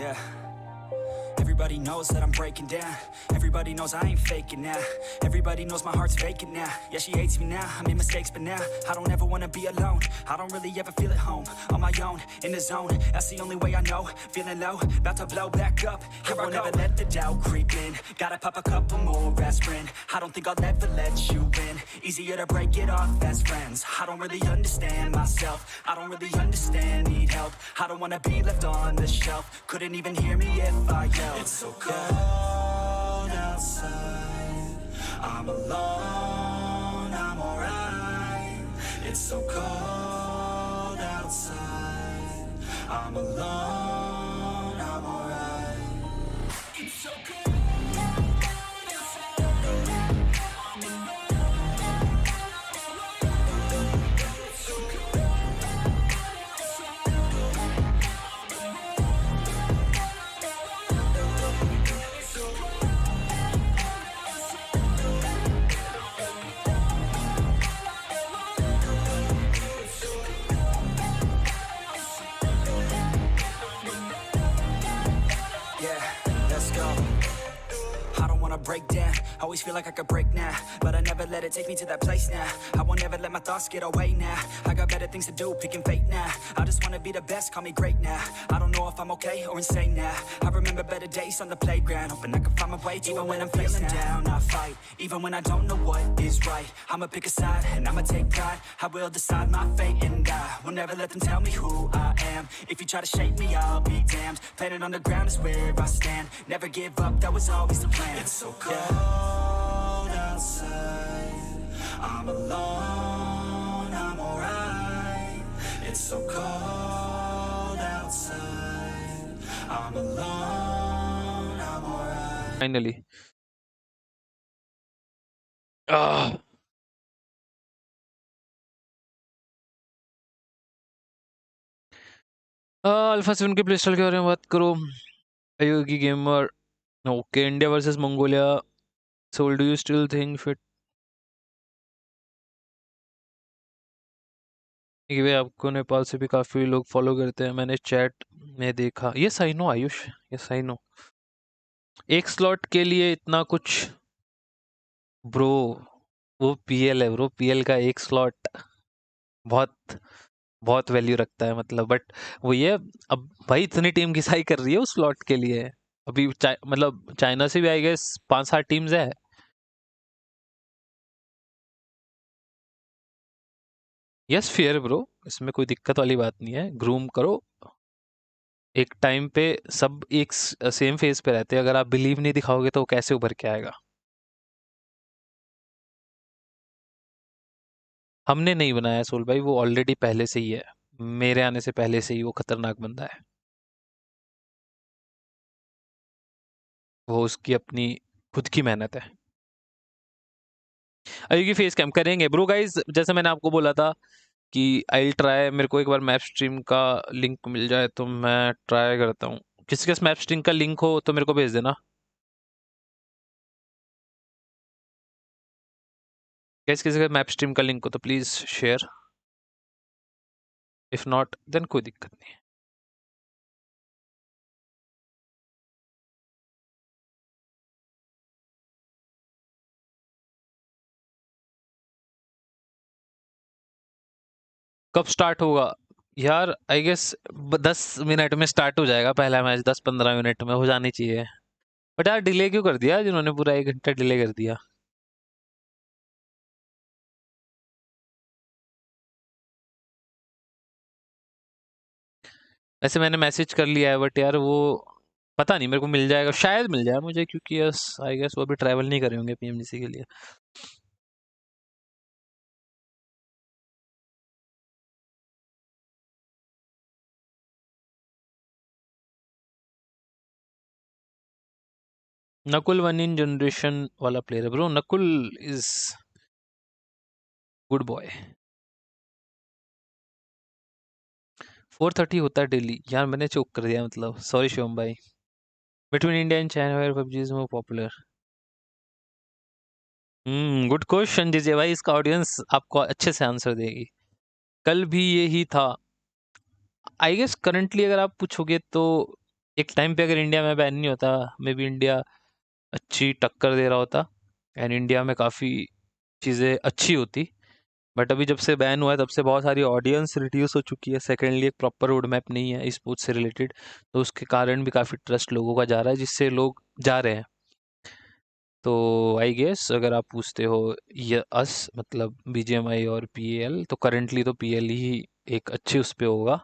Yeah. Everybody knows that I'm breaking down. Everybody knows I ain't faking now. Everybody knows my heart's vacant now. Yeah, she hates me now, I made mistakes but now I don't ever wanna be alone. I don't really ever feel at home. On my own, in the zone, that's the only way I know. Feeling low, about to blow back up. Here I won't ever let the doubt creep in. Gotta pop a couple more aspirin. I don't think I'll ever let you in. Easier to break it off as friends. I don't really understand myself. I don't really understand, need help. I don't wanna be left on the shelf. Couldn't even hear me if I yelled. It's so cold outside. I'm alone, I'm alright. It's so cold outside. I'm alone, I'm alright. It's so cold. Break down, always feel like I could break now, but I never let it take me to that place now. I won't ever let my thoughts get away now. I got better things to do, picking fate now. I just wanna be the best, call me great now. I don't know if I'm okay or insane now. I remember better days on the playground, hoping I can find my way. Even when I'm feeling down, I fight. Even when I don't know what is right, I'ma pick a side and I'ma take pride. I will decide my fate and I will never let them tell me who I am. If you try to shape me, I'll be damned. Planet on the ground is where I stand. Never give up, that was always the plan. It's so cold outside. I'm alone, I'm alright. It's so cold outside. I'm alone, I'm alright. Finally. Alpha 7 के playstyle के बारे में बात करो. Ayogi gamer. Okay, India versus Mongolia. So do you still think fit? भाई आपको नेपाल से भी काफी लोग फॉलो करते हैं, मैंने चैट में देखा. Yes I know Ayush, yes I know. एक स्लॉट के लिए इतना कुछ ब्रो, वो पीएल है ब्रो. पीएल का एक स्लॉट बहुत बहुत वैल्यू रखता है, मतलब. बट वो ये अब भाई इतनी टीम घिसाई कर रही है उस स्लॉट के लिए. अभी मतलब चाइना से भी आई गेस 5-7 टीम्स है. यस फेयर ब्रो, इसमें कोई दिक्कत वाली बात नहीं है. ग्रूम करो. एक टाइम पे सब एक सेम फेज पे रहते हैं. अगर आप बिलीव नहीं दिखाओगे तो कैसे उभर के आएगा. हमने नहीं बनाया सोल भाई, वो ऑलरेडी पहले से ही है. मेरे आने से पहले से ही वो खतरनाक बंदा है. वो उसकी अपनी खुद की मेहनत है. अयोगी फेस कैम करेंगे ब्रो गाइस. जैसे मैंने आपको बोला था कि आई ट्राई, मेरे को एक बार मैप स्ट्रीम का लिंक मिल जाए तो मैं ट्राई करता हूँ. किसी के मैप स्ट्रीम का लिंक हो तो मेरे को भेज देना. किसी का मैप स्ट्रीम का लिंक हो तो please share. If not then कोई दिक्कत नहीं है. कब स्टार्ट होगा यार? आई गेस 10 मिनट में स्टार्ट हो जाएगा पहला मैच. 10-15 मिनट में हो जानी चाहिए. बट यार डिले क्यों कर दिया जिन्होंने? पूरा 1 घंटा डिले कर दिया. वैसे मैंने मैसेज कर लिया है, बट यार वो पता नहीं मेरे को मिल जाएगा, शायद मिल जाए मुझे, क्योंकि यस आई गेस वो अभी ट्रैवल नहीं करे होंगे पीएमजीसी के लिए. नकुल 1 इन जनरेशन वाला प्लेयर है bro. Nakul is good boy. 4:30 होता है डेली यार. मैंने चोक कर दिया, मतलब. सॉरी शिवम भाई. Between India and China where PUBG is more popular. Good question दीजिए भाई. इसका ऑडियंस आपको अच्छे से आंसर देगी. कल भी यही था. आई गेस करंटली अगर आप पूछोगे तो एक टाइम पे अगर इंडिया में बैन नहीं होता, मे बी इंडिया अच्छी टक्कर दे रहा होता एंड इंडिया में काफ़ी चीज़ें अच्छी होती। बट अभी जब से बैन हुआ है तब से बहुत सारी ऑडियंस रिड्यूस हो चुकी है। सेकेंडली एक प्रॉपर रोड मैप नहीं है स्पोर्ट्स से रिलेटेड, तो उसके कारण भी काफ़ी ट्रस्ट लोगों का जा रहा है, जिससे लोग जा रहे हैं। तो आई गेस अगर आप पूछते हो ये अस मतलब बीजीएमआई और पीएल, तो करेंटली तो पीएल ही एक अच्छे उस पे होगा,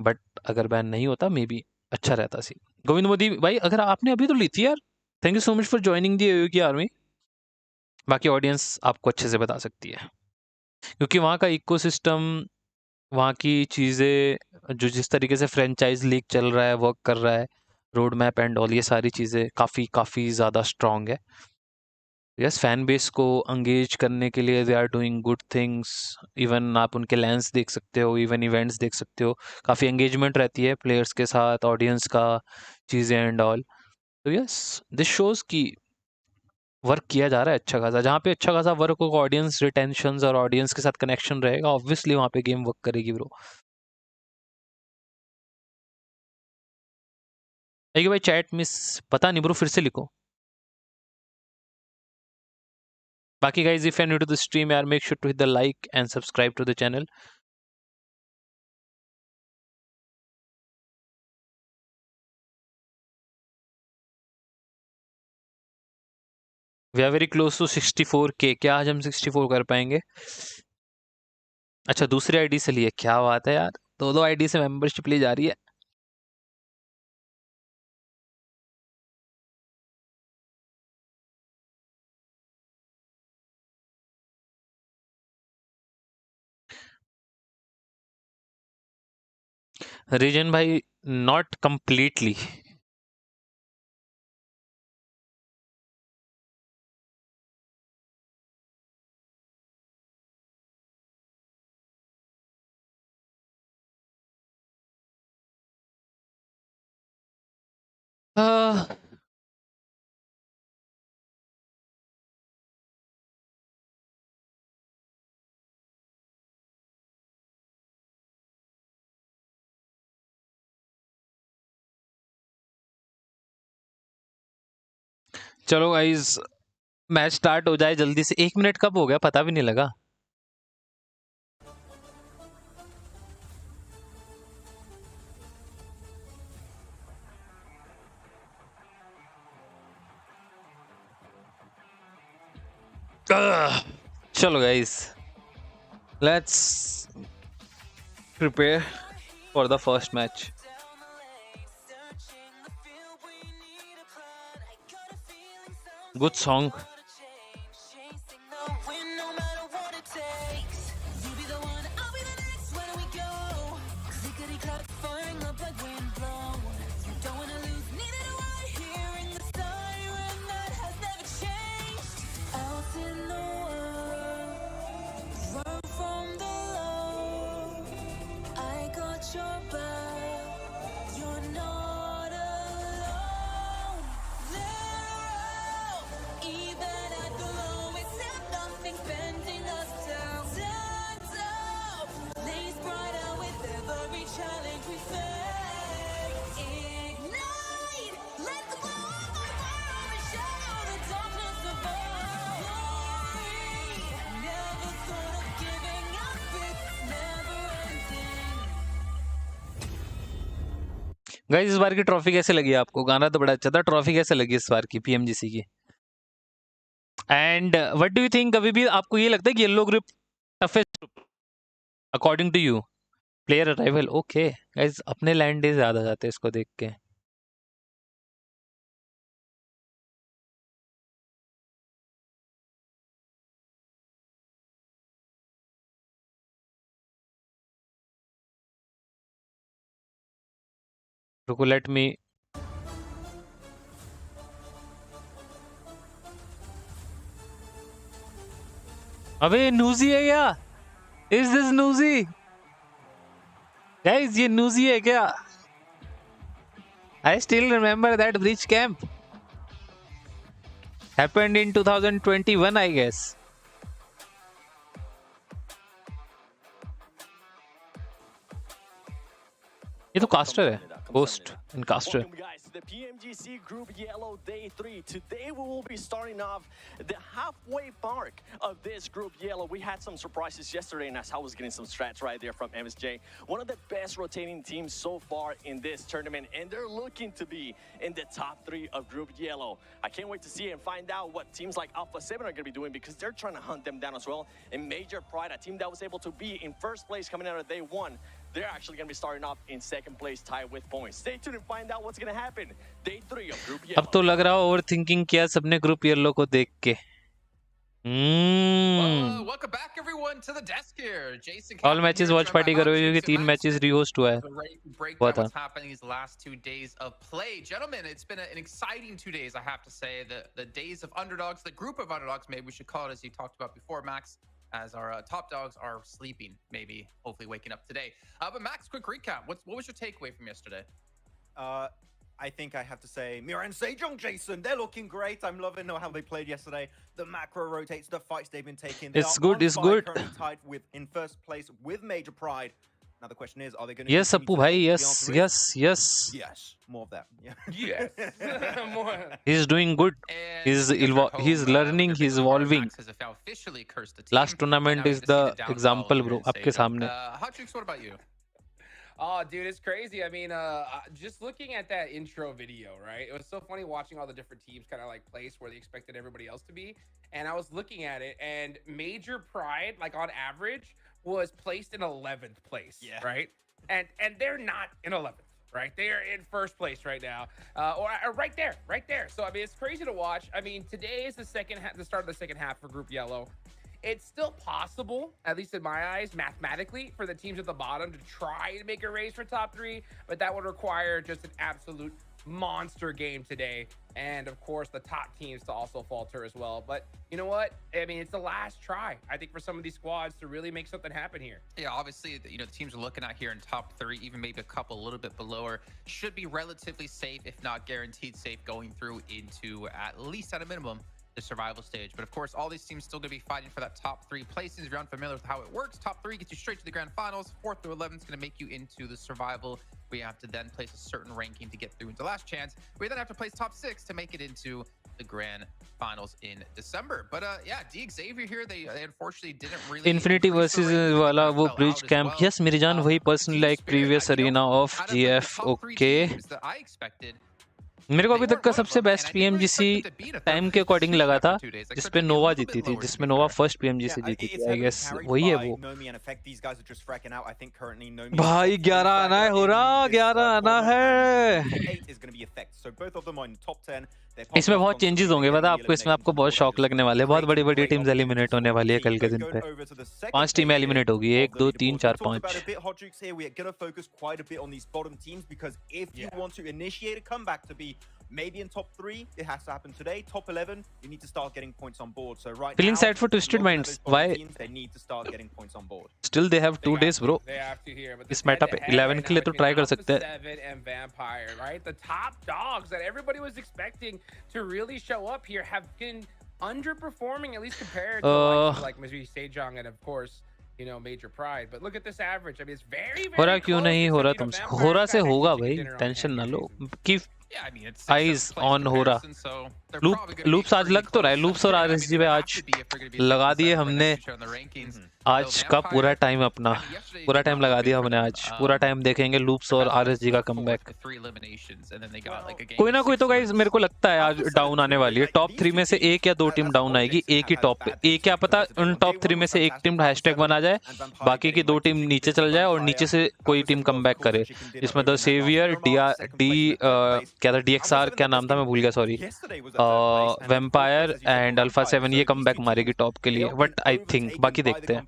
बट अगर बैन नहीं होता मे बी अच्छा रहता सी। गोविंद मोदी भाई, अगर आपने अभी तो ली थी यार, thank you so much for joining the Ayogi army. बाकी ऑडियंस आपको अच्छे से बता सकती है, क्योंकि वहाँ का इकोसिस्टम, वहाँ की चीज़ें, जो जिस तरीके से फ्रेंचाइज लीग चल रहा है, वर्क कर रहा है, रोड मैप एंड ऑल, ये सारी चीज़ें काफ़ी ज़्यादा स्ट्रॉन्ग है। यस, फैन बेस को एंगेज करने के लिए they are doing good things. Even आप उनके लैंस देख सकते हो, इवन इवेंट्स देख सकते हो, काफ़ी एंगेजमेंट रहती है प्लेयर्स के साथ, ऑडियंस का, चीज़ें एंड ऑल। तो यस, दिस शोज़ की वर्क किया जा रहा है अच्छा खासा। जहाँ पे अच्छा खासा वर्क होगा, ऑडियंस रिटेंशंस और ऑडियंस के साथ कनेक्शन रहेगा, ऑब्वियसली वहाँ पे गेम वर्क करेगी ब्रो। देखिए भाई, चैट मिस पता नहीं ब्रो, फिर से लिखो। बाकी guys, if you are new to the stream यार, make sure to hit the like and subscribe to the channel. We are very close to 64K। क्या आज हम 64 कर पाएंगे? अच्छा, दूसरी आईडी से लिए, क्या बात है यार, दो दो आईडी से मेंबरशिप ली जा रही है। रीजन भाई, नॉट कंप्लीटली। चलो गाइज, मैच स्टार्ट हो जाए जल्दी से। 1 मिनट कब हो गया पता भी नहीं लगा। चलो guys, let's prepare for the first match. Good song. Guys, इस बार की ट्रॉफी कैसे लगी आपको? गाना तो बड़ा अच्छा था, ट्रॉफी कैसे लगी इस बार की पीएमजीसी की? And what do you think, अभी भी आपको ये लगता है कि yellow group toughest group according to you? Player arrival, okay guys, अपने लैंड डेज याद आ जाते हैं इसको देख के। रुको, लेट मी। अबे नूजी है क्या? इज दिस नूजी? गाइस, ये नूजी है क्या? I still remember that bridge camp happened in 2021 I guess. ये तो कास्टर है। host and caster. Welcome guys to the PMGC Group Yellow Day 3. Today we will be starting off the halfway mark of this Group Yellow. We had some surprises yesterday and I was getting some strats right there from MSJ. One of the best rotating teams so far in this tournament, and they're looking to be in the top 3 of Group Yellow. I can't wait to see and find out what teams like Alpha 7 are going to be doing, because they're trying to hunt them down as well. And Major Pride, a team that was able to be in first place coming out of day 1, they're actually going to be starting off in second place, tied with points. Stay tuned and find out what's going to happen. Day 3 of Group Yellow. अब तो लग रहा है overthinking किया सबने group yellow को देख के. Welcome back everyone to the desk here. Jason All matches watch party करो क्योंकि 3 matches rehost हुआ है. Breakdown what's happening these last 2 days of play. Gentlemen, it's been an exciting 2 days, I have to say. The days of underdogs, the group of underdogs, maybe we should call it, as you talked about before, Max, as our top dogs are sleeping, maybe, hopefully waking up today. But Max, quick recap. What was your takeaway from yesterday? I think I have to say MIRAEN and SEJONG, Jason. They're looking great. I'm loving how they played yesterday. The macro rotates, the fights they've been taking. It's good, it's good. Currently tied in first place with Major Pride. Now the question is, are they going to? Yes, Appu bhai. Yes. Yes, more of that. Yeah. Yes. More. He's doing good. He's learning. He's evolving. Last tournament is the example, bro. आपके सामने. Hatrix, what about you? Oh, dude, it's crazy. I mean, just looking at that intro video, right? It was so funny watching all the different teams kind of like place where they expected everybody else to be. And I was looking at it, and Major Pride, like on average, was placed in 11th place, right? And they're not in 11th, right? They are in first place right now, or right there. So I mean, it's crazy to watch. I mean, today is the start of the second half for Group Yellow. It's still possible, at least in my eyes, mathematically, for the teams at the bottom to try to make a race for top 3, but that would require just an absolute monster game today. And of course, the top teams to also falter as well. But you know what? I mean, it's the last try, I think, for some of these squads to really make something happen here. Yeah, obviously, the teams we're looking at here in top 3, even maybe a couple a little bit below, should be relatively safe, if not guaranteed safe, going through into, at least at a minimum, the survival stage. But of course, all these teams still going to be fighting for that top 3 places. If you're unfamiliar with how it works, top 3 gets you straight to the grand finals. 4th through 11th is going to make you into the survival, where you have to then place a certain ranking to get through into last chance. We then have to place top 6 to make it into the grand finals in December. But yeah, Xavier here, they unfortunately didn't really Infinity versus वाला वो bridge camp. Yes, मेरी जान वही personally like previous arena of GF. Okay. I expected. मेरे को अभी तक का सबसे बेस्ट PMGC टाइम के अकॉर्डिंग लगा था जिसपे नोवा जीती थी, जिसमें नोवा फर्स्ट PMGC जीती थी. आई गेस वही है वो. भाई 11 आना है, हो रहा 11 आना है. इसमें बहुत चेंजेस होंगे, पता आपको. इसमें आपको बहुत शॉक लगने वाले. बहुत बड़ी बड़ी टीम्स एलिमिनेट होने वाली है कल के दिन पे. 5 टीमें एलिमिनेट होगी. 1 2 3 4 5. Maybe in top 3, it has to happen today. Top 11, you need to start getting points on board. So right Feeling now, sad for Twisted Minds. Why? They need to start getting points on board. Still they have 2 days, bro. They have to here. But इस meta पे 11 के लिए तो try कर सकते हैं. 7 and Vampire, right? The top dogs that everybody was expecting to really show up here have been underperforming, at least compared to like maybe SEJONG and of course, you know, Major Pride. But look at this average. I mean, it's very HORA क्यों नहीं हो रहा तुमसे? HORA से होगा भाई, tension ना लो. Keep eyes on HORA. Loops आज लग तो रहा है. लूप्स और RSG पे आज लगा दिए हमने. आज का पूरा टाइम अपना पूरा टाइम लगा दिया हमने. आज पूरा टाइम देखेंगे लूप्स और RSG का कमबैक. कोई ना कोई तो गाइस मेरे को लगता है आज डाउन आने वाली है. टॉप 3 में से 1 या 2 टीम डाउन आएगी. एक ही टॉप पे. एक क्या पता उन टॉप 3 में से एक टीम हैशटैग बना जाए, बाकी की 2 टीम नीचे चल जाए और नीचे से कोई टीम कमबैक करे. इसमें द सेवियर क्या था, DXR क्या नाम था मैं भूल गया, सॉरी, वैम्पायर एंड अल्फा 7 ये कमबैक मारेगी टॉप के लिए. बट आई थिंक बाकी देखते हैं.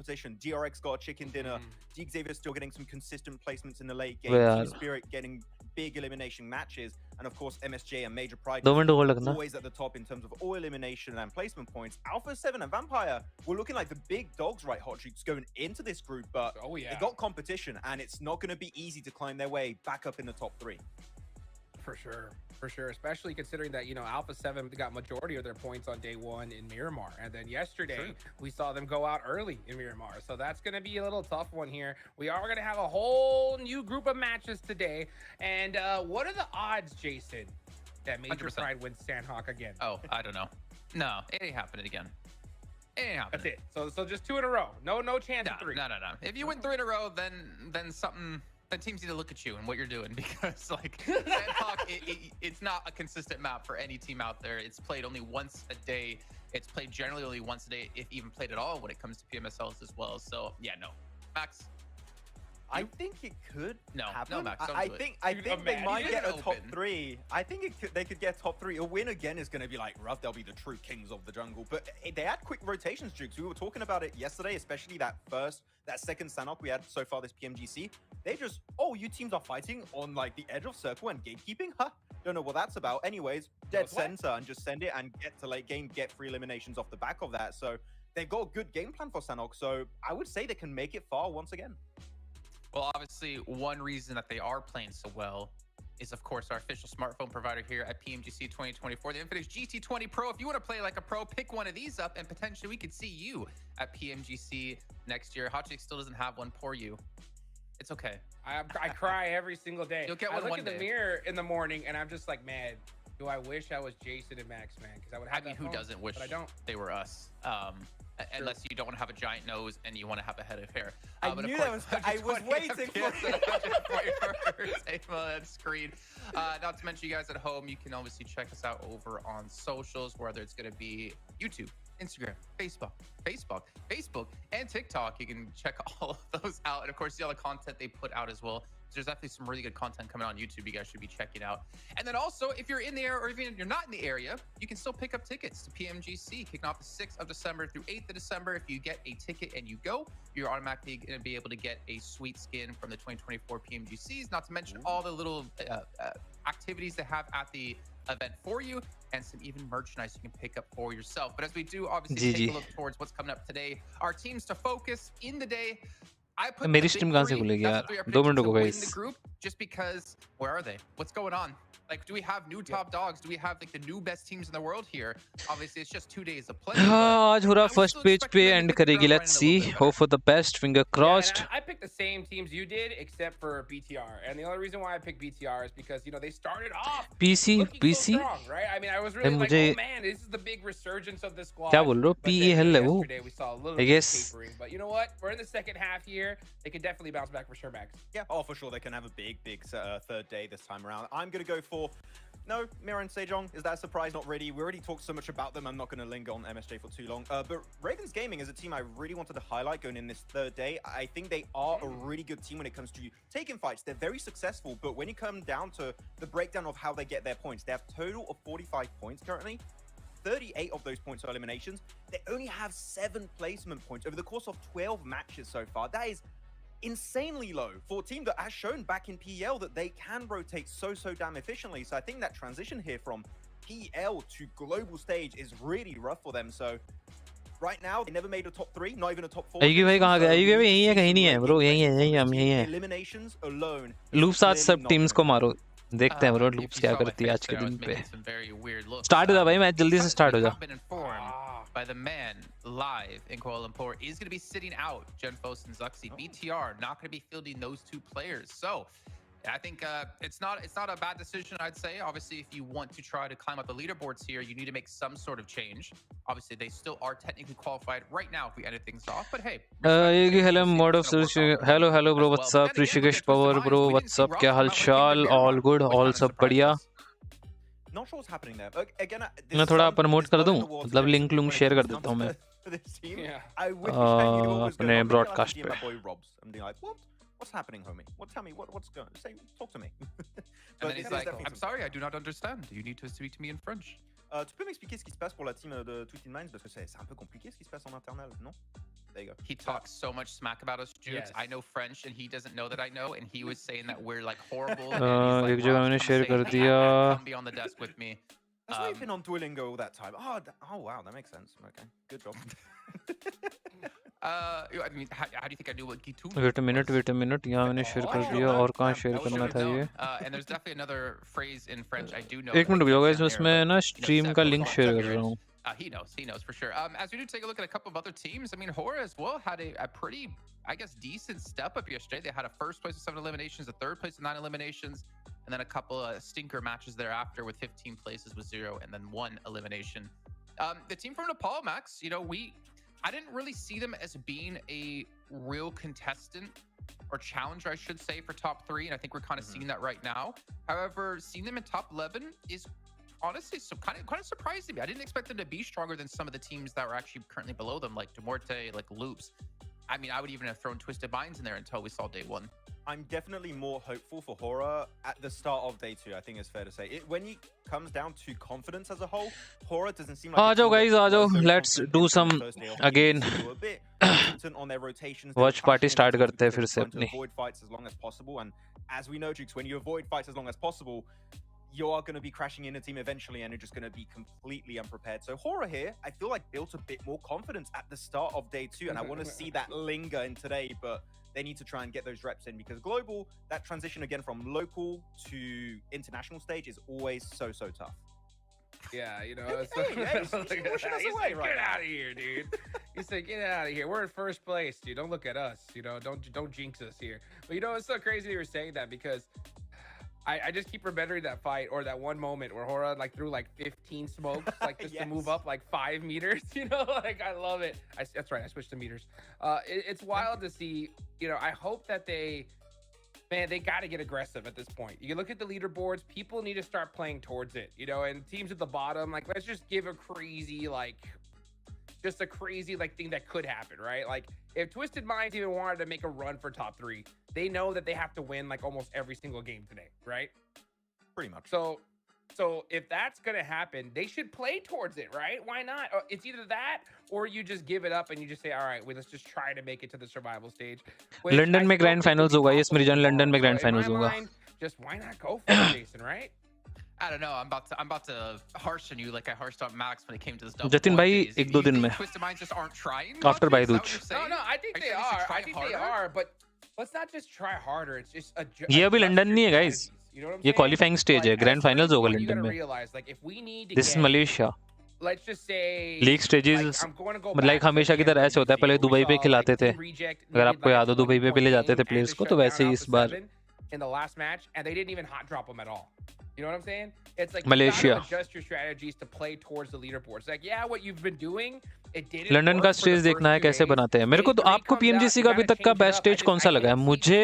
Xavier still getting some consistent placements in the late game. Spirit getting big elimination matches, and of course MSJ and Major Pride always at the top in terms of all elimination and placement points. Alpha 7 and Vampire were looking like the big dogs, right, Hot Streaks, going into this group, but they got competition, and it's not going to be easy to climb their way back up in the top 3. For sure. Especially considering that, you know, Alpha 7 got majority of their points on day 1 in Miramar. And then yesterday, we saw them go out early in Miramar. So that's going to be a little tough one here. We are going to have a whole new group of matches today. And what are the odds, Jason, that Major 100%. Pride wins Sanhok again? Oh, I don't know. No, it ain't happening again. It ain't happening. That's it. So just 2 in a row. No chance of 3. No. If you win 3 in a row, then something... Then teams need to look at you and what you're doing, because like Sanhok, it's not a consistent map for any team out there. It's played only once a day. It's played generally only once a day, if even played at all, when it comes to PMSLs as well. So yeah, no. Max? I think it could happen. No, Max, don't I do think it. they might get a top Open. 3. I think they could get top 3. A win again is going to be like rough. They'll be the true kings of the jungle. But they had quick rotations, Jukes. We were talking about it yesterday, especially that second Sanhok we had so far this PMGC. They just, you teams are fighting on like the edge of circle and gatekeeping? Huh? Don't know what that's about. Anyways, dead center and just send it and get to late game, get 3 eliminations off the back of that. So they've got a good game plan for Sanhok. So I would say they can make it far once again. Well, obviously, one reason that they are playing so well is, of course, our official smartphone provider here at PMGC 2024, the Infinix GT20 Pro. If you want to play like a pro, pick one of these up, and potentially we could see you at PMGC next year. Hot Chick still doesn't have one. Poor you. It's okay. I cry every single day. You'll get one I look one in the day. mirror in the morning, and I'm just like, man, do I wish I was Jason and Max, man? Because I would have. I mean, who doesn't wish I don't. they were us? Unless you don't want to have a giant nose and you want to have a head of hair. I knew that was. I was waiting for it. On screen. Not to mention, you guys at home, you can obviously check us out over on socials, whether it's going to be YouTube, Instagram, Facebook, and TikTok. You can check all of those out, and of course, see all the content they put out as well. There's definitely some really good content coming on YouTube you guys should be checking out. And then also, if you're in the area, or even if you're not in the area, you can still pick up tickets to PMGC, kicking off the 6th of December through 8th of December. If you get a ticket and you go, you're automatically going to be able to get a sweet skin from the 2024 PMGCs, not to mention all the little activities they have at the event for you, and some even merchandise you can pick up for yourself. But as we do obviously take a look towards what's coming up today, our teams to focus in the day, I put मेरी stream कहाँ से खुलेगी यार 2 minute रुको guys group, just because where are they? What's going on? Like, do we have new top dogs? Do we have like the new best teams in the world here? Obviously, it's just 2 days of play. आज HORA first page पे end करेगी. Let's see. Hope for the best. Finger crossed. I picked the same teams you did, except for BTR. And the only reason why I picked BTR is because, you know, they started off PC so strong, right? I mean, I was really like, oh man, this is the big resurgence of the squad. क्या बोल रहे हो? PEL है वो. We saw a little bit of tapering, but you know what? We're in the second half here. They can definitely bounce back for sure, Max. Yeah, for sure. They can have a big third day this time around. I'm going to go for... No, MIRAEN Sejong, is that a surprise? Not really. We already talked so much about them. I'm not going to linger on MSJ for too long. But REGANS Gaming is a team I really wanted to highlight going in this third day. I think they are a really good team when it comes to taking fights. They're very successful, but when you come down to the breakdown of how they get their points, they have a total of 45 points currently. 38 of those points are eliminations. They only have 7 placement points over the course of 12 matches so far. That is insanely low for a team that has shown back in PL that they can rotate so damn efficiently. So I think that transition here from PL to global stage is really rough for them. So right now they never made a top 3, not even a top 4. Ayogi भाई कहाँ गया? Ayogi भाई यहीं है कहीं नहीं है bro, यहीं है हम यहीं हैं. Eliminations alone. Loops आज सब teams को मारो. देखते हैं bro loops क्या करती है आज के दिन पे. Start हो जा भाई, मैच जल्दी से start हो जा. By the man live in Kuala Lumpur is going to be sitting out Genfos and Zuxi. BTR not going to be fielding those 2 players. So I think it's not a bad decision, I'd say. Obviously, if you want to try to climb up the leaderboards here, you need to make some sort of change. Obviously, they still are technically qualified right now if we ended things off. But hey, hello mod of hello bro, what's up? Rishikesh Power bro, what's up? क्या हाल चाल? All good, all सब बढ़िया. Not sure what's happening there. Again, मैं थोड़ा promote कर दूं, मतलब link Loong share कर देता हूं मैं अपने ब्रॉडकास्ट पे. What's happening, homie? Tell me what's going on. Talk to me. And then he's like, I'm sorry, I do not understand. You need to speak to me in French. Tu peux m'expliquer ce qui se passe pour la team de Twitch in Minds parce que c'est un peu compliqué ce qui se passe en internal, non? There you go. He talks so much smack about us, Jukes. Yes. I know French, and he doesn't know that I know, and he was saying that we're like horrible. एक जगह मैंने share कर दिया. Come be on the desk with me. That's why you've been on Duolingo all that time. Oh wow, that makes sense. Okay, good job. I mean, how do you think I knew what G2 wait a minute यहाँ मैंने share कर दिया और कहाँ share करना था ये and there's definitely another phrase in French I do know. एक मिनट रुक जाओ guys उसमें ना स्ट्रीम का लिंक शेयर कर रहा हूँ He knows for sure. As we do take a look at a couple of other teams, I mean, HORA as well had a pretty, I guess, decent step up yesterday. They had a first place with 7 eliminations, a third place with 9 eliminations, and then a couple of stinker matches thereafter with 15 places with 0 and then 1 elimination. The team from Nepal, Max, you know, I didn't really see them as being a real contestant or challenger, I should say, for top 3, and I think we're kind of seeing that right now. However, seeing them in top 11 is honestly kind of surprised me. I didn't expect them to be stronger than some of the teams that were actually currently below them, like MUERTE, like Loops. I mean, I would even have thrown Twisted Minds in there until we saw day 1. I'm definitely more hopeful for HORA at the start of day 2, I think it's fair to say. When it comes down to confidence as a whole, HORA doesn't seem like... Aajo guys, aajo. Let's do some again. On their rotations, Watch party start karte hain fir se apni. Avoid fights as long as possible, and as we know, Jukes, when you avoid fights as long as possible, you are going to be crashing in a team eventually and you're just going to be completely unprepared. So HORA here, I feel like built a bit more confidence at the start of day 2, and I want to see that linger in today, but they need to try and get those reps in, because global, that transition again from local to international stage is always so tough. Yeah, you know, He's pushing us away right get now. out of here, dude. He said, get out of here. We're in first place, dude. Don't look at us. You know, don't jinx us here. But you know, it's so crazy you were saying that, because I just keep remembering that fight or that one moment where HORA like threw like 15 smokes, like just to move up like 5 meters. You know, like I love it. That's right. I switched to meters. It's wild to see. You know, I hope that they got to get aggressive at this point. You can look at the leaderboards. People need to start playing towards it. You know, and teams at the bottom, like let's just give a crazy thing that could happen, right? Like if Twisted Minds even wanted to make a run for top 3, they know that they have to win like almost every single game today, right? Pretty much. So if that's gonna happen, they should play towards it, right? Why not? It's either that or you just give it up and you just say, all right, well, let's just try to make it to the survival stage. London में grand finals होगा, yes मेरी जान London में grand finals होगा. Just why not go for it, Jason, right? I don't know. I'm about to harsh on you like I harshed on Max when it came to this double. Jatin bhai, ek do din mein. Twisted Minds just aren't trying. After Baiduch. No, I think they are. I think they are, but let's not just try harder. It's just a. ये अभी London नहीं है guys. ये qualifying stage है. Grand finals होगा London में. This is Malaysia. Let's just say league stages मतलब हमेशा की तरह ऐसे होता है. पहले दुबई पे खिलाते थे, अगर आपको याद हो दुबई पे ले जाते थे प्लेयर्स को, तो वैसे ही इस बार in the last match and they didn't even hot drop them at all. You know what I'm saying? It's like Malaysia. you gotta adjust your strategies to play towards the leaderboards. Like yeah, what you've been doing, it didn't. London का stage देखना है कैसे बनाते हैं. मेरे को तो आपको PMGC का अभी तक का बेस्ट स्टेज कौन सा लगा है? मुझे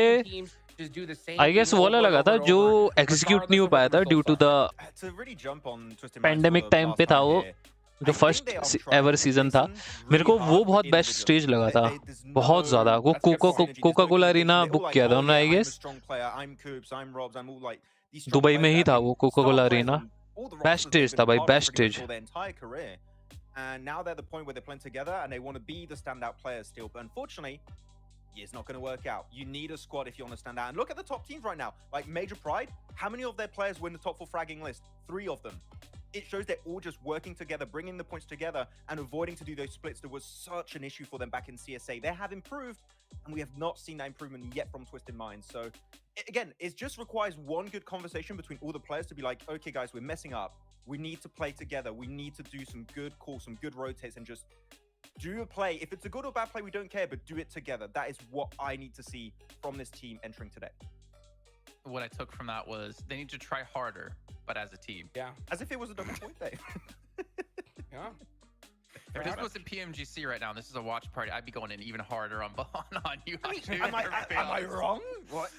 I guess वो वाला लगा था जो एग्जीक्यूट नहीं हो पाया था due to the pandemic time पे था वो, जो फर्स्ट एवर सीजन था. मेरे को वो बहुत बेस्ट स्टेज लगा था, बहुत ज्यादा. वो कोका कोला अरीना बुक किया था उन्होंने, आई गेस दुबई में ही था वो Coca Cola arena. Best stage था भाई, best stage. And now they're at the point where they're playing together and they want to be the standout players still. But unfortunately, it's not going to work out. You need a squad if you want to stand out. And look at the top teams right now. Like Major Pride, how many of their players win the top 4 fragging list? 3 of them. It shows they're all just working together, bringing the points together and avoiding to do those splits that was such an issue for them back in CSA. They have improved, and we have not seen that improvement yet from Twisted Minds. So again, it just requires one good conversation between all the players to be like, okay guys, we're messing up. We need to play together. We need to do some good calls, some good rotates, and just do a play. If it's a good or bad play, we don't care, but do it together. That is what I need to see from this team entering today. What I took from that was they need to try harder, but as a team. Yeah. As if it was a double point day. Yeah. If this was in PMGC right now, this is a watch party, I'd be going in even harder on you. Am I wrong? What?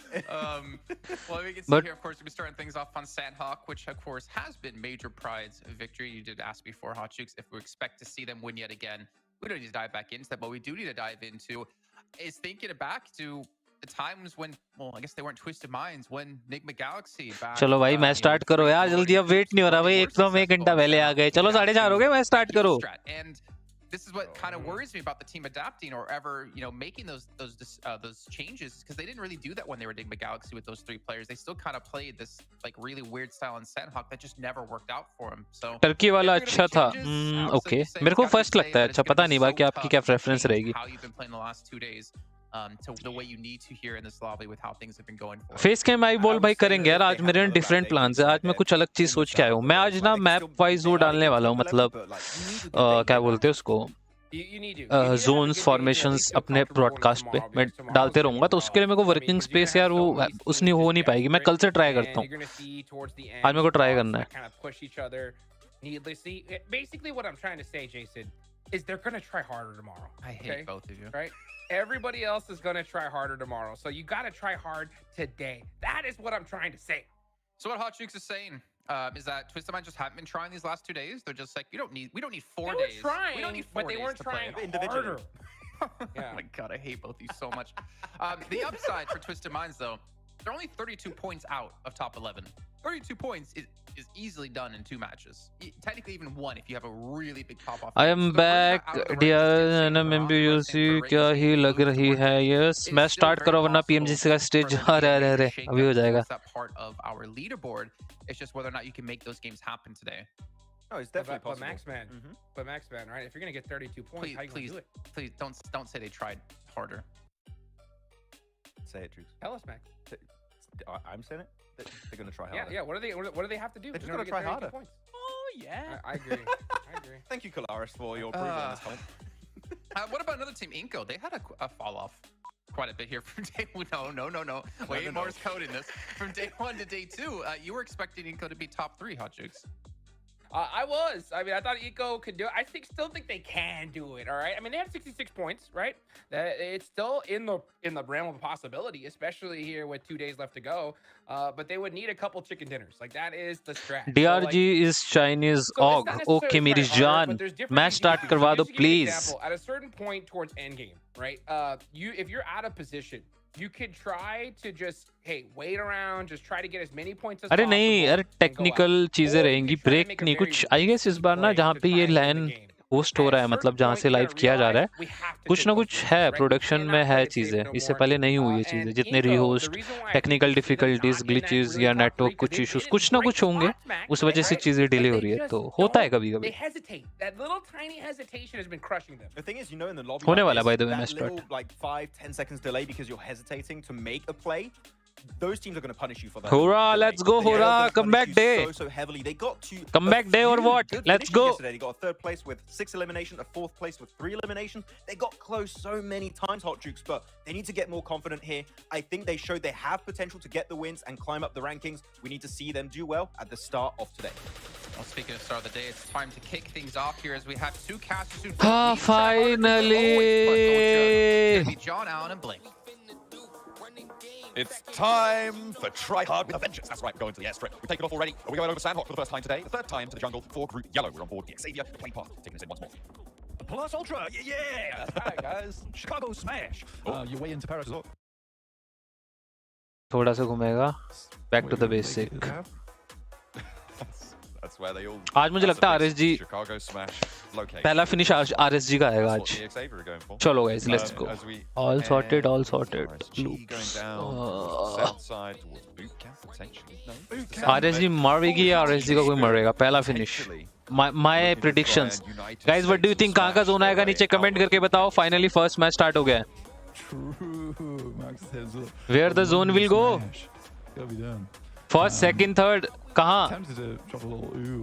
Well, we can see here, of course, we'll be starting things off on Sanhok, which, of course, has been Major Pride's victory. You did ask before, Hot Chooks, if we expect to see them win yet again. We don't need to dive back into that, but we do need to dive into is thinking back to the times when, well, I guess they weren't Twisted Minds, when Enigma Galaxy back. चलो भाई मैं start करो यार, जल्दी अब wait नहीं हो रहा भाई, एकदम 1 घंटा पहले आ गए. चलो 4:30 हो गए, मैं स्टार्ट करो. And this is what kind of worries me about the team adapting or ever, making those changes, because they didn't really do that when they were Enigma Galaxy with those 3 players. They still kind of played this like really weird style in Sanhok that just never worked out for him. So Turkey वाला अच्छा था. Okay, मेरे को first लगता है अच्छा. पता नहीं बाकी आपकी क्या प्रेफरेंस रहेगी. How you've been playing the last 2 days. To the way you need to here in this lobby with how things have been going for. Face cam आई बॉल भाई करेंगे यार. आज मेरे डिफरेंट प्लान्स है. आज मैं कुछ अलग चीज सोच के आया हूँ. मैं आज ना मैप वाइज वो डालने वाला हूँ, मतलब क्या बोलते हैं उसको, जोन्स फॉर्मेशंस अपने ब्रॉडकास्ट पे मैं डालते रहूंगा. तो उसके लिए मेरे को वर्किंग स्पेस यार वो उसने हो नहीं पाएगी. मैं कल से ट्राई करता हूँ. आज मेरे को ट्राई करना है. Needlessly, basically what I'm trying to say, Jason, is they're going to try harder tomorrow. I hate both of you. Right? Everybody else is going to try harder tomorrow. So you got to try hard today. That is what I'm trying to say. So what Hot Jukes is saying is that Twisted Mind just haven't been trying these last 2 days. They're just like, we don't need 4 days. Trying, we don't need 4 but they days weren't to trying play. harder. Oh my God, I hate both of you so much. The upside for Twisted Minds, though, they're only 32 points out of top 11. 32 points is easily done in 2 matches. Technically even 1 if you have a really big pop off. I am back dear MMBUC. क्या ही लग रही है. Yes मैं start करो वरना PMGC का stage आ रहा है. अभी हो जाएगा. That part of our leaderboard. It's just whether or not you can make those games happen today. Oh, it's definitely possible. But Max Man, right? If you're gonna get 32 points, how you gonna do it? Please don't say they tried harder. Say it, Drews. Tell us, Max. I'm saying it. They're gonna try harder. Yeah. What do they have to do? They're just gonna try harder. Points? Oh yeah. I agree. I agree. Thank you, Kalaris, for your approval on this comment. What about another team, INCO? They had a fall off quite a bit here from day one. No. Way Morse code in this. From day 1 to day 2, you were expecting INCO to be top 3, Hot Jukes. I was. I mean, I thought INCO could do it. Still think they can do it. All right. I mean, they have 66 points, right? It's still in the realm of possibility, especially here with 2 days left to go. But they would need a couple chicken dinners. Like that is the strat. DRG is Chinese og. Okay, मेरी जान. Match start करवा दो, please. At a certain point towards endgame, right? If you're out of position, you could try to just wait around, just try to get as many points as अरे possible. नहीं यार, technical चीजें रहेंगी. Break नहीं कुछ. I guess इस बार ना जहाँ पे ये लैन होस्ट हो रहा है, मतलब जहाँ से लाइव किया जा रहा है, कुछ ना कुछ है प्रोडक्शन में है चीजें. इससे पहले नहीं हुई ये चीजें. जितने रीहोस्ट, टेक्निकल डिफिकल्टीज, ग्लिचेस या नेटवर्क कुछ इश्यूज कुछ ना कुछ होंगे. उस वजह से चीजें डिले हो रही है. तो होता है कभी कभी. होने वाला by the way match start. Like 5-10 seconds delay because you're hesitating to make a play. Those teams are going to punish you for that. HORA, let's go HORA, comeback day. So heavily. They got to comeback day or what? Let's go. Yesterday. They got a 3rd place with 6 eliminations, a 4th place with 3 eliminations. They got close so many times, Hot Jukes, but they need to get more confident here. I think they showed they have potential to get the wins and climb up the rankings. We need to see them do well at the start of today. Well, speaking of start of the day, it's time to kick things off here as we have 2 casters who finally. It's gonna be John Allen and Blake. It's time for Try Hard with a Vengeance. That's right, we're going to the airstrip. We've taken off already. We're going over Sanhok for the first time today. The 3rd time to the jungle for Group Yellow. We're on board the Xavier, the plane path, taking us in once more. Plus Ultra, yeah! Hi guys, Chicago Smash. Your way into Paris as well. थोड़ा सा घूमेगा. Back to the basic. That's where they all. आज मुझे लगता है RSG Chicago Smash location. पहला finish RSG का आएगा आज. चलो guys, let's go. All sorted, all sorted. RSG मारेगी या RSG का कोई मरेगा? पहला finish. My predictions. Guys, what do you think? कहाँ का जोन आएगा? नीचे कमेंट करके बताओ. Finally first match start हो गया. Where the zone will go? First, second, third. कहाँ?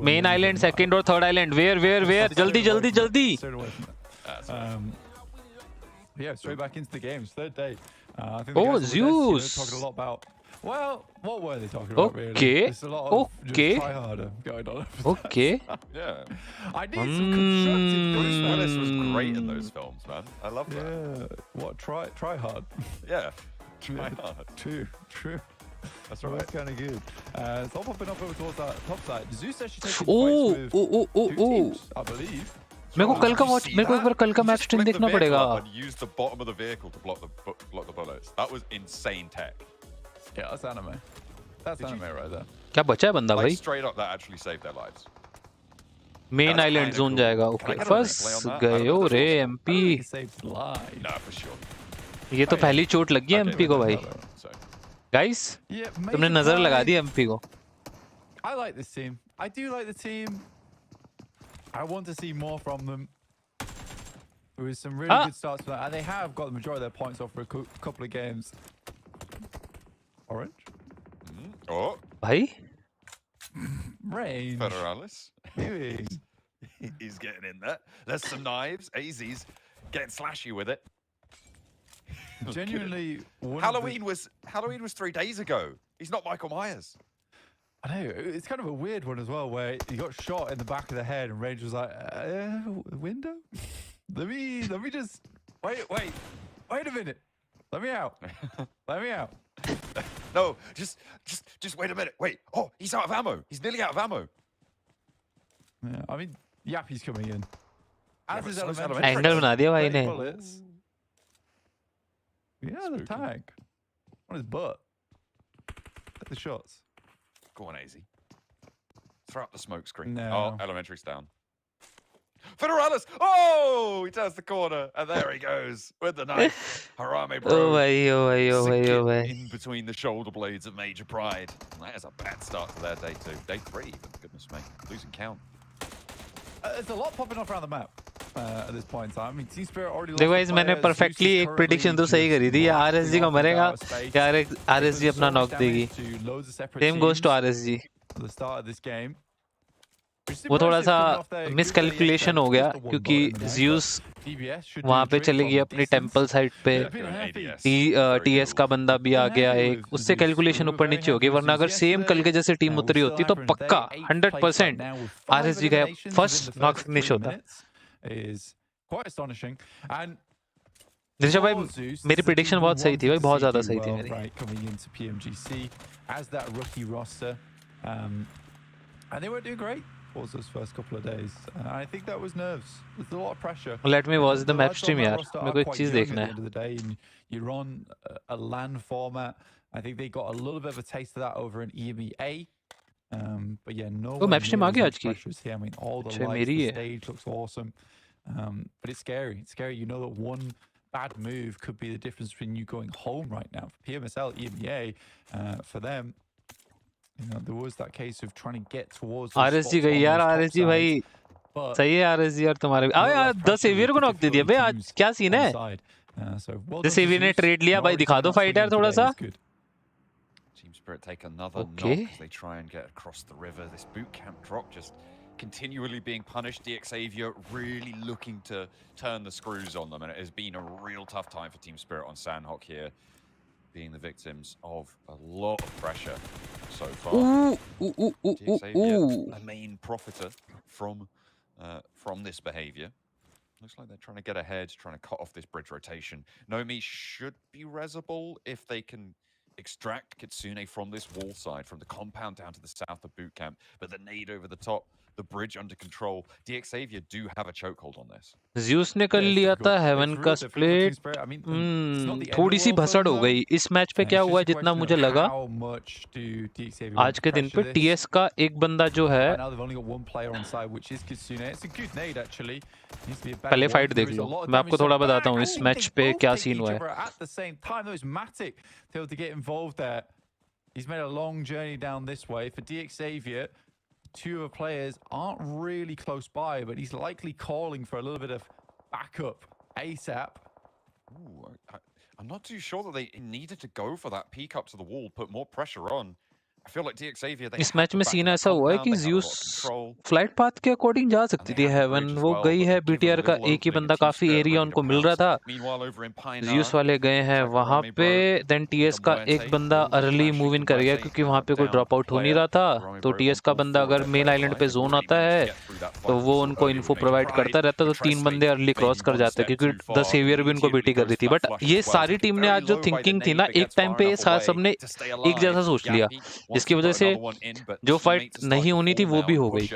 Main island, second or third island. Where? जल्दी. Yeah, straight back into the games. 3rd day. I think ZEUS. talking a lot about. Well, what were they talking about? Okay. Really? There's a lot of just try harder going on. Okay. Yeah. I need some constructive. Bruce Willis was great in those films, man. I love that. Yeah. What? Try hard. Yeah. Try hard. True. That's right. That's kind of good. So popping up over towards that top side. ZEUS actually taking fights with 2 teams, I believe. मेरे को कल का एक बार कल का match stream देखना पड़ेगा. Use the bottom of the vehicle to block the bullets. That was insane tech. Yeah, that's anime. That's anime right there. क्या बचा है बंदा भाई? Straight up, that actually saved their lives. Main island zone जाएगा. Okay फंस गए हो रे एमपी. No, for sure. ये तो पहली चोट लगी है एमपी को भाई. So, गाइस तुमने नजर लगा दी एमपी को. I like this team. I do like the team. I want to see more from them. There was some really good starts for that, and they have got the majority of their points off for a couple of games. Orange. oh, भाई Range. Federalis. Doing. He's getting in there. There's some knives. AZ's getting slashy with it. Genuinely, Halloween was 3 days ago. He's not Michael Myers. I know, it's kind of a weird one as well, where he got shot in the back of the head, and Range was like, "Window? let me just wait a minute. Let me out. Let me out." No, just wait a minute. Wait. Oh, he's out of ammo. He's nearly out of ammo. Yeah, I mean, Yappy's coming in. As but is so is Elementary. Angle बना दिया भाई 30 ने. bullets. Yeah, the Spooky. tag on his butt. Take the shots. Go on, AZ. Throw up the smoke screen. No. Oh, Elementary's down. Federalis! Oh! He turns the corner, and there he goes with the knife. Harame, bro. ओ भाई ओ भाई ओ भाई ओ भाई. In between the shoulder blades of Major Pride. And that is a bad start to their day 2. Day 3, even. Goodness me. Losing count. There's a lot popping off around the map at this point in time. I mean, Team Spirit already lost देखो a guys मैंने player. Perfectly Zeus is एक prediction तो currently सही करी थी. ये just RSG का blasting मरेगा out of space. या They आरएसजी put अपना so नॉक much देगी. damage to loads of separate same goes to teams RSG. at the start of this game. Which is वो थोड़ा impressive सा coming off their good miscalculation early हो गया just the one क्योंकि bullet in the night, Zeus but DBS should do वहाँ the पे trick चली from गई a अपनी distance. टेंपल साइड पे. They've been happy. ADS. TS का बंदा भी आ गया एक. उससे कैलकुलेशन ऊपर नीचे होगी. वरना अगर सेम कल के जैसे टीम उतरी होती तो पक्का 100% आरएसजी का फर्स्ट नॉक फिनिश होता. Is quite astonishing. And Rishabh भाई Zeus, मेरी प्रेडिक्शन बहुत सही थी भाई. बहुत ज्यादा सही थी well, मेरी. right, coming into PMGC as that rookie roster, and they weren't doing great for those first couple of days. I think that was nerves. There's a lot of pressure. Let me watch the map stream यार. roster मेरे are को एक quite चीज young at देखना the है. end of the day, and you're on a LAN format. I think they got a little bit of a taste of that over in EMEA. But yeah, no. Oh, map stream आ गया आज की. I mean, all the अच्छा lights, मेरी the है. stage looks awesome. But it's scary. It's scary. You know that one bad move could be the difference between you going home right now. For PMSL, EMEA, for them, you know, there was that case of trying to get towards the RSG गई यार. RSG भाई सही है. RSG यार तुम्हारे. आ यार 10 एवियर को knock दे दिया बे. आज क्या सीन है? 10 एवियर ने ट्रेड लिया भाई. दिखा दो फाइट यार थोड़ा सा. Team Spirit take another knock as they try and get across the river. This boot camp drop just continually being punished. DXavier really looking to turn the screws on them, and it has been a real tough time for Team Spirit on Sanhok here, being the victims of a lot of pressure so far. DXavier, a main profiter from this behavior. Looks like they're trying to get ahead, trying to cut off this bridge rotation. Nomi should be resable if they can extract Kitsune from this wall side, from the compound down to the south of boot camp. But the nade over the top, the bridge under control. DXavier do have a chokehold on this. Zeus ने कर लिया था haven का split. थोड़ी सी भसड़ हो गई. इस match पे क्या हुआ जितना मुझे लगा आज के दिन पे टीएस का एक बंदा जो है. पहले फाइट देख लो. मैं आपको थोड़ा बताता हूँ इस मैच पे क्या सीन हुआ है. He's made a long journey down this way for DXavier. Two of the players aren't really close by, but he's likely calling for a little bit of backup ASAP. Ooh, I'm not too sure that they needed to go for that peek up to the wall, put more pressure on. I feel like DXavier, इस match में scene ऐसा हुआ है कि Zeus flight path के according जा सकती थी हेवन. वो गई है. बीटीआर का एक ही बंदा काफी एरिया उनको मिल रहा था. ज़्यूस वाले गए हैं वहां पे. देन टीएस का एक बंदा अर्ली मूव इन कर गया क्योंकि वहां पे कोई ड्रॉप आउट हो नहीं रहा था. तो टीएस का बंदा अगर मेन आइलैंड पे जोन आता है तो वो उनको इन्फो प्रोवाइड करता रहता. तो 3 बंदे अर्ली क्रॉस कर जाते क्योंकि द सेवियर भी उनको बीटी कर रही थी. बट ये सारी टीम ने आज जो थिंकिंग थी ना, एक टाइम पे सबने एक जैसा सोच लिया, जिसकी वजह से जो फाइट नहीं होनी थी वो भी हो गई.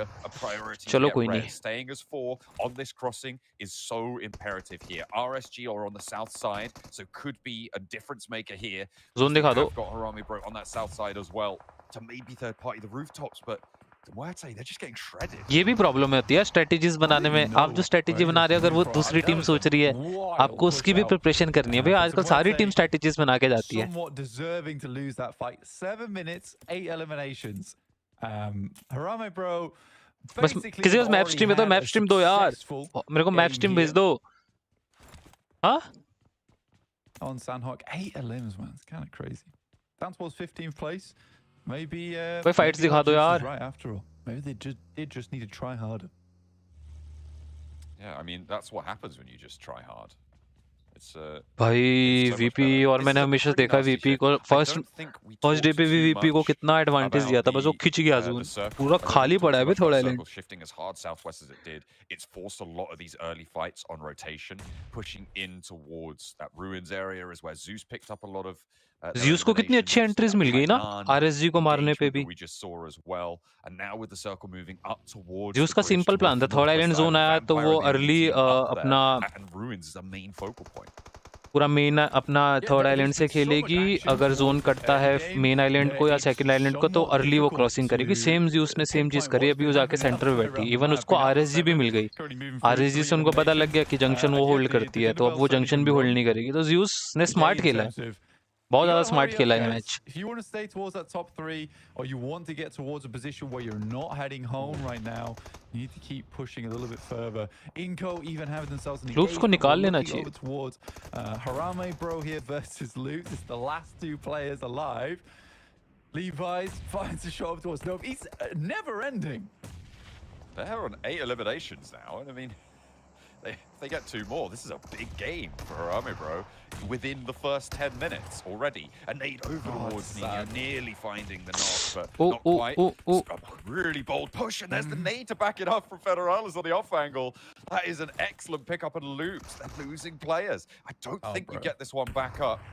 चलो कोई नहीं. Staying as 4 on this crossing is so imperative here. RSG are on the south side, so could be a difference maker here. Zone दिखा दो. Got Harame Bro on that south side as well to maybe third party the rooftops, but MUERTE, they're just getting shredded. ये भी problem होती है strategies बनाने में. आप जो स्ट्रेटजी बना रहे हो अगर वो दूसरी टीम सोच रही है आपको उसकी भी प्रिपरेशन करनी है. भाई आजकल सारी टीम स्ट्रेटजीज बना के जाती है. Somewhat deserving to lose that fight. 7 minutes, 8 eliminations. Harame bro. बस किसी को मैप स्ट्रीम में तो मैप स्ट्रीम दो यार. मेरे को मैप स्ट्रीम भेज दो. हाँ? On Sanhok, 8 elims, man. It's kind of crazy. Down towards 15th place. Maybe भाई फाइट्स दिखा दो यार. Right after all. Maybe they did just need to try harder. Yeah, I mean that's what happens when you just try hard. It's भाई VP और मैंने हमेशा देखा VP को फर्स्ट डे पे भी वीपी को कितना एडवांटेज दिया था. बस वो खिंच गया जोन. पूरा खाली पड़ा है थोड़ा island. Shifting as hard southwest as it did, it's forced a lot of these early fights on rotation, pushing in towards that ruins area is where ZEUS picked up a lot of ZEUS को कितनी अच्छी entries मिल गई ना RSG को मारने पे भी. ZEUS का सिंपल प्लान था. थर्ड आइलैंड जोन आया तो वो अर्ली अपना पूरा मेन अपना थर्ड आइलैंड से खेलेगी. अगर जोन कटता है मेन आइलैंड को या सेकंड आइलैंड को तो अर्ली वो क्रॉसिंग करेगी. सेम ZEUS ने सेम चीज करी. अभी वो जाके सेंटर में बैठी. इवन उसको आरएसजी भी मिल गई. आरएसजी से उनको पता लग गया कि जंक्शन वो होल्ड करती है तो अब वो जंक्शन भी होल्ड नहीं करेगी. तो ZEUS ने स्मार्ट खेला है. बहुत ज्यादा स्मार्ट खेला है match. If you want to stay towards that top 3 or you want to get towards a position where you're not heading home right now, you need to keep pushing a little bit further. INCO even have themselves in the Loops को निकाल लेना चाहिए. Towards Harame bro here versus Loops. It's the last 2 players alive. Levi's finds a shot up towards Nope. He's never ending. They're on 8 eliminations now, and I mean they get 2 more. This is a big game for Harame bro. Within the first 10 minutes already, a nade over towards Nino, nearly finding the knock, but not quite. Really bold push, and there's the nade to back it up from Federales on the off angle. That is an excellent pickup and Loops. They're losing players. I don't think you get this one back up.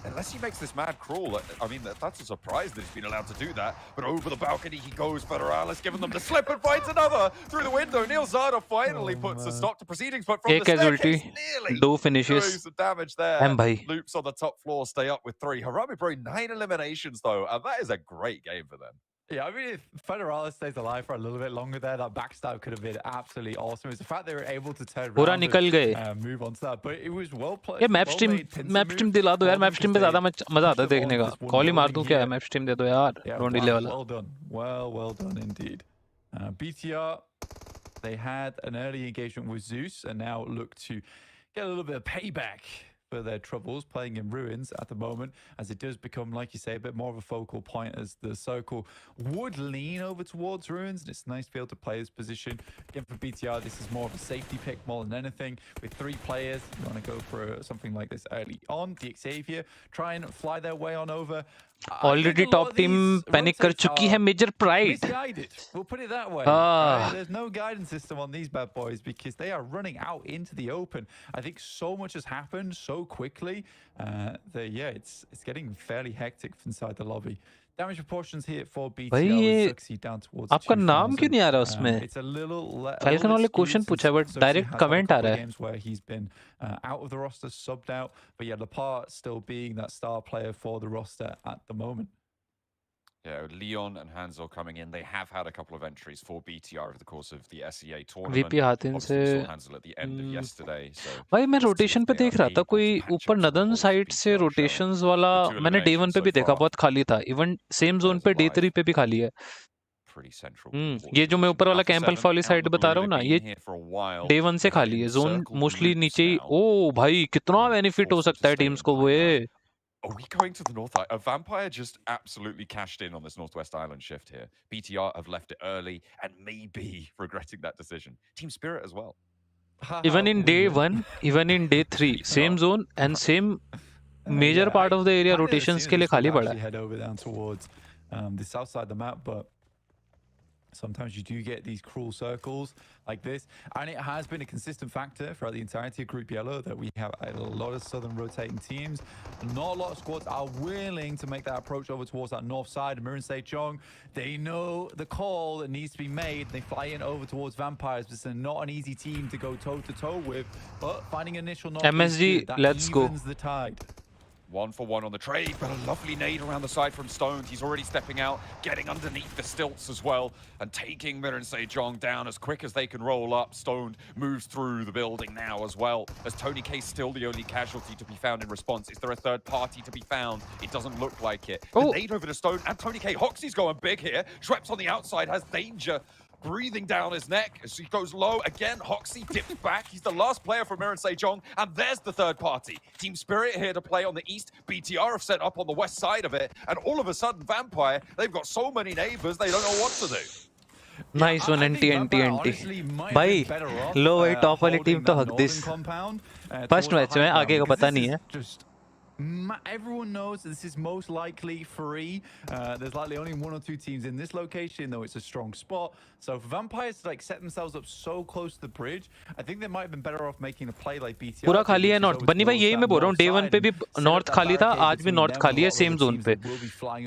Unless he makes this mad crawl. I mean, that's a surprise that he's been allowed to do that. But over the balcony he goes, Federales giving them the slip and finds another through the window. Neil Zada finally puts a stop to proceedings, but from the staircase, nearly 2 finishes. some damage there. Loops on the top floor stay up with 3. Harame bro, 9 eliminations though, and that is a great game for them. Yeah, I mean, if Federales stays alive for a little bit longer there, that backstab could have been absolutely awesome. It's the fact they were able to turn पूरा निकल गए. Move on to that, but it was well played. ये map stream दिला दो यार. Map stream पे ज्यादा मजा आता है देखने का. कॉल ही मार दूं क्या? मैप स्ट्रीम दे दो यार. डोंट डिले वाला. Well done. Well done indeed. BTR, they had an early engagement with ZEUS and now look to get a little bit of payback for their troubles playing in ruins at the moment, as it does become, like you say, a bit more of a focal point as the circle would lean over towards ruins, and it's nice to be able to play this position. Again, for BTR, this is more of a safety pick more than anything. With 3 players, you want to go for something like this early on. The Xavier try and fly their way on over. Already top team panic कर चुकी है. Major pride. Misguided. We'll put it that way. Right? There's no guidance system on these bad boys because they are running out into the open. I think so much has happened so quickly that yeah, it's getting fairly hectic inside the lobby. Damage proportions here for BTR succeed down towards. आपका नाम क्यों नहीं आ रहा उसमें? It's a little Falcon वाले question पूछा but direct comment आ रहा है. Where he's been out of the roster, subbed out, but yeah, Lepar still being that star player for the roster at the moment. Yeah, Leon and Hansel coming in. They have had a couple of entries for BTR over the course of the SEA tournament. VP हाथिन से Hansel at the end of yesterday. So भाई मैं rotation पे देख रहा था कोई ऊपर northern side से रोटेशंस वाला मैंने डे 1 पे भी देखा बहुत खाली था. इवन सेम जोन पे डे 3 पे भी खाली है. ये जो मैं ऊपर वाला कैंप अल्फा वाली साइड बता रहा हूँ ना, ये डे 1 से खाली है. जोन मोस्टली नीचे ही. ओ भाई कितना बेनिफिट हो सकता है टीम्स को. वो Are we going to the north? A Vampire just absolutely cashed in on this northwest island shift here. BTR have left it early and maybe regretting that decision. Team Spirit as well. Even in day 1, even in day 3, same zone and same major part of the area rotations के लिए खाली पड़ा है. Head over down towards the south side of the map, but sometimes you do get these cruel circles like this, and it has been a consistent factor throughout the entirety of Group Yellow that we have a lot of southern rotating teams. Not a lot of squads are willing to make that approach over towards that north side. MIRAEN SEJONG, they know the call that needs to be made. They fly in over towards Vampires. This is not an easy team to go toe-to-toe with, but finding initial knock MSG, that let's go. evens the tide. 1 for 1 on the trade, but a lovely nade around the side from Stoned. He's already stepping out, getting underneath the stilts as well, and taking MIRAEN SEJONG down as quick as they can roll up. Stoned moves through the building now as well, as Tony K's still the only casualty to be found in response. Is there a third party to be found? It doesn't look like it. The nade over to Stoned, and Tony K. Hoxie's going big here. Schweppes on the outside has danger breathing down his neck as he goes low. Again, Hoxie dips back. He's the last player for MIRAEN SEJONG, and there's the third party. Team Spirit here to play on the east. BTR have set up on the west side of it, and all of a sudden, Vampire, they've got so many neighbors, they don't know what to do. Nice one, NT. भाई लो भाई top वाली team तो हक this first match में आगे को पता नहीं है. Everyone knows this is most likely free. There's likely only 1 or 2 teams in this location, though it's a strong spot. So for Vampires to like set themselves up so close to the bridge, I think they might have been better off making a play like BTR. पूरा खाली है north. बन्नी भाई यही मैं बोल रहा हूँ. Day 1 पे भी नॉर्थ खाली था, आज भी नॉर्थ खाली है सेम जोन पे.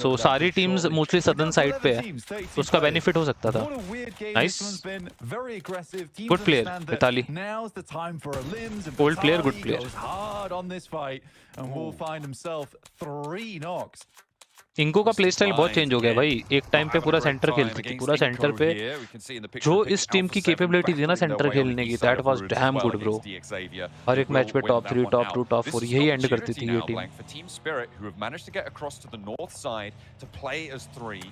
So सारी टीम्स मोस्टली सदर्न साइड पे है, तो उसका बेनिफिट हो सकता था. Nice, good player Mitali. Old player, good player. And will find himself 3 knocks. इनको का प्ले स्टाइल बहुत चेंज हो गया भाई. एक टाइम पे पूरा सेंटर खेलती थी, पूरा सेंटर पे जो इस टीम की कैपेबिलिटी थी ना सेंटर खेलने की, that was damn good bro. हर एक मैच पे टॉप 3, टॉप 2, टॉप 4 यही एंड करती थी ये team. Team Spirit, who have managed to get across to the north side to play as 3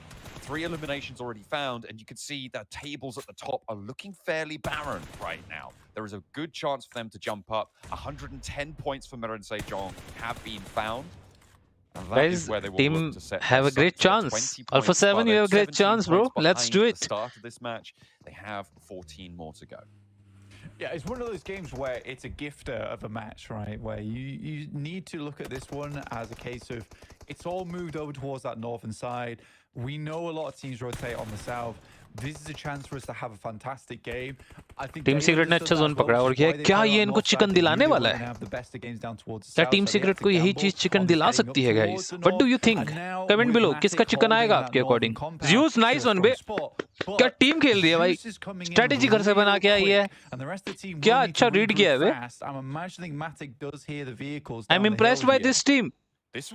eliminations already found, and you can see that tables at the top are looking fairly barren right now. There is a good chance for them to jump up. 110 points for MIRAEN SEJONG have been found. Guys, team have a great chance. Alpha 7, you have a great chance, bro. Let's do it. Start of this match, they have 14 more to go. Yeah, it's one of those games where it's a gifter of a match, right? Where you need to look at this one as a case of it's all moved over towards that northern side. We know a lot of teams rotate on the south. This is a chance for us to have a fantastic game. I think team secret ने अच्छा zone पकड़ा. और क्या ये इनको chicken दिलाने वाला है? क्या टीम सीक्रेट को यही चीज चिकन दिला सकती है guys? What do you think? Comment below, किसका चिकन आएगा आपके अकॉर्डिंग? ज़्यूस नाइस वन बे. क्या टीम खेल रही है भाई? स्ट्रेटजी घर से बना के आई है. क्या अच्छा रीड किया है बे. I am impressed by this team.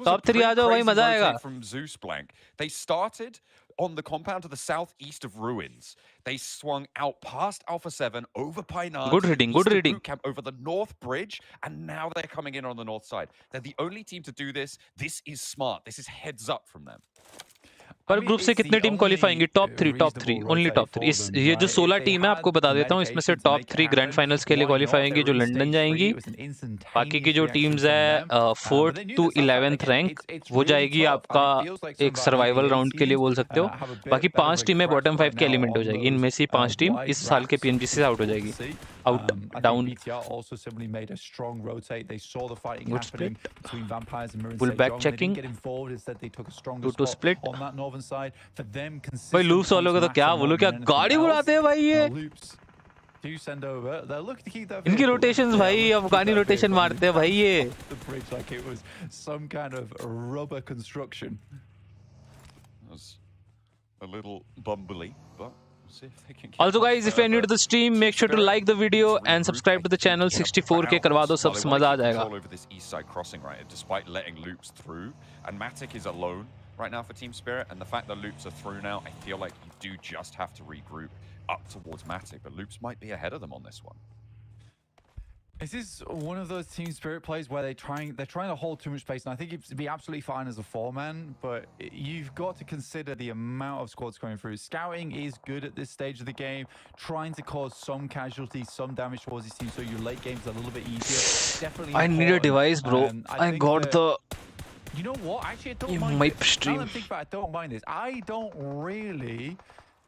Top 3 आ जाओ भाई, मजा आएगा. From ZEUS blank. They started on the compound to the southeast of Ruins. They swung out past Alpha 7, over Painan. Good reading, good reading. Camp over the north bridge, and now they're coming in on the north side. They're the only team to do this. This is smart. This is heads up from them. पर group से कितने team क्वालिफाएंगे? Top 3, only top 3. इस ये जो 16 team है आपको बता देता हूँ, इसमें से टॉप 3 ग्रैंड फाइनल्स के लिए क्वालिफाएंगे जो लंदन जाएंगी. बाकी की जो टीम्स है 4th to 11th रैंक, वो जाएगी आपका एक सर्वाइवल राउंड के लिए बोल सकते हो. बाकी 5 टीमें बॉटम 5 के एलिमेंट हो जाएगी. इनमें से 5 टीम इस साल के PMGC से आउट हो जाएगी. Out, down. also similarly made a strong rotate. They saw the fighting Good happening split. between Vampires and MIRAEN Full back SEJONG. checking. They didn't get involved. Instead, they took a stronger 2 to split. on that northern side. For them, भाई loops वालों का तो क्या बोलो, क्या गाड़ी उड़ाते हैं भाई ये. Do send over. They're looking to keep that. इनकी रोटेशंस भाई अफगानी रोटेशन मारते हैं भाई ये. The bridge like it was some kind of rubber construction. It was a little bumbly, but. Also guys, if you're new to the stream, make sure to like the video and subscribe to the channel. 64K करवा दो, सबसे मजा आ जाएगा. All over this east side crossing, right? Despite letting loops through, and Matic is alone right now for Team Spirit, and the fact that loops are through now, I feel like you do just have to regroup up towards Matic, but loops might be ahead of them on this one. This is one of those Team Spirit plays where they're trying to hold too much space, and I think it'd be absolutely fine as a 4-man, but you've got to consider the amount of squads going through. Scouting is good at this stage of the game, trying to cause some casualties, some damage towards these teams, so your late game's a little bit easier. Definitely I need a device, bro. I got the... You know what? Actually, I don't mind Mipe stream. Now that I think about it, I don't mind this. I don't really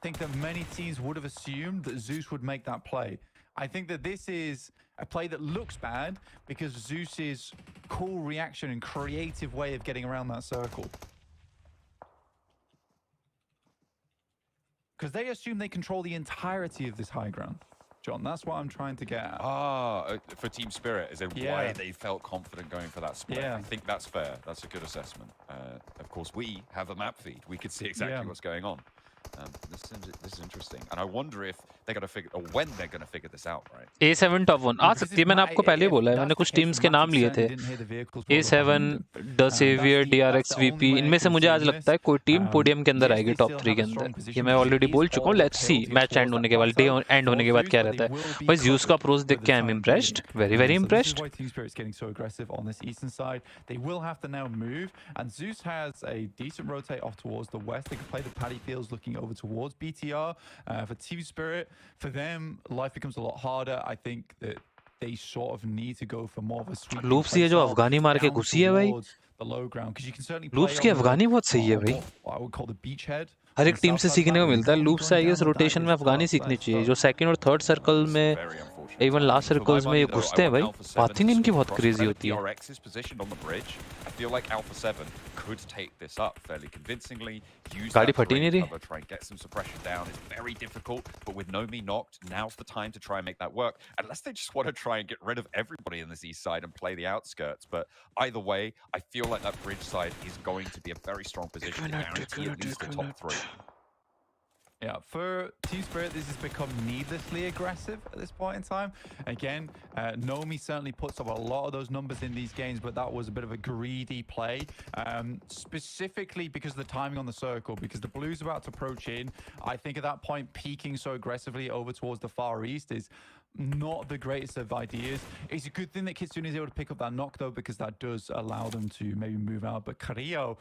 think that many teams would have assumed that ZEUS would make that play. I think that this is a play that looks bad because ZEUS's cool reaction and creative way of getting around that circle. Because they assume they control the entirety of this high ground. John, that's what I'm trying to get at. For Team Spirit, is it why they felt confident going for that split? Yeah. I think that's fair. That's a good assessment. Of course, we have a map feed. We could see exactly what's going on. This is interesting, and I wonder if they're going to figure, or when they're going to figure this out, right? A7 top 1 आ सकती है, मैंने आपको पहले बोला है, मैंने कुछ teams के नाम लिए थे, A7, the saviour, DRX, VP, इनमें से मुझे आज लगता है कोई टीम पोडियम के अंदर आएगी टॉप 3 के अंदर, ये मैं ऑलरेडी बोल चुका हूँ. लेट्स सी मैच एंड होने के बाद, डे एंड होने के बाद क्या रहता है. भाई ज़्यूस का अप्रोच देख के आई am impressed, very impressed. Team Spirit's getting so aggressive on this eastern side. They will have to now move, and Zeus has a decent rotate off towards the west. They can play the paddy fields looking over towards BTR. For Team Spirit, for them, life becomes a lot harder. I think that they sort of need to go for more of a sweep. Loops ये जो अफगानी मार के घुसी है भाई, the low ground, because you can certainly loops की अफगानी बहुत सही है भाई. I would call the beachhead. हर एक टीम से सीखने को मिलता है. लूप्स से आई गेस रोटेशन में अफगानी सीखनी चाहिए, जो सेकंड और थर्ड सर्कल में, इवन लास्ट सर्कल्स में ये घुसते हैं भाई. पाथिंग इनकी बहुत क्रेजी होती है. I feel like Alpha 7 could take this up fairly convincingly. Use गाड़ी that फटी नहीं terrain रही. cover, try and get some suppression down. It's very difficult, but with Nomi knocked, now's the time to try and make that work. Unless they just want to try and get rid of everybody in this east side and play the outskirts. But either way, I feel like that bridge side is going to be a very strong position to guarantee at least the top 3. Yeah, for Team Spirit, this has become needlessly aggressive at this point in time. Again, Nomi certainly puts up a lot of those numbers in these games, but that was a bit of a greedy play, specifically because of the timing on the circle, because the Blues are about to approach in. I think at that point, peaking so aggressively over towards the far east is not the greatest of ideas. It's a good thing that Kitsune is able to pick up that knock, though, because that does allow them to maybe move out. But Carrillo,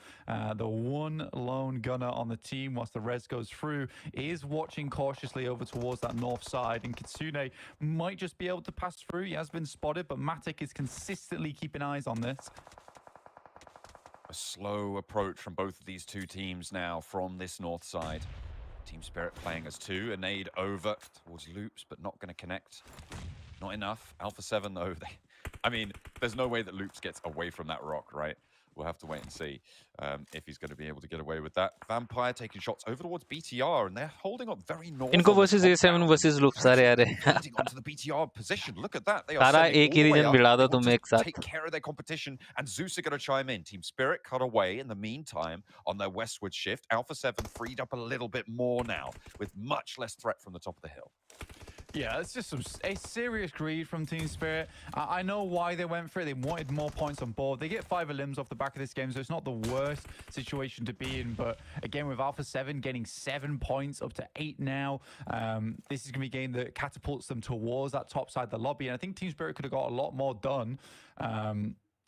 the one lone gunner on the team whilst the res goes through, is watching cautiously over towards that north side, and Kitsune might just be able to pass through. He has been spotted, but Matic is consistently keeping eyes on this. A slow approach from both of these two teams now from this north side. Team Spirit playing as 2, a nade over towards Loops, but not going to connect. Not enough. Alpha 7, though, I mean, there's no way that Loops gets away from that rock, right? We'll have to wait and see if he's going to be able to get away with that. Vampire taking shots over towards BTR, and they're holding up very north. इनको versus A7 versus Loops सारे आ रहे हैं. Onto the BTR position. Look at that. They are सारा sending एक ही all the way region up. मिला दो They want तुम to एक साथ. take care of their competition, and Zeus are going to chime in. Team Spirit cut away in the meantime on their westward shift. Alpha 7 freed up a little bit more now, with much less threat from the top of the hill. Yeah, it's just a serious greed from Team Spirit. I know why they went for it. They wanted more points on board. They get 5 elims off the back of this game, so it's not the worst situation to be in. But again, with Alpha 7 getting 7 points, up to 8 now, this is going to be a game that catapults them towards that top side of the lobby. And I think Team Spirit could have got a lot more done.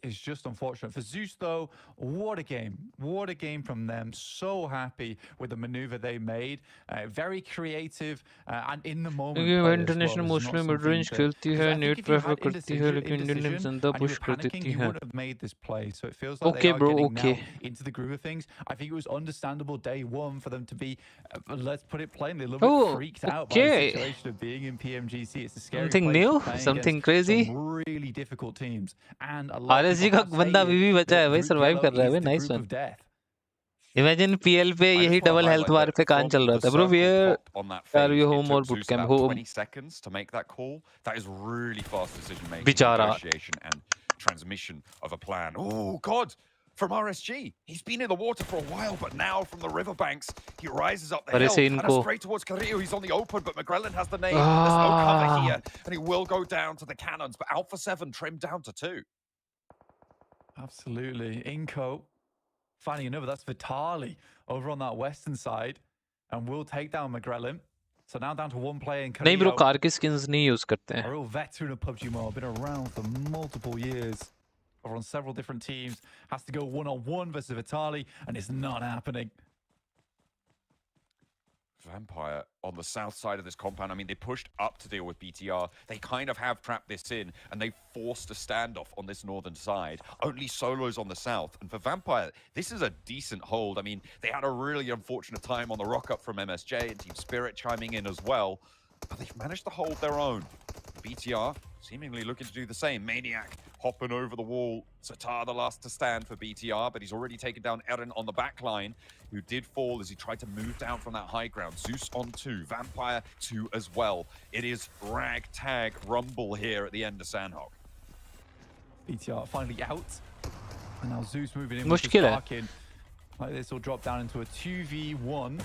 It's just unfortunate. For Zeus, though, what a game. What a game from them. So happy with the maneuver they made. Very creative and in the moment. International mostly mid range खेलती है, net prefer करती है, लेकिन Indian team ज़्यादा push कर देती है. Okay bro, okay. Into the groove of things. I think it was understandable day one for them to be, let's put it plainly, a little bit freaked out by the situation of being in PMGC. It's a scary Something new, something crazy. Some really difficult teams and a lot. RSG का बंदा अभी भी बचा है भाई, survive कर रहा है भाई. Nice one. इमेजिन पीएल पे यही डबल हेल्थ बार पे कान चल रहा था. Bro where are you home और boot camp? Home. 20 seconds to make that call. That is really fast decision making, बेचारा. negotiation and transmission of a plan. Oh god, from RSG. He's been in the water for a while, but now from the riverbanks, he rises up the hill and straight towards Carrillo. He's on the open, but McGrellan has the nade. There's no cover here, and he will go down to the cannons, but Alpha 7 trimmed down to 2. Absolutely. INCO finding another. That's Vitali over on that western side, and will take down McGrellan. So now down to 1 player in Carrillo. नहीं bro, car के skins नहीं use करते हैं. A real veteran of PUBG Mobile, been around for multiple years, over on several different teams. Has to go 1-on-1 versus Vitali, and it's not happening. Vampire on the south side of this compound. I mean, they pushed up to deal with BTR. They kind of have trapped this in, and they forced a standoff on this northern side. Only solos on the south. And for Vampire, this is a decent hold. I mean, they had a really unfortunate time on the rock-up from MSJ and Team Spirit chiming in as well. But they've managed to hold their own. BTR seemingly looking to do the same. Maniac hopping over the wall. Satar the last to stand for BTR, but he's already taken down Eren on the back line, who did fall as he tried to move down from that high ground. Zeus on 2, Vampire 2 as well. It is ragtag rumble here at the end of Sanhok. BTR finally out. And now Zeus moving in. मुश्किल है. Like this will drop down into a 2v1.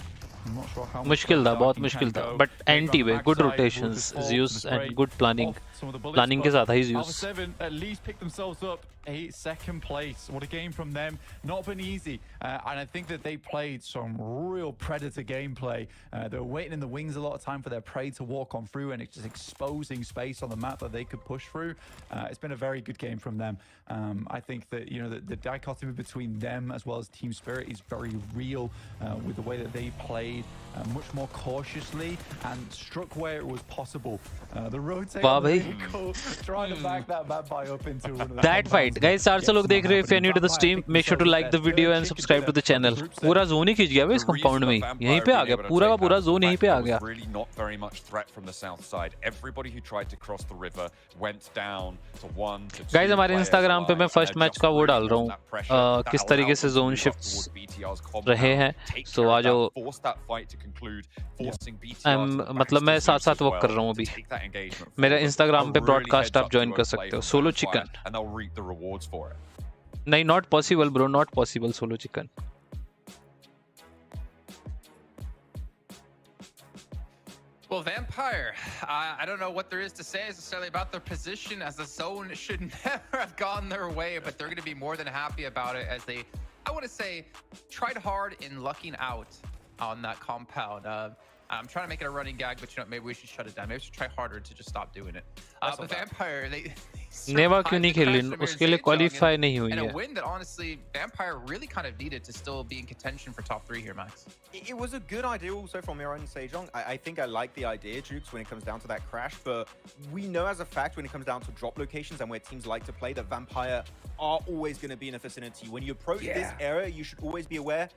I'm not sure how much मुश्किल था, further बहुत Darkin मुश्किल can था, go. but Maybe anti on the way, good backside will rotations, just fall from ZEUS the spray and good planning. off some of the bullets, Planning के but साथ ही Alpha ZEUS. 7 at least picked themselves up a second place. What a game from them. Not been easy. And I think that they played some real predator gameplay. They were waiting in the wings a lot of time for their prey to walk on through, and it's just exposing space on the map that they could push through. It's been a very good game from them. I think that, you know, the dichotomy between them as well as Team Spirit is very real with the way that they played much more cautiously and struck where it was possible. The rotate on the vehicle, trying to back that vampire up into one of the That fight, guys, 400 लोग देख रहे हैं. If you're new to the stream, make sure to like the video and subscribe to the channel. पूरा zone ही खींच गया इस compound में. यहीं पे आ गया. पूरा का पूरा zone यहीं पे आ गया. Really not very much threat from the south side. Everybody who tried to cross the river went down to 1 to 2. Guys, हमारे Instagram पे मैं first match का वो डाल रहा हूँ. किस तरीके से zone shifts रहे हैं. So आ जाओ. मतलब मैं साथ साथ वर्क कर रहा हूँ अभी. मेरा Instagram पे broadcast आप join कर सकते हो. Solo chicken. नहीं, not possible bro, not possible solo chicken. Well, Vampire, I don't know what there is to say necessarily about their position, as the zone should never have gone their way, but they're going to be more than happy about it as they, I want to say, tried hard in lucking out on that compound. I'm trying to make it a running gag, but you know, maybe we should shut it down. Maybe we should try harder to just stop doing it. But Vampire, they नेवा क्यों नहीं खेली? उसके लिए qualify नहीं हुई and है. a win that honestly Vampire really kind of needed to still be in contention for top 3 here, Max. It was a good idea also from MIRAEN and SEJONG. I think I like the idea, Jukes, when it comes down to that crash, but we know as a fact when it comes down to drop locations and where teams like to play that Vampire are always going to be in a vicinity. When you approach this area, you should always be aware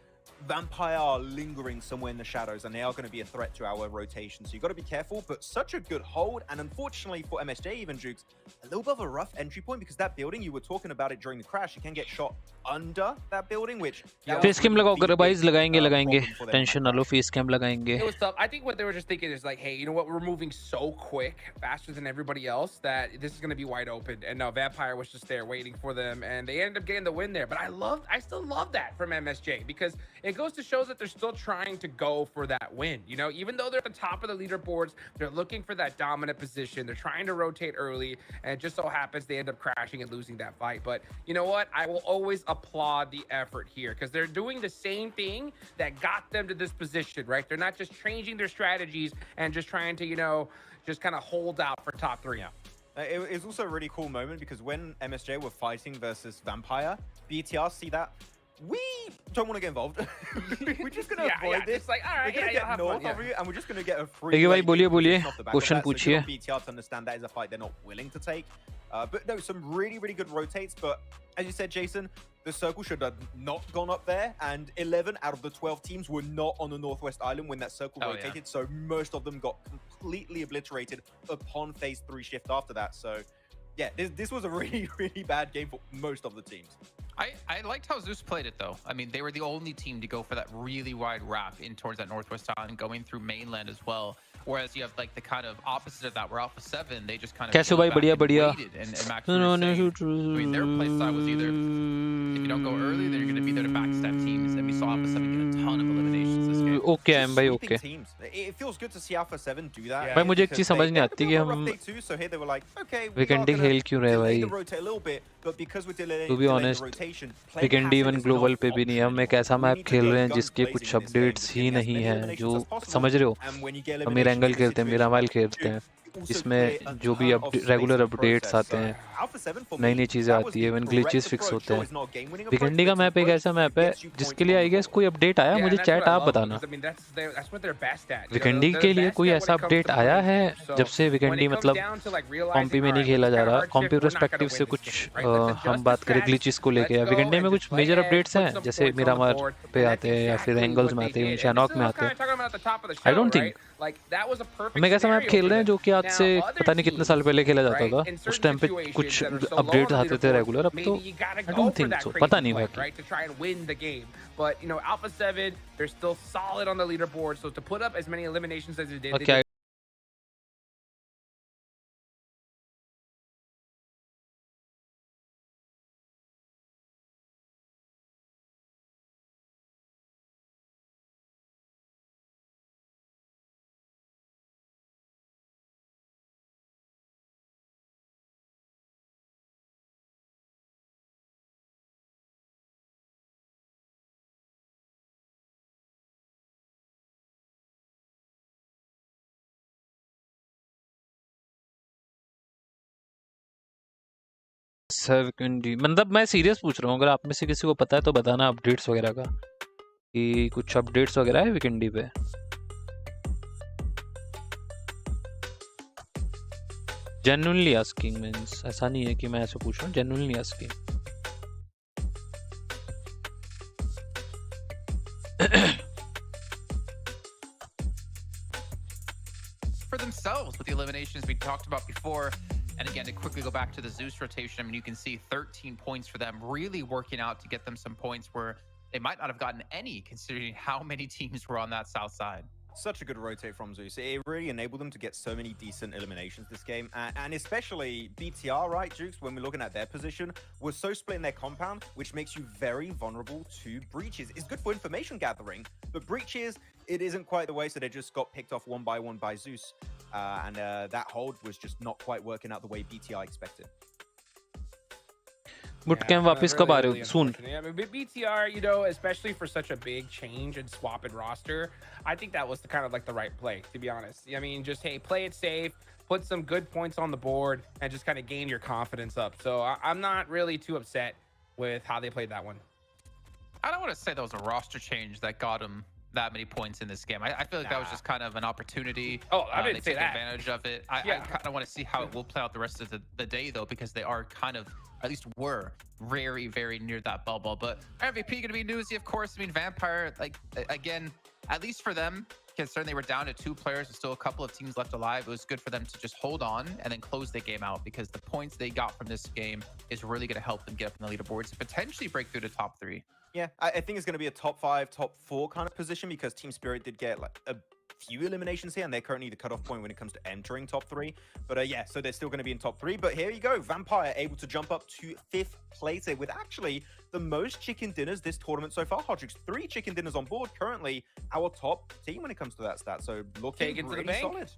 Vampire are lingering somewhere in the shadows, and they are going to be a threat to our rotation. So you've got to be careful, but such a good hold. And unfortunately for MSJ, even Jukes, a little bit of a rough entry point, because that building, you were talking about it during the crash, you can get shot under that building, which... face cam लगाओ कर भाई, लगाएंगे tension ना लो, face cam लगाएंगे. It was tough. I think what they were just thinking is like, hey, you know what, we're moving so quick, faster than everybody else, that this is going to be wide open. And no, Vampire was just there waiting for them, and they ended up getting the win there. But I still love that from MSJ, because it goes to show that they're still trying to go for that win. You know, even though they're at the top of the leaderboards, they're looking for that dominant position. They're trying to rotate early, and it just so happens they end up crashing and losing that fight. But you know what, I will always applaud the effort here, because they're doing the same thing that got them to this position, right? They're not just changing their strategies and just trying to, you know, just kind of hold out for top 3. It was also a really cool moment, because when MSJ were fighting versus Vampire, BTR see that, we don't want to get involved. We're just going to avoid this. Like, all right, we're going to get north of you, and we're just going to get a free... देखिए भाई, बोलिए question पूछिए. BTR to understand that is a fight they're not willing to take. But no, some really, really good rotates. But as you said, Jason, the circle should have not gone up there, and 11 out of the 12 teams were not on the Northwest Island when that circle rotated. So most of them got completely obliterated upon phase 3 shift after that. So yeah, this was a really, really bad game for most of the teams. I liked how ZEUS played it, though. I mean, they were the only team to go for that really wide wrap in towards that Northwest Island, going through mainland as well. Whereas you have like the kind of opposite of that, where Alpha 7, they just kind of कैसे भाई, बढ़िया बढ़िया. I mean, their play style was either, if you don't go early, then you're going to be there to backstab teams. And we saw Alpha 7 get a ton of eliminations this game. Okay, I'm भाई, okay. It feels good to see Alpha 7 do that. भाई मुझे एक चीज समझ नहीं आती कि हम वीकेंडी खेल क्यों रहे भाई. To be honest, वीकेंडी even global पे भी नहीं है. हम एक ऐसा मैप खेल रहे हैं जिसके कुछ अपडेट्स ही नहीं है, जो समझ रहे हो. हम एरेंगल खेलते हैं, मिरामाइल खेलते हैं, इसमें जो भी रेगुलर अपडेट्स आते हैं, नई नई चीज़ें आती है, इवन ग्लिचेस फिक्स होते हैं. वीकेंडी का मैप एक ऐसा मैप है जिसके लिए आई गेस कोई अपडेट आया, मुझे चैट आप बताना. वीकेंडी के लिए कोई ऐसा अपडेट आया है जब से वीकेंडी मतलब कॉम्पी में नहीं खेला जा रहा. कॉम्पी पर्सपेक्टिव से कुछ हम बात करें ग्लिचेस को लेके, या वीकेंडी में कुछ मेजर अपडेट्स हैं जैसे मिरामार पे आते हैं या फिर एंगल्स में आते हैं, सैनहॉक में आते हैं. आई डोंट थिंक हम एक ऐसा मैप खेल रहे हैं जो कि आज से पता नहीं कितने साल पहले खेला जाता था. उस टाइम पे कुछ अपडेट्स आते थे रेगुलर, अब तो आई डोंट थिंक सो. पता नहीं बाकी. But you know, Alpha 7, they're still solid on the leaderboard, so to put up as many eliminations as they did, Okay. Secondary मतलब मैं सीरियस पूछ रहा हूँ, अगर आप में से किसी को पता है तो बताना अपडेट्स वगैरह का, कि कुछ अपडेट्स वगैरह है वीकेंडी पे। जेन्युइनली आस्किंग मींस ऐसा नहीं है कि मैं ऐसे पूछ रहा हूँ, genuinely asking. For themselves with the eliminations we talked about before. And again, to quickly go back to the ZEUS rotation, I mean, you can see 13 points for them, really working out to get them some points where they might not have gotten any, considering how many teams were on that south side. Such a good rotate from ZEUS. It really enabled them to get so many decent eliminations this game. And especially BTR, right, Jukes, when we're looking at their position, was so split in their compound, which makes you very vulnerable to breaches. It's good for information gathering, but breaches, it isn't quite the way, so they just got picked off one by ZEUS. And that hold was just not quite working out the way BTR expected. Bootcamp वापस कब आ रहे हो? Soon. Yeah, I mean, BTR, you know, especially for such a big change and swap in roster, I think that was the kind of like the right play, to be honest. I mean, just, hey, play it safe, put some good points on the board, and just kind of gain your confidence up. So I'm not really too upset with how they played that one. I don't want to say that was a roster change that got him that many points in this game. I feel like that was just kind of an opportunity. Oh, I didn't say they took that. advantage of it. I kind of want to see how it will play out the rest of the day, though, because they are kind of, at least were, very, very near that bubble. But MVP going to be newsy, of course. I mean, Vampire, like, again, at least for them, considering they were down to 2 players and still a couple of teams left alive, it was good for them to just hold on and then close the game out, because the points they got from this game is really going to help them get up in the leaderboards and potentially break through to top 3. Yeah, I think it's going to be a top 5, top 4 kind of position, because Team Spirit did get like a few eliminations here, and they're currently the cutoff point when it comes to entering top 3. But yeah, so they're still going to be in top 3. But here you go, Vampire able to jump up to 5th place here with actually the most chicken dinners this tournament so far. Hodrix, 3 chicken dinners on board, currently our top team when it comes to that stat. So looking really solid.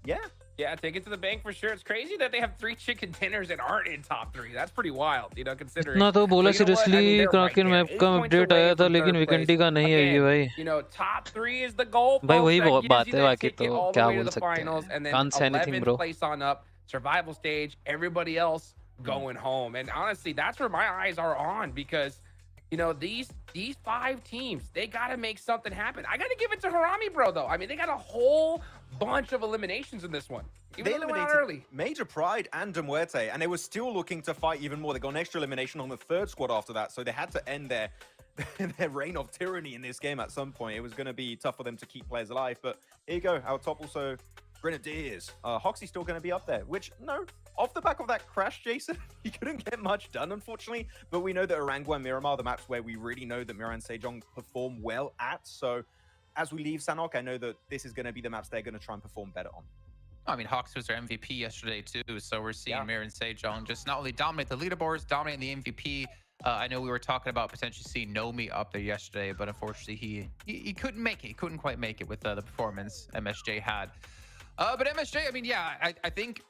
Yeah, take it to the bank for sure. It's crazy that they have 3 chicken dinners and aren't in top 3. That's pretty wild, you know, considering. ना तो बोला seriously Kraken map का update आया था, लेकिन वीकेंडी का नहीं है ये भाई. You know, top 3 is the goal. भाई वही बात है, बाकी तो क्या बोल सकते हैं. Can't say anything, bro. Place on up, survival stage, everybody else going home. And honestly, that's where my eyes are on, because you know, these 5 teams, they got to make something happen. I got to give it to HARAME, bro, though. I mean, they got a whole bunch of eliminations in this one. Even they though they went out eliminated early. Major Pride and MUERTE, and they were still looking to fight even more. They got an extra elimination on the 3rd squad after that, so they had to end their reign of tyranny in this game at some point. It was going to be tough for them to keep players alive, but here you go. Our top also, Grenadiers. Hoxie's still going to be up there, which, no, off the back of that crash, Jason, he couldn't get much done, unfortunately. But we know that Erangel and Miramar, the maps where we really know that MIRAEN and SEJONG perform well at. So as we leave Sanhok, I know that this is going to be the maps they're going to try and perform better on. I mean, Hawks was their MVP yesterday, too. So we're seeing MIRAEN and SEJONG just not only dominate the leaderboards, dominate the MVP. I know we were talking about potentially seeing Nomi up there yesterday, but unfortunately he couldn't make it. He couldn't quite make it with the performance MSJ had. But MSJ, I mean, yeah, I think...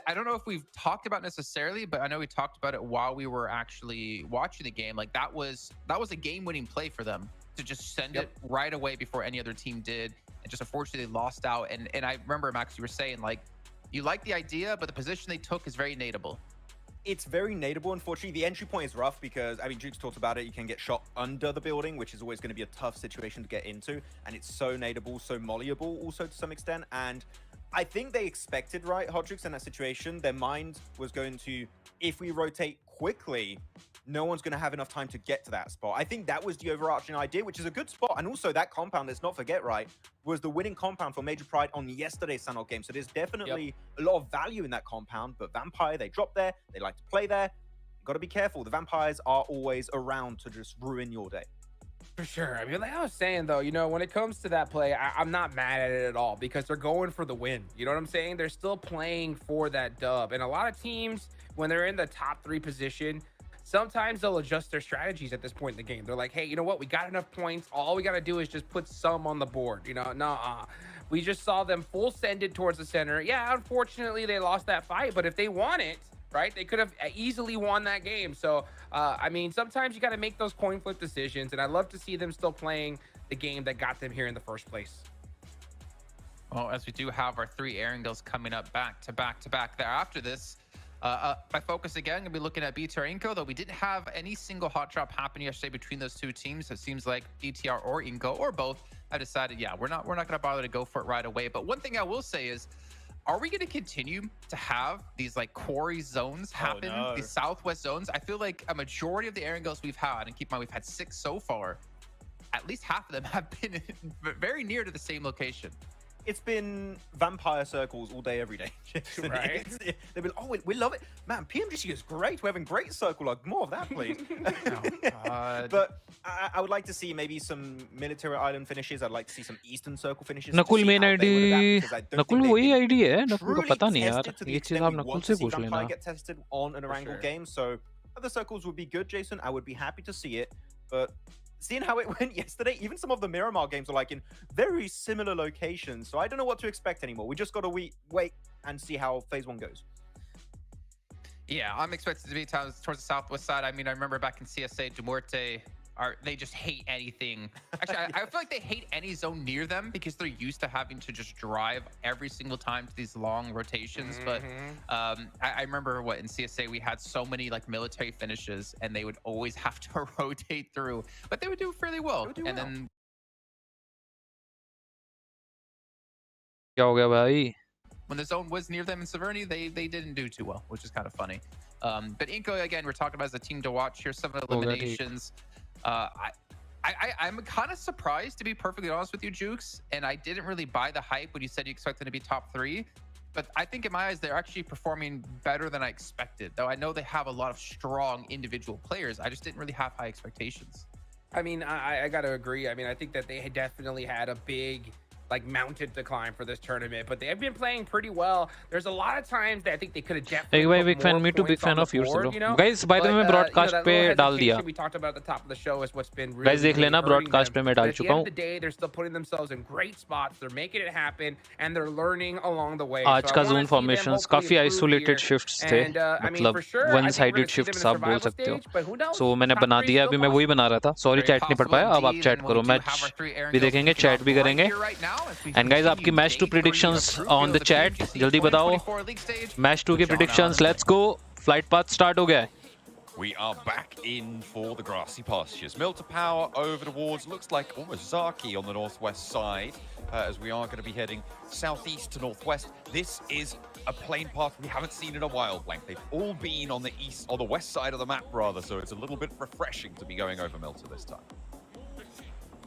I don't know if we've talked about necessarily, but I know we talked about it while we were actually watching the game. Like, that was a game-winning play for them to just send it right away before any other team did. And just unfortunately they lost out. And I remember, Max, you were saying, like, you like the idea, but the position they took is very nadeable. It's very nadeable, unfortunately. The entry point is rough because, I mean, Duke's talked about it. You can get shot under the building, which is always going to be a tough situation to get into. And it's so nadeable, so malleable also to some extent. And I think they expected, right, Hodrix, in that situation. Their mind was going to, if we rotate quickly, no one's going to have enough time to get to that spot. I think that was the overarching idea, which is a good spot. And also that compound, let's not forget, right, was the winning compound for Major Pride on yesterday's Sanhok game. So there's definitely a lot of value in that compound. But Vampire, they drop there. They like to play there. You've got to be careful. The Vampires are always around to just ruin your day. For sure. I mean, like I was saying, though, you know, when it comes to that play, I'm not mad at it at all, because they're going for the win. You know what I'm saying? They're still playing for that dub. And a lot of teams, when they're in the top 3 position, sometimes they'll adjust their strategies at this point in the game. They're like, hey, you know what? We got enough points. All we got to do is just put some on the board. You know, nah. We just saw them full send it towards the center. Yeah, unfortunately, they lost that fight. But if they won it, right, they could have easily won that game. So, I mean, sometimes you got to make those coin flip decisions. And I love to see them still playing the game that got them here in the first place. Well, as we do have our 3 Erangels coming up back to back to back there after this, My focus again gonna be looking at BTR INCO, though we didn't have any single hot drop happen yesterday between those two teams. So it seems like BTR or INCO or both have decided, yeah, we're not gonna bother to go for it right away. But one thing I will say is, are we going to continue to have these like quarry zones happen, these southwest zones? I feel like a majority of the Erangels we've had, and keep in mind we've had 6 so far, at least half of them have been very near to the same location. It's been vampire circles all day, every day. Right? They've been, oh, we love it. Man, PMGC is great. We're having great circle. Like, more of that, please. But I would like to see maybe some military island finishes. I'd like to see some eastern circle finishes. Nakul main ID Nakul वही ID है नकुल को पता नहीं यार ये चीज आप नकुल से पूछ लेना get tested on an Erangel game, so other circles would be good, Jason. I would be happy to see it, but seeing how it went yesterday, even some of the Miramar games are like in very similar locations, so I don't know what to expect anymore. We just got to wait and see how phase 1 goes. Yeah, I'm expected to be towards the southwest side. I mean, I remember back in CSA, MUERTE, they just hate anything. Actually, I feel like they hate any zone near them because they're used to having to just drive every single time to these long rotations. But I remember in CSA we had so many like military finishes, and they would always have to rotate through, but they would do fairly well. And then क्या हो गया भाई? When the zone was near them in Severny, they didn't do too well, which is kind of funny. But INCO, again, we're talking about as a team to watch. Here's some of the eliminations. I'm kind of surprised, to be perfectly honest with you, Jukes, and I didn't really buy the hype when you said you expected to be top 3. But I think in my eyes, they're actually performing better than I expected. Though I know they have a lot of strong individual players. I just didn't really have high expectations. I mean, I got to agree. I mean, I think that they definitely had a big like mounted decline for this tournament, but they have been playing pretty well. There's a lot of times that I think they could have definitely put big fan, more me too, big points fan on of the yours, board, you know? guys. By the way, मैं broadcast पे डाल दिया. We talked about at the top of the show is what's been really, guys देख लेना, broadcast पे मैं डाल चुका हूँ. At the end of the day, they're still putting themselves in great spots. They're making it happen, and they're learning along the way. आज का zone formations काफी isolated shifts थे, मतलब one-sided shifts आप बोल सकते हो. So मैंने बना दिया, अभी मैं वही बना रहा था. Sorry chat नहीं पढ़ पाया. अब आप chat करो, मैच भी देखेंगे, chat भी करेंगे. And guys, आपकी match 2 predictions on the chat. जल्दी बताओ. Match 2 के predictions. Let's go. Flight path start हो गया है. We are back in for the grassy pastures. MILTE Power over towards, looks like almost Zaki on the northwest side, as we are going to be heading southeast to northwest. This is a plane path we haven't seen in a while, Blank. They've all been on the east, or the west side of the map, rather, so it's a little bit refreshing to be going over MILTE this time.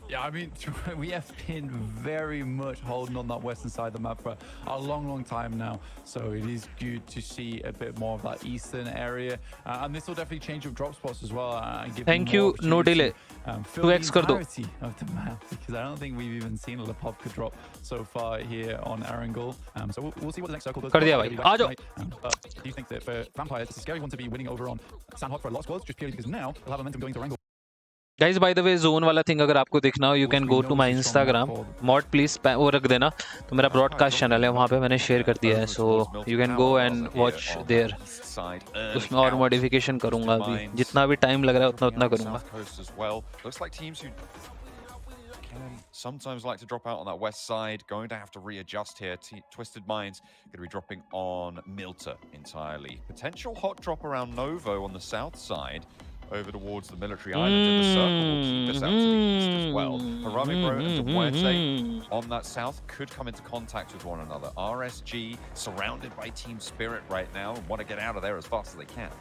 Yeah, I mean, we have been very much holding on that western side of the map for a long time now. So it is good to see a bit more of that eastern area. And this will definitely change your drop spots as well. And give Thank you, no delay. 2x कर दो. Of the map, because I don't think we've even seen a Lepopka drop so far here on Erangel. So we'll see what the next circle does. कर दिया भाई. आ जाओ. Do you think that for Vampires, it's a scary one to be winning over on Sanhok for a lot of squads, just purely because now they'll have momentum going to Erangel? Guys, by the way, zone वाला thing अगर आपको देखना हो, you can go to my Instagram. Mod please वो रख देना. तो मेरा broadcast channel है, वहाँ पे मैंने share कर दिया है. So you can go and watch there. उसमें और modification करूँगा अभी. जितना भी time लग रहा है उतना करूँगा. Looks like teams who can sometimes like to drop out on that west side, going to have to readjust here. Twisted Minds going to be dropping on MILTE entirely. Potential hot drop around Novo on the south side, over towards the military island, and the circle will keep us out to the east as well. HARAME and MUERTE on that south could come into contact with one another. RSG surrounded by Team Spirit right now and want to get out of there as fast as they can.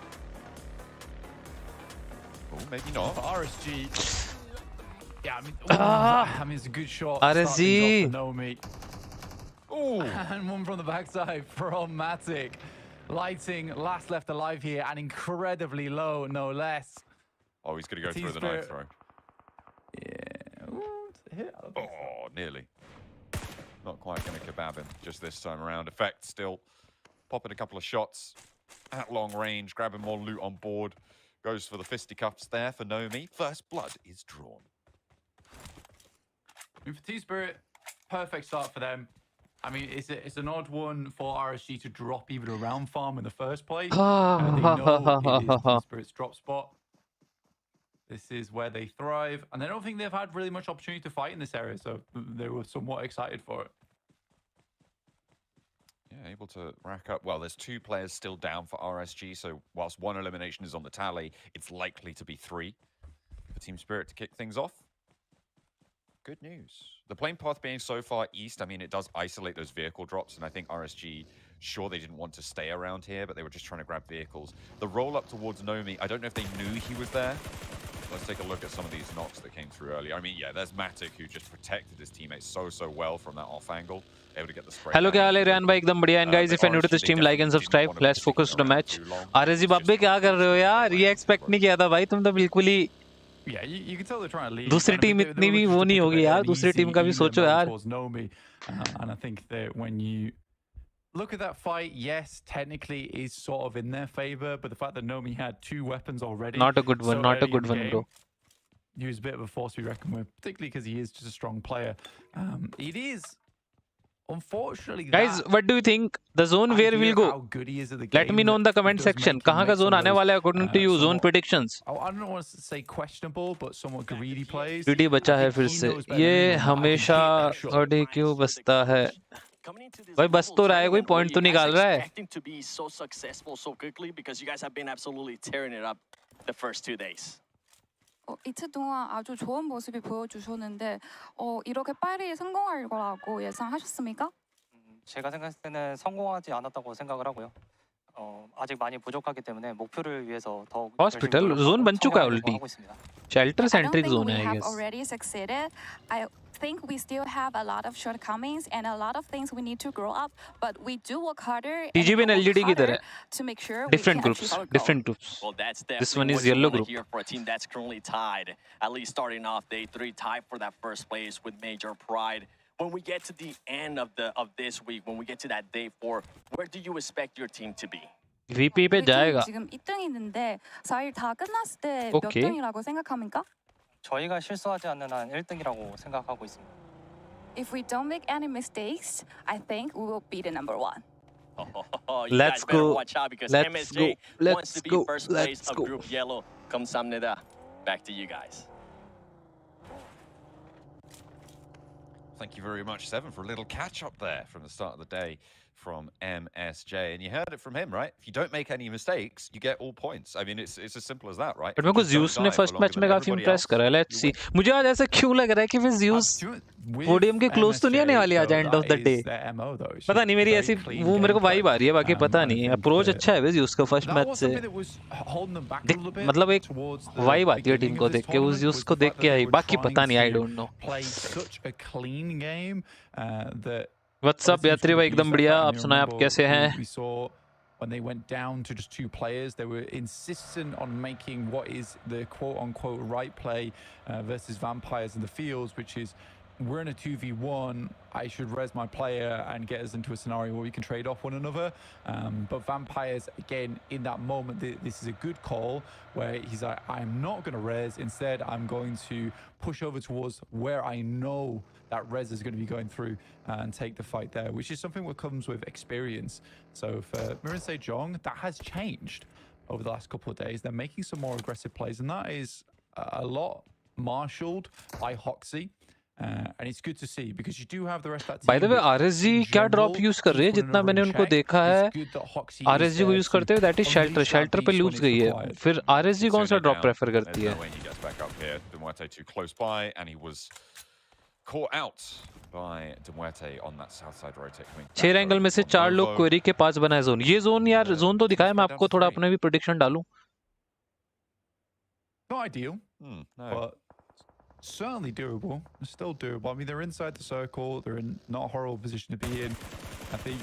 Oh, maybe not. RSG. Yeah, I mean, it's a good shot. RSG. Oh, and one from the backside from Matic. Lighting last left alive here and incredibly low, no less. Oh, he's going to go through the knife throw. Yeah. Oh, nearly. Not quite going to kebab him just this time around. Effect still popping a couple of shots at long range, grabbing more loot on board. Goes for the fisticuffs there for Nomi. First blood is drawn. I mean, for T-Spirit, perfect start for them. I mean, it's an odd one for RSG to drop even a round farm in the first place. They know it is T-Spirit's drop spot. This is where they thrive. And I don't think they've had really much opportunity to fight in this area, so they were somewhat excited for it. Yeah, able to rack up. Well, there's 2 players still down for RSG, so whilst 1 elimination is on the tally, it's likely to be 3 for Team Spirit to kick things off. Good news. The plane path being so far east, I mean, it does isolate those vehicle drops, and I think RSG, sure, they didn't want to stay around here, but they were just trying to grab vehicles. The roll up towards Nomi, I don't know if they knew he was there. Let's take a look at some of these knocks that came through earlier. I mean, yeah, there's Matic, who just protected his teammates so well from that off angle. Able to get the spray. Hello, क्या हाल है रेहान भाई? एकदम बढ़िया. And guys, if you're new to the stream, like and subscribe. Let's focus to the match. RSG बाबे क्या कर रहे हो यार? ये expect नहीं किया था भाई. तुम तो बिल्कुल ही. Yeah, you can tell they're trying to leave. दूसरी टीम इतनी भी वो नहीं होगी यार. दूसरी टीम का भी सोचो यार. And I think that when you look at that fight, yes, technically is sort of in their favor, but the fact that Nomi had 2 weapons already. Not a good one. Not a good one, bro. He was a bit of a force to be reckoned with, particularly because he is just a strong player. It is, unfortunately, guys, what do you think? The zone where we'll go? Let me know in the comment section. कहाँ का zone आने वाला है according to you? Zone predictions. I don't want to say questionable, but somewhat greedy plays. greedy बचा है फिर से. ये हमेशा अड़े क्यों बसता है? भाई बस तो रहा है, कोई point तो निकाल रहा है. Expecting to be so successful so quickly because you guys have been absolutely tearing it up the first 2 days. 이틀 동안 아주 좋은 모습이 보여주셨는데 이렇게 빨리 성공할 거라고 예상하셨습니까? 제가 생각했을 때는 성공하지 않았다고 생각을 하고요. 아직 많이 부족하기 때문에 목표를 위해서 더 Hospital zone बन चुका है already. Shelter centric zone है, I guess. Already succeeded. I think we still have a lot of shortcomings and a lot of things we need to grow up, but we do work harder. TGB and LGD की तरह. To make sure different groups. Different groups. Well, that's this one is yellow group. Here for a team that's currently tied, at least starting off day 3, tied for that first place with major pride. When we get to the end of this week, when we get to that day 4, where do you expect your team to be? VP पे जाएगा. 지금 2등이는데 4일 다 끝났을 때 몇 등이라고 생각합니까? 저희가 실수하지 않는 한 1등이라고 생각하고 있습니다. If we don't make any mistakes, I think we will be the number 1. Let's go. Watch out because Let's MSJ go. wants to be first place of Group Yellow. 감사합니다. Back to you guys. Thank you very much, Seven, for a little catch-up there from the start of the day from MSJ. And you heard it from him, right? If you don't make any mistakes, you get all points. I mean, it's as simple as that, right? But मेरे को ZEUS ने first match में काफी impress करा. Let's see. मुझे आज ऐसा क्यों लग रहा है कि फिर ZEUS podium के close तो नहीं आने वाली आज end of the day. पता नहीं, मेरी ऐसी वो मेरे को vibe आ रही है, बाकी पता नहीं. Approach अच्छा है ZEUS का first match से. मतलब एक vibe आती है टीम को देख के, उस ZEUS को देख के आई. बाकी पता नहीं, I don't know. What's up, यात्री भाई? एकदम बढ़िया. आप सुनाएं, आप कैसे हैं? When they went down to just 2 players, they were insistent on making what is the quote-unquote right play versus Vampires in the fields, which is we're in a 2v1, I should res my player and get us into a scenario where we can trade off one another. But Vampires, again, in that moment, this is a good call where he's like, I'm not going to res. Instead, I'm going to push over towards where I know that res is going to be going through and take the fight there, which is something that comes with experience. So for MIRAEN SEJONG, that has changed over the last couple of days. They're making some more aggressive plays, and that is a lot marshaled by Hoxie. And it's good to see because you do have the rest of that team. By the way, RSG क्या drop use कर रहे हैं? जितना मैंने उनको देखा है, RSG को use करते हुए that is shelter. Shelter पे lose गई है. फिर RSG कौन सा drop prefer करती है? MUERTE too close by, and he was caught out by MUERTE on that south side rotate. 6 angle में से 4 लोग क्वेरी के पास बना है जोन. ये जोन यार, जोन तो दिखाया. मैं आपको थोड़ा अपने भी prediction डालूं. Not ideal, but certainly doable. Still doable. I mean, they're inside the circle. They're in not a horrible position to be in. I think.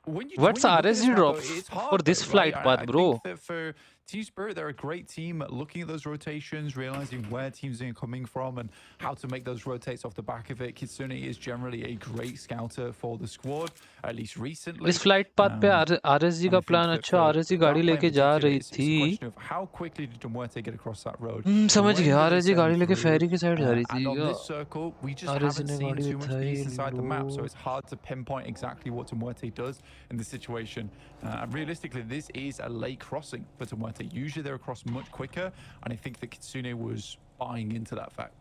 What's RSG drop for this flight path, bro? For Team Spirit, they're a great team at looking at those rotations, realizing where teams are coming from and how to make those rotates off the back of it. Kitsune is generally a great scouter for the squad, at least recently. इस flight path पे RSG का plan अच्छा. RSG गाड़ी लेके जा रही थी. How quickly did MUERTE get across that road? समझ गया. RSG गाड़ी लेके ferry की side जा रही थी. And on this circle, we just haven't seen too much peace inside the map, so it's hard to pinpoint exactly what MUERTE does in this situation. And realistically, this is a late crossing for MUERTE. Usually they're across much quicker, and I think that Kitsune was buying into that fact.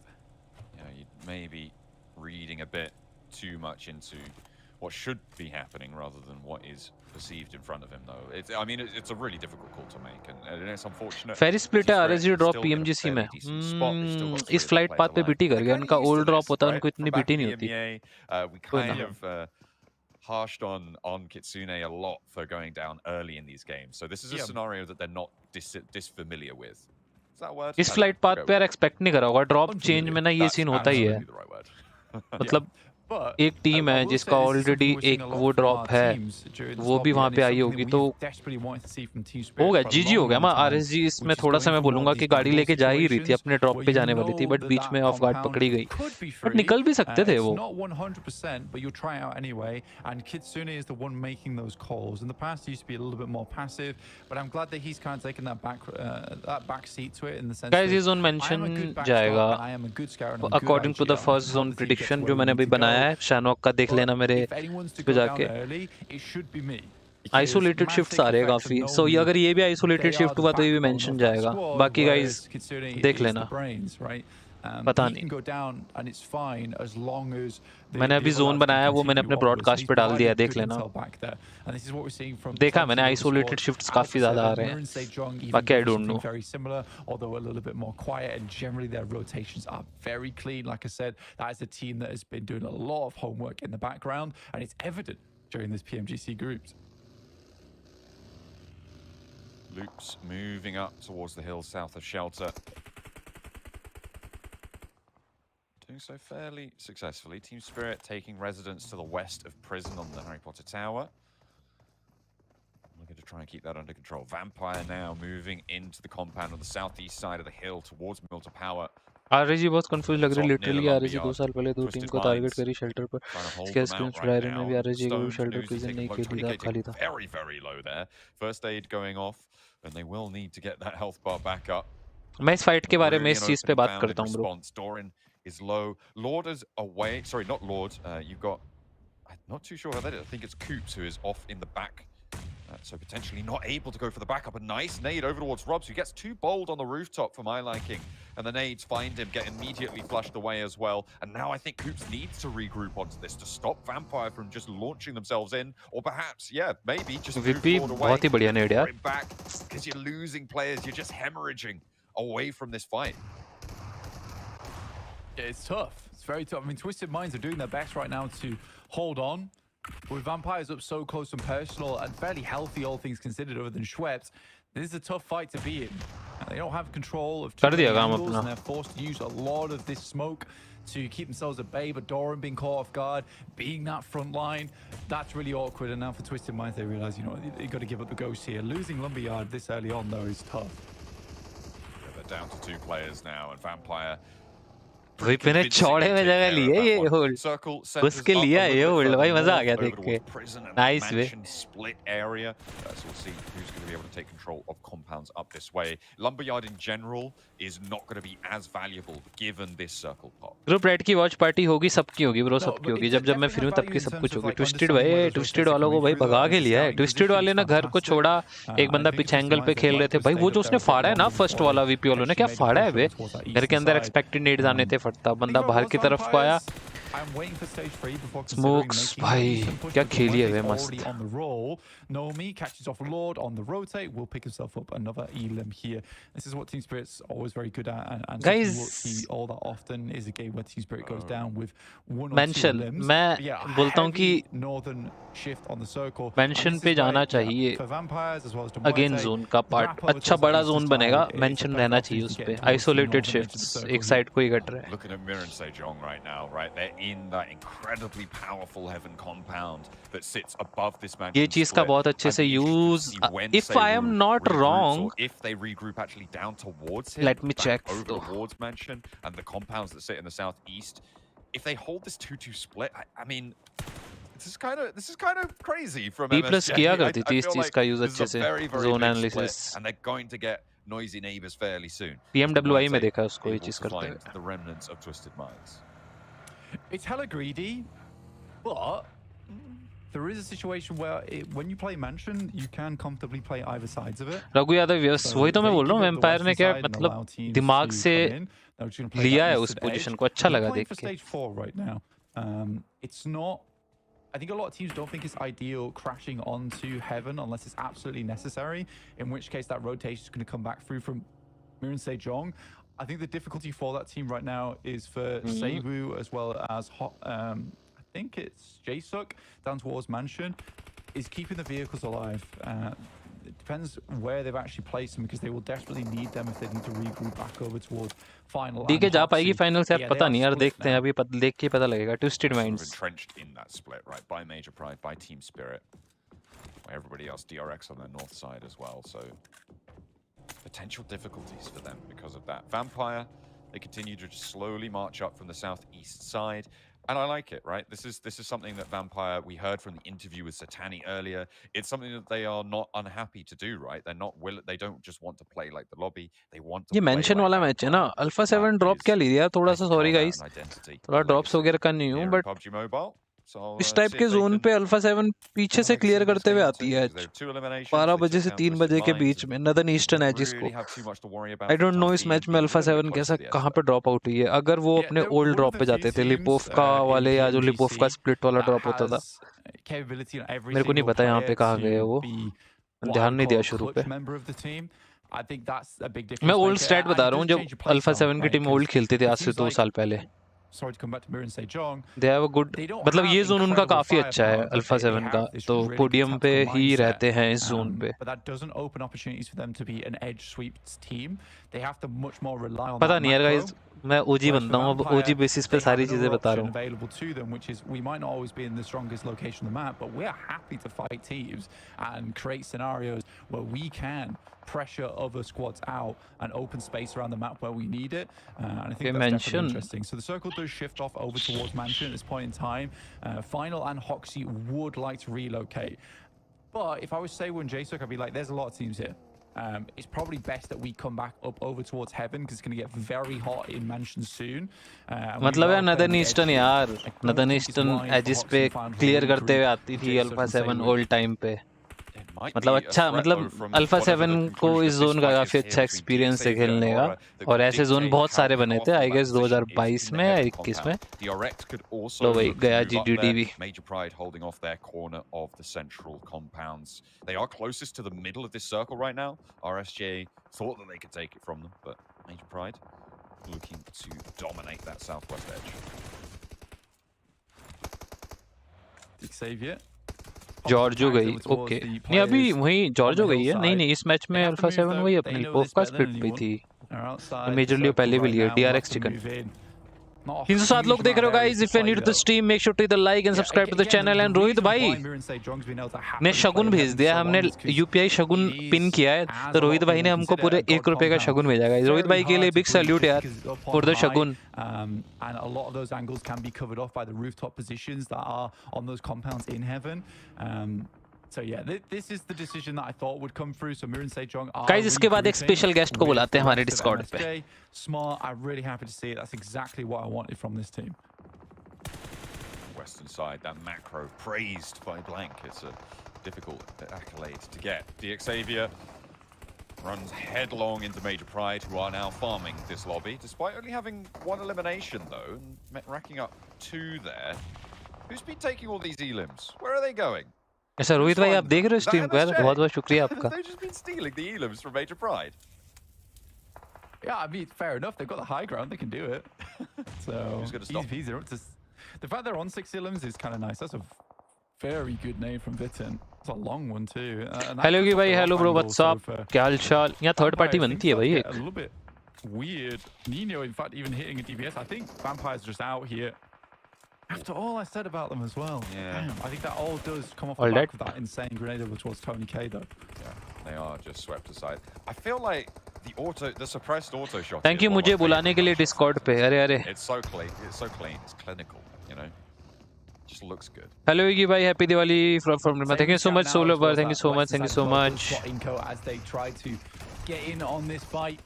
Yeah, you may be reading a bit too much into what should be happening rather than what is perceived in front of him, though. I mean, it's a really difficult call to make, and it's unfortunate. फेरी split है RSG drop PMGC में इस flight path पे BT कर गया उनका old drop होता है उनको इतनी बीटी नहीं होती We kind of harshed on Kitsune a lot for going down early in these games, so this is a scenario that they're not disfamiliar with. Is that a word? इस flight path पे यार expect नहीं करा होगा drop change में ना ये scene होता ही है मतलब एक टीम है जिसका ऑलरेडी एक वो ड्रॉप है वो भी वहां पे आई होगी तो हो गया जीजी हो गया मैं आरएसजी इसमें थोड़ा सा मैं बोलूंगा कि गाड़ी लेके जा ही रही थी अपने ड्रॉप पे जाने वाली थी बट बीच में ऑफ गार्ड पकड़ी गई बट निकल भी सकते थे वो गाइस ये जोन मेंशन जाएगा according to the first zone prediction जो मैंने अभी बनाया है सैनोक का देख लेना मेरे पे जाके आइसोलेटेड शिफ्ट्स आ रहे हैं काफी सो ये अगर ये भी आइसोलेटेड शिफ्ट हुआ तो ये भी मेंशन जाएगा बाकी गाइस देख लेना पता नहीं मैंने अभी जोन बनाया वो मैंने अपने ब्रॉडकास्ट पे डाल दिया है देख लेना देखा मैंने आइसोलेटेड शिफ्ट्स काफी ज्यादा आ रहे हैं बाकी I don't know although a little bit more quiet and generally their rotations are very clean. Like I said, that is a team that has been doing a lot of homework in the background and it's evident during this PMGC groups. Loops moving up towards the hills south of Shelter. Doing so fairly successfully. Team Spirit taking residence to the west of Prison on the Harry Potter Tower. We're going to try and keep that under control. Vampire now moving into the compound on the southeast side of the hill towards Milter Power. आरएजी बहुत confuse लग रही है literally आरएजी 2 साल पहले दो team को target करी shelter पर इसके स्क्रीन्स ड्राइवर में भी आरएजी को शेल्टर प्रिजन नहीं खेली था खाली था very low there. First aid going off and they will need to get that health bar back up. मैं इस फाइट के बारे में इस चीज पे बात करता हूं bro Doran is low. Lord is away. Sorry, not Lord. You've got I'm not too sure how that is. I think it's Coops who is off in the back. So potentially not able to go for the backup. A nice nade over towards Robs, who gets too bold on the rooftop for my liking. And the nades find him, get immediately flushed away as well. And now I think Coops needs to regroup onto this to stop Vampire from just launching themselves in. Or perhaps, yeah, maybe just move forward away. Back, because you're losing players. You're just hemorrhaging away from this fight. Yeah, it's tough. It's very tough. I mean, Twisted Minds are doing their best right now to hold on. With Vampires up so close and personal and fairly healthy, all things considered, other than Schweppes, this is a tough fight to be in. They don't have control of too many angles, and they're forced to use a lot of this smoke to keep themselves at bay. But Doran being caught off guard, being that front line, that's really awkward. And now for Twisted Minds, they realize, you know, they've got to give up the ghost here. Losing Lumberyard this early on, though, is tough. Yeah, they're down to 2 players now, and Vampire VP ने चौड़े में जगह लिए ये hold उसके लिया ये hold भाई मजा आ गया देख के nice way split area so we'll see who's going to be able to take control of compounds up this way. Lumberyard in general is not going to be as valuable given this circle pop. Group red की watch party होगी सबकी होगी bro सबकी होगी जब मैं free हूं तब की सब कुछ होगी ट्विस्टेड भाई ट्विस्टेड वालों को भाई भगा के लिया है ट्विस्टेड वाले ने घर को छोड़ा एक बंदा पीछे एंगल पे खेल रहे थे भाई वो जो उसने फाड़ा है ना फर्स्ट वाला वीपी वालों ने क्या फाड़ा है बे घर के अंदर एक्सपेक्टेड नेड्स आने थे फटता बंदा बाहर की तरफ को आया स्मोक्स भाई क्या खेली है वे मस्त Nomi catches off Lord on the rotate, will pick himself up another elim here. This is what Team Spirit's always very good at, and guys, what see all that often is a game where Team Spirit goes down with 1 or 2 limbs. मैं बोलता हूँ कि northern shift on the circle. Mention पे जाना चाहिए again zone का part अच्छा बड़ा जोन बनेगा मेंशन रहना चाहिए उस पे आइसोलेटेड शिफ्ट्स एक साइड को ही कट रहा है Looking at MIRAEN SEJONG right now, right? They're in that incredibly powerful heaven compound that sits above this mansion. ये चीज का बहुत अच्छे से use if I am not wrong if they regroup actually down towards him, let me check over towards mansion and the compounds that sit in the southeast, if they hold this 2-2 split, I mean this is kind of crazy from B+ किया करती थी इस चीज का use अच्छे से zone analysis and they're going to get noisy neighbors fairly soon. PMWI में देखा उसको ये चीज करते हुए the remnants of Twisted Minds. It's hella greedy, but there is a situation where when you play Mansion, you can comfortably play either sides of it. Raghu Yadav yes वही तो मैं बोल रहा हूँ एम्पायर ने क्या मतलब दिमाग से लिया है उस पोजीशन को अच्छा लगा देख के It's not I think a lot of teams don't think it's ideal crashing onto Heaven unless it's absolutely necessary, in which case that rotation is going to come back through from MIRAEN SEJONG. I think the difficulty for that team right now is for Seibu as well as I think it's JSUK down towards Mansion, is keeping the vehicles alive. It depends where they've actually placed them, because they will desperately need them if they need to regroup back over towards final. ठीक है जा पाएगी final से पता नहीं यार देखते हैं अभी देख के पता लगेगा Twisted Minds entrenched in that split right by Major Pride, by Team Spirit, where everybody else DRX on the north side as well, so potential difficulties for them because of that. Vampire, they continue to just slowly march up from the southeast side. And I like it, right? This is something that Vampire, we heard from the interview with Satani earlier. It's something that they are not unhappy to do, right? They're not they don't just want to play like the lobby. They want to ये mention वाला match है ना alpha 7 drop क्या ले दिया थोड़ा सा sorry guys थोड़ा ड्रॉप्स वगैरह का नहीं हूं बट PUBG Mobile. इस टाइप के जोन पे अल्फा 7 पीछे से क्लियर करते हुए आती है 12 बजे से 3 बजे के बीच में नदर्न ईस्टर्न एजिस को आई डोंट नो इस मैच में अल्फा 7 कैसा कहां पे ड्रॉप आउट हुई है अगर वो अपने ओल्ड ड्रॉप पे जाते थे लिपोवका वाले या जो लिपोवका स्प्लिट वाला ड्रॉप होता था मेरे को नहीं पता यहाँ पे कहाँ गए वो ध्यान नहीं दिया शुरू पे मैं ओल्ड स्टैट बता रहा हूँ जब अल्फा 7 की टीम ओल्ड खेलती थी आज से 2 साल पहले Sorry to come back to MIRAEN SEJONG. They have a good मतलब ये जोन उनका काफी अच्छा है अल्फा 7 का तो पोडियम पे ही रहते हैं इस जोन पे But that doesn't open opportunities for them to be an edge sweep team. They have to much more rely on पता नहीं यार गाइस मैं ओजी बनता हूँ अब ओजी बेसिस पे सारी चीजें बता रहा हूँ available to them, which is we might not always be in the strongest location on the map, but we are happy to fight teams and create scenarios where we can pressure other squads out and open space around the map where we need it. And I think that's definitely interesting. So the circle does shift off over towards Mansion at this point in time. Final and Hoxie would like to relocate. But if I was Seibu and JSUK, I'd be like, there's a lot of teams here. It's probably best that we come back up over towards Heaven because it's going to get very hot in Mansion soon. मतलब यार northern eastern यार northern eastern edges पे clear करते हुए आती थी alpha 7 old time पे मतलब अच्छा मतलब अल्फा 7 को इस जोन का काफी अच्छा एक्सपीरियंस है खेलने का और ऐसे जोन बहुत सारे बने थे आई गेस 2022 में या 21 में तो वही गया GDDB Major Pride holding off their corner of the central compounds. They are closest to the middle of this circle right now. RSJ thought that they could take it from them, but Major Pride looking to dominate that southwest edge. Xavier जॉर्जो गई okay नहीं अभी वही जॉर्जो गई है नहीं नहीं इस match में अल्फा 7 वही अपनी लिपोवका स्प्लिट पे थी मेजरली पहले भी लिया DRX चिकन 307 लोग देख रहे हो guys if you need to stream make sure to hit the like and subscribe to the channel and Rohit भाई ने शगुन भेज दिया हमने यूपीआई शगुन पिन किया है तो रोहित भाई ने हमको पूरे 1 रुपए का शगुन भेजा गाइस रोहित भाई के लिए बिग सैल्यूट यार for the Shagun and a lot of those angles can be covered off by the rooftop positions that are on those compounds in Heaven. So yeah, this is the decision that I thought would come through. So MIRAEN SEJONG are guys इसके बाद एक special guest को बुलाते हैं हमारे Discord पे smart. I'm really happy to see it. That's exactly what I wanted from this team. Western side, that macro praised by Blank. It's a difficult accolade to get. Xavier runs headlong into Major Pride, who are now farming this lobby, despite only having 1 elimination though, and racking up 2 there. Who's been taking all these elims? Where are they going? ऐसा रोहित भाई आप देख रहे हो stream को यार बहुत बहुत शुक्रिया आपका They've just been stealing the elims from Major Pride. Yeah, I mean, fair enough. They've got the high ground. They can do it. So easy. The fact they're on 6 elims is kind of nice. That's a very good name from Vitten. It's a long one too. Hello की भाई hello bro what's up क्या हालचाल यहाँ third party बनती है भाई एक a little bit weird. Nino, in fact, even hitting a DPS. I think Vampire's just out here. After all I said about them as well. Yeah. Damn, I think that all does come off the back of that insane grenade over towards Tony K though. Yeah, they are just swept aside. I feel like the suppressed auto shot. Thank you मुझे बुलाने के लिए Discord पे अरे अरे It's so clean. It's so clean. It's clinical, you know. Just looks good. Hello Yogi भाई happy Diwali from thank you so much Solo bar thank you so much INCO as they try to get in on this fight.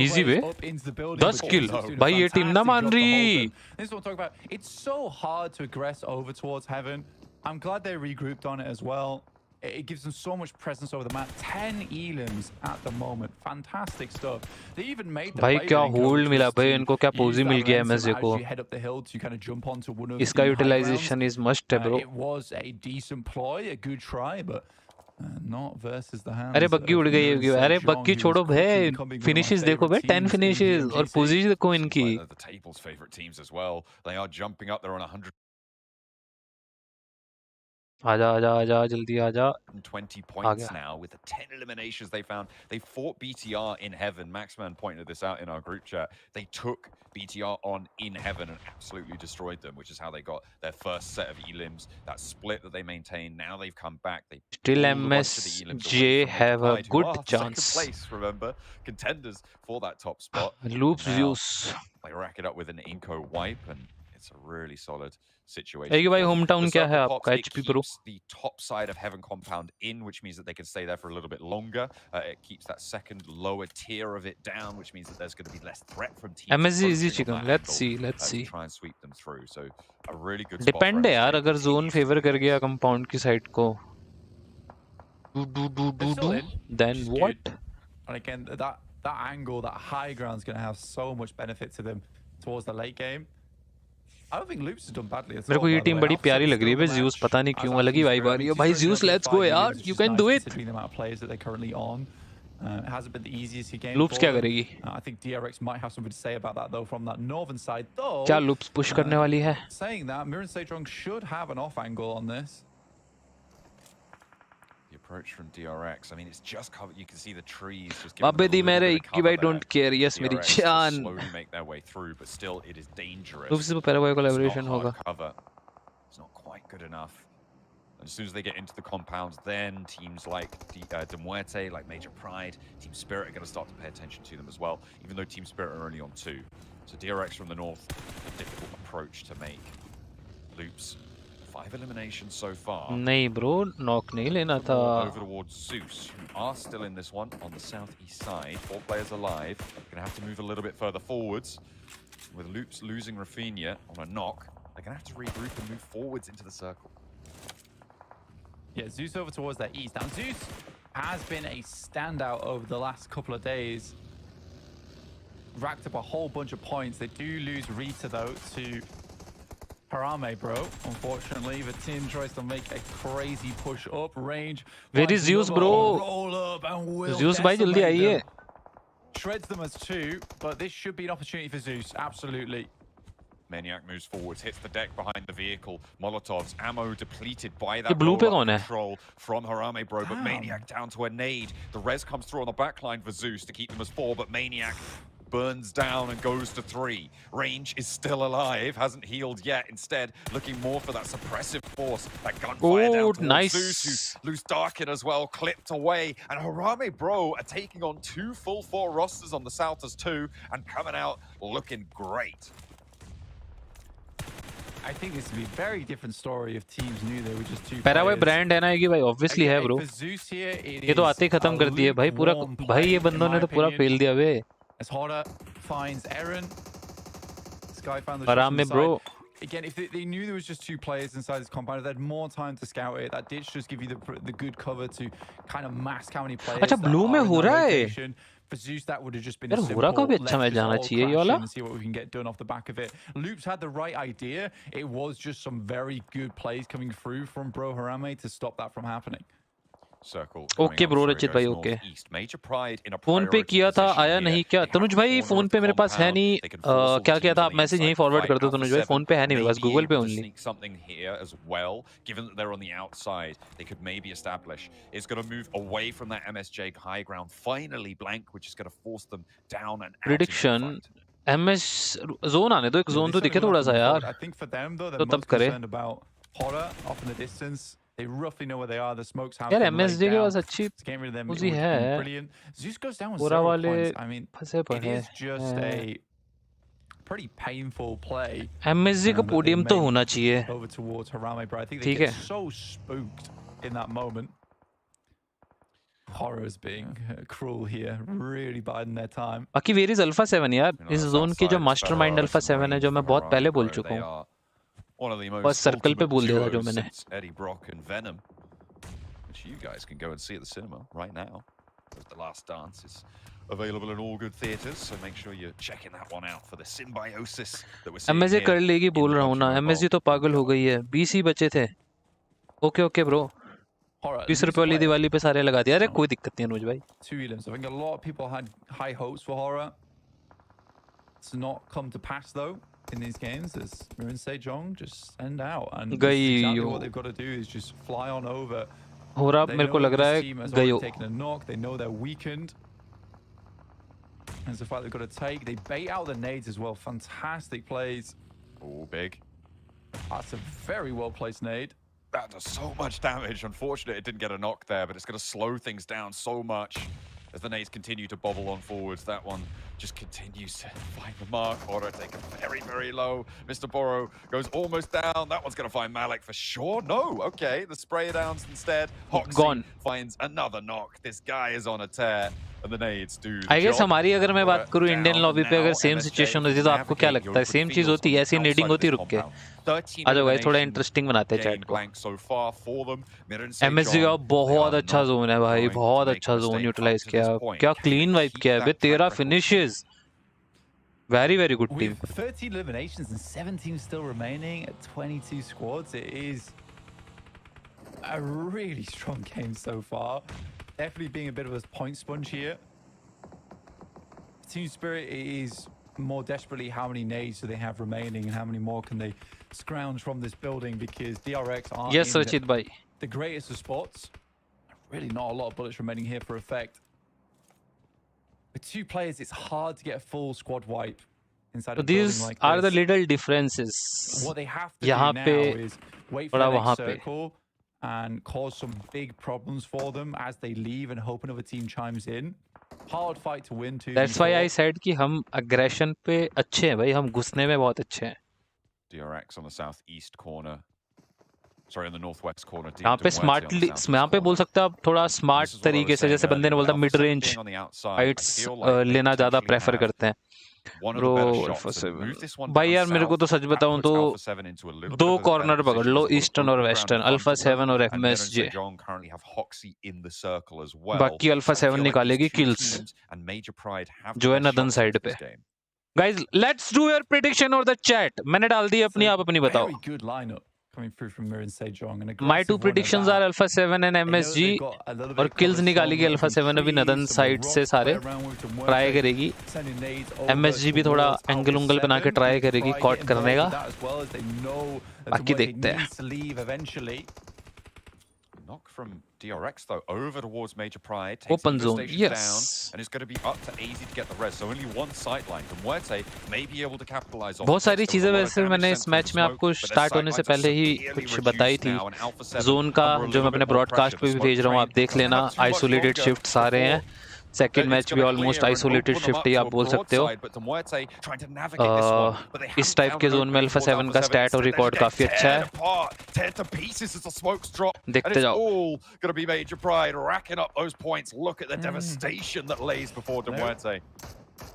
Easy way 10 kill भाई ये team ना मान रही This is what I'm talking about. It's so hard to aggress over towards Heaven. I'm glad they regrouped on it as well. It gives them so much presence over the map. 10 elims at the moment. Fantastic stuff. They even made the भाई play क्या with Inco, hold which मिला was भाई to इनको क्या use पोजी that मिल गया momentum MSJ as को you head up the hill to kind of jump onto one of इसका the high grounds. Utilization is must है bro It was a decent ploy, a good try, but not versus the hands. अरे बग्गी उड़ गई होगी अरे बग्गी छोड़ो भाई finishes देखो भाई 10 फिनिशेस और पोजीशन देखो इनकी Like the table's favorite teams as well. They are jumping up. They're on 100. आजा आजा आजा जल्दी आजा 20 points now with the 10 eliminations they found. They fought BTR in heaven. Maxman pointed this out in our group chat. They took BTR on in heaven and absolutely destroyed them, which is how they got their first set of elims. That split that they maintained. Now they've come back. They still MSJ have a good chance. Second place, remember, contenders for that top spot. Loops Zeus. They rack it up with an Inco wipe, and it's a really solid situation. Hey, भाई home town क्या है आपका HP Pro? The top side of Heaven compound in, which means that they can stay there for a little bit longer. It keeps that second lower tier of it down, which means that there's going to be less threat from teams. MSG easy chicken. Let's see. Try and sweep them through. So a really good. Depend है यार अगर zone favour कर गया compound की side को. Then what? And again, that angle, that high ground is going to have so much benefit to them towards the late game. I don't think Loops has done badly. मेरे को ये team बड़ी प्यारी लग रही है Zeus पता नहीं क्यों अलग ही वाइब आ रही है भाई ज़्यूस लेट्स गो यार you can do it. It hasn't been the easiest game. Loops क्या करेगी? I think DRX might have something to say about that though from that northern side though. क्या Loops push करने वाली है? Saying that, MIRAEN SEJONG should have an off angle on this. The approach from DRX, I mean, it's just covered. You can see the trees just अबे दी मेरे कि भाई don't care. Yes मेरी जान. Slowly make their way through, but still it is dangerous. Loops से पैरावाई collaboration होगा. It's not quite good enough. And as soon as they get into the compounds, then teams like MUERTE, like Major Pride, Team Spirit are going to start to pay attention to them as well, even though Team Spirit are only on 2. So DRX from the north, a difficult approach to make. Loops, 5 eliminations so far. नहीं bro, knock नहीं लेना था. Over towards ZEUS, who are still in this one on the southeast side. 4 players alive. Going to have to move a little bit further forwards. With Loops losing Rafinha on a knock, they're going to have to regroup and move forwards into the circle. Yeah, ZEUS over towards that east. Now, ZEUS has been a standout over the last couple of days. Racked up a whole bunch of points. They do lose Rita, though, to HARAME, bro. Unfortunately, the team tries to make a crazy push up range. Where is ZEUS, bro? Roll up and will ZEUS bhai jaldi आइए. Shreds them as 2, but this should be an opportunity for ZEUS. Absolutely. Maniac moves forwards, hits the deck behind the vehicle. Molotovs, ammo depleted by that blue पे कौन है? control from HARAME, bro. But Maniac down to a nade. The res comes through on the backline for ZEUS to keep them as 4, but Maniac burns down and goes to 3. Range is still alive, hasn't healed yet. Instead, looking more for that suppressive force, that gunfire down towards nice. ZEUS, who lose Darkin as well, clipped away. And HARAME, bro, are taking on 2 full 4 rosters on the south as 2 and coming out looking great. I think this would be a very different story if teams knew they were just 2 पैरावाई brand है ना ये भाई obviously है bro. ये तो आते ही खत्म कर दिए भाई पूरा भाई ये बंदों ने तो पूरा फेल दिया बे. As HORA finds Eren, Sky found the HARAME bro. Again, if they knew there was just 2 players inside this compound, they had more time to scout it. That did just give you the good cover to kind of mask how many players. अच्छा blue में हो रहा है. For ZEUS, that would have just been यार HORA का भी अच्छा match जाना चाहिए ये वाला. See what we can get done off the back of it. Loops had the right idea. It was just some very good plays coming through from bro HARAME to stop that from happening. Circle. Okay bro रचित भाई okay. Phone पे किया था आया नहीं क्या तनुज भाई phone पे मेरे पास है नहीं. क्या किया था आप मैसेज यहीं फॉरवर्ड कर दो तनुज भाई. फोन पे है नहीं मेरे पास गूगल पे only. Something here as well, given that they're on the outside, they could maybe establish. It's going to move away from that MSJ high ground. Finally blank, which is going to force them down and out. Prediction. MS zone आने दो. एक zone तो दिखे थोड़ा सा यार. I think for them though, तो they're तब most करे. concerned about HORA off in the distance. They roughly know where they are. The smokes have यार been laid MSJ के down. पास अच्छी Getting rid of them उसी would है. be brilliant. ZEUS goes down with HORA 0 वाले points. I mean, फंसे it पड़े. is just a pretty painful play. MSJ का podium तो होना चाहिए. Over towards HARAME, but I think they get so spooked in that moment. HORA is being cruel here, really biding their time. बाकी where is Alpha 7 यार? इस zone के जो mastermind Alpha 7 है जो मैं बहुत पहले बोल चुका हूँ. बस सर्कल पे बोल दिया था जो मैंने. Eddie Brock and Venom. which you guys can go and see at the cinema right now. The Last Dance is available in all good theaters, so make sure you're checking that one out for the symbiosis that we're seeing MSG here कर लेगी बोल in रहा हूँ ना, PUBG MSG तो पागल हो गई है, 20 ही बचे थे. ओके ब्रो, 20 रुपए वाली दिवाली पे सारे लगा दिया. अरे कोई दिक्कत नहीं अनुज भाई. 2 elims. I think a lot of people had high hopes for HORA. It's not come to pass though in these games as MIRAEN SEJONG just send out, and this is exactly what they've got to do is just fly on over. HORA मेरे को लग रहा है गई हो. Taking a knock, they know they're weakened. That's the fight they've got to take. They bait out the nades as well. Fantastic plays. Oh, big. That's a very well placed nade. That does so much damage. Unfortunately, it didn't get a knock there, but it's going to slow things down so much as the nades continue to bobble on forwards. That one just continues to find the mark. HORA taken very, very low. Mr. Boro goes almost down. That one's going to find Malik for sure. No, okay. The spray downs instead. Hoxie finds another knock. This guy is on a tear. And the nades do the I guess job. हमारी अगर मैं बात करूँ Indian lobby पे अगर same situation होती तो आपको क्या लगता है? सेम चीज होती है, ऐसी नेडिंग होती रुक के. आ जाओ गाइस, थोड़ा इंटरेस्टिंग बनाते हैं चैट को. MSG का बहुत अच्छा जोन है भाई, बहुत अच्छा जोन यूटिलाइज किया. क्या क्लीन वाइप किया है बे, 13 finishes. Very, very good team. With 13 eliminations and 17 still remaining at 22 squads, it is a really strong game so far. Definitely being a bit of a point sponge here. Team Spirit is more desperately how many nades do they have remaining and how many more can they scrounge from this building, because DRX aren't the greatest of spots. Really not a lot of bullets remaining here for effect. With 2 players, it's hard to get a full squad wipe inside a building like this. These are the little differences. What they have to do now is wait for the next circle and cause some big problems for them as they leave and hope another team chimes in. Hard fight to win too. That's why I said कि हम aggression पे अच्छे हैं भाई, हम घुसने में बहुत अच्छे हैं. DRX on the southeast corner. Sorry, on the northwest corner. यहाँ पे smartly, यहाँ पे बोल सकते हैं आप थोड़ा smart तरीके से, जैसे बंदे ने बोला mid range fights लेना ज़्यादा prefer करते हैं. Bro, Alpha 7 भाई यार मेरे को तो सच बताऊं तो 2 कॉर्नर पकड़ लो, ईस्टर्न और वेस्टर्न, Alpha 7 और MSG. बाकी Alpha 7 निकालेगी kills जो है नदन साइड पे. Guys, let's do your prediction or the chat. मैंने डाल दी अपनी, आप अपनी बताओ. Coming through from MIRAEN SEJONG. My 2 predictions are Alpha 7 and MSG. और kills निकालेगी Alpha 7 अभी नदन साइड से सारे ट्राई करेगी. MSG भी थोड़ा एंगल उंगल बना के ट्राई करेगी कॉट करने का. बाकी देखते हैं. Knock from DRX though over towards Major Pride. Open zone, yes. Down, and it's going to be up to AZ to get the res. So only one sideline. MUERTE may be able to capitalize on. बहुत सारी चीजें वैसे मैंने इस match में आपको start होने से पहले ही कुछ बताई थी. जोन का जो मैं अपने ब्रॉडकास्ट पे भी भेज रहा हूँ, आप देख लेना. आइसोलेटेड शिफ्ट आ रहे हैं. सेकेंड मैच भी ऑलमोस्ट आइसोलेटेड शिफ्ट ही आप बोल सकते हो. इस टाइप के जोन में Alpha 7 का स्टैट और रिकॉर्ड काफी अच्छा है. देखते जाओ. Gonna be Major Pride racking up those points. Look at the devastation that lays before MUERTE.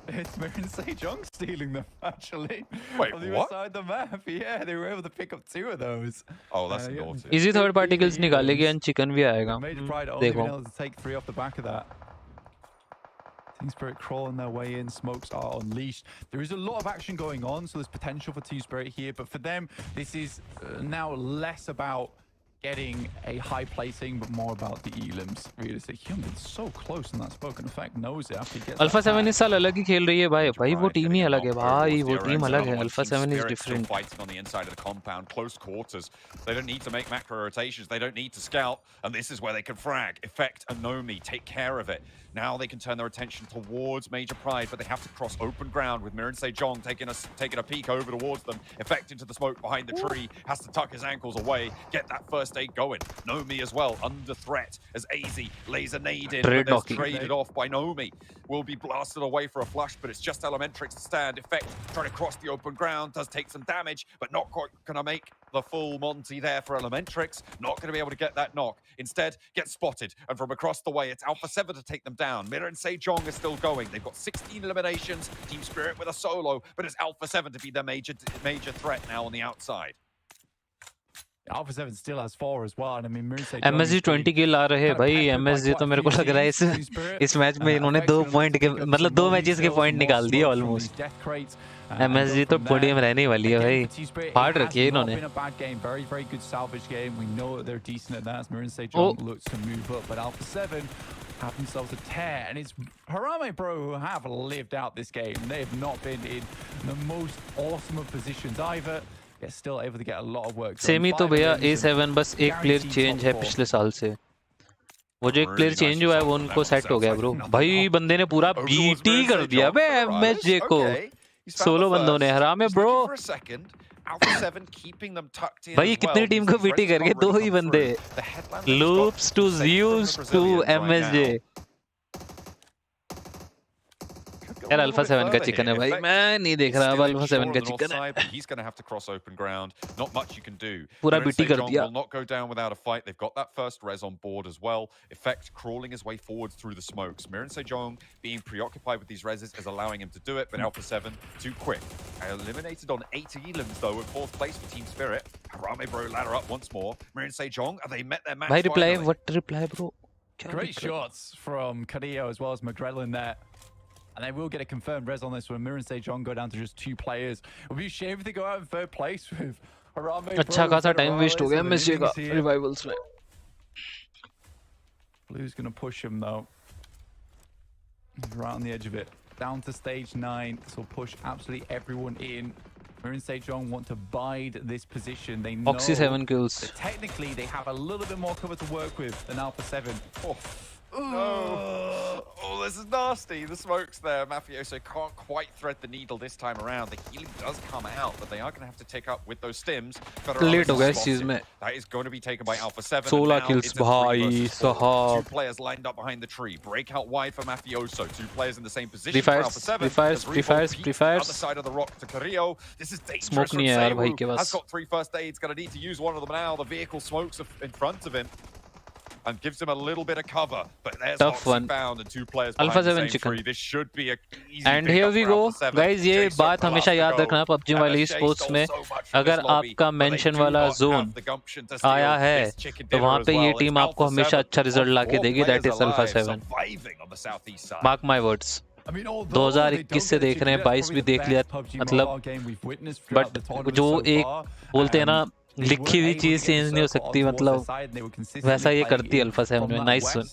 It's MIRAEN SEJONG stealing them, actually. Wait, on the what? other side of the map. Yeah, they were able to pick up 2 of those. Oh, that's naughty. Easy third party kills निकालेगी and chicken भी आएगा. Major Pride only been able to take 3 off the back of that. Team Spirit crawling their way in, smokes are unleashed. There is a lot of action going on, so there's potential for Team Spirit here, but for them, this is now less about getting a high placing, but more about the elims. Realistic Human so close in that spoken effect, knows it after he gets Alpha 7 इस साल अलग ही खेल रही है भाई. भाई वो team ही अलग है भाई, वो टीम अलग है. Alpha 7 is different. Fighting on the inside of the compound, close quarters. They don't need to make macro rotations. They don't need to scout, and this is where they can frag. Effect and Nomi take care of it. Now they can turn their attention towards Major Pride, but they have to cross open ground with MIRAEN SEJONG taking a peek over towards them. Effect into the smoke behind the tree, has to tuck his ankles away, get that first aid going. Nomi as well, under threat as AZ lays a nade in, but it's traded off by Nomi. Will be blasted away for a flush, but it's just Elementrix to stand. Effect trying to cross the open ground, does take some damage, but not quite gonna make the full Monty there for Elementrix. Not gonna be able to get that knock. Instead, gets spotted, and from across the way, it's Alpha 7 to take them down. MIRAEN SEJONG is still going. They've got 16 eliminations. Team Spirit with a solo, but it's Alpha 7 to be their major threat now on the outside. Alpha 7 still has 4 as well, and I mean, MSG 20 किल आ रहे हैं भाई. MSG तो मेरे को लग रहा है इस मैच में इन्होंने 2 पॉइंट के मतलब 2 मैचेस के पॉइंट निकाल दिए ऑलमोस्ट. MSG तो पोडियम रहने वाली है भाई. हार्ड रखी है इन्होंने. Very good salvage game. We know that they're decent at that. Mirin Sejong looks to move up, but Alpha 7 have themselves a tear, and it's HARAME Bro who have lived out this game. They have not been in the most awesome of positions either. They're still able to get a lot of work. Semi तो भैया A7 बस एक player change है पिछले साल से. वो जो एक प्लेयर चेंज हुआ है वो उनको सेट हो गया ब्रो. भाई बंदे ने पूरा बीटी कर दिया बे MSG को. सोलो बंदों ने. HARAME Bro भाई कितनी टीम को बीटी करके 2 ही बंदे. Loops to ZEUS to MSG. यार अल्फा 7 का चिकन है भाई. मैं नहीं देख रहा अब अल्फा 7 का चिकन है. He's going to have to cross open ground. Not much you can do. पूरा बीटी कर दिया. Will not go down without a fight. They've got that first res on board as well. Effect crawling his way forwards through the smokes. Mirin Sejong being preoccupied with these reses is allowing him to do it, but Alpha 7 too quick. Eliminated on 8 elims though in 4th place for Team Spirit. HARAME Bro ladder up once more. Mirin Sejong, they met their match. भाई reply what reply bro. Great shots from Carrillo as well as McGrellin there. And they will get a confirmed res on this when Mirin Sejong go down to just 2 players. It would be a shame if they go out in 3rd place with HARAME. अच्छा खासा time waste हो गया MSG का revivals में. Blue's going to push him though. Right on the edge of it. Down to stage 9. This will push absolutely everyone in. Mirin Sejong want to bide this position. They know Oxy 7 kills. Technically, they have a little bit more cover to work with than Alpha 7. Oh, this is nasty. The smoke's there. Mafioso can't quite thread the needle this time around. The healing does come out, but they are going to have to take up with those stims. Late हो गया इस चीज में. That is going to be taken by Alpha 7. 16 kills भाई साहब. 2 players lined up behind the tree. Breakout wide for Mafioso. 2 players in the same position Prefires, for Alpha 7. prefires. Other side of the rock to Carrillo. This is dangerous. Smoke नहीं है यार भाई के पास. Has got 3 first aids. Going to need to use one of them now. The vehicle smokes in front of him. And gives him a little bit of cover, but there's tough one. Found and 2 players Alpha 7 the same chicken. tree. This should be a easy And here we go, guys. ये बात हमेशा याद रखना PUBG वाली sports में. अगर आपका mention वाला जोन आया है तो वहाँ पे ये टीम आपको हमेशा अच्छा रिजल्ट लाके देगी. That is Alpha 7. Mark my words. 2021 से देख रहे हैं, 22 भी देख लिया मतलब. बट जो एक बोलते हैं ना लिखी हुई चीज चेंज नहीं हो सकती, मतलब वैसा ये करती है अल्फा 7 में. Nice one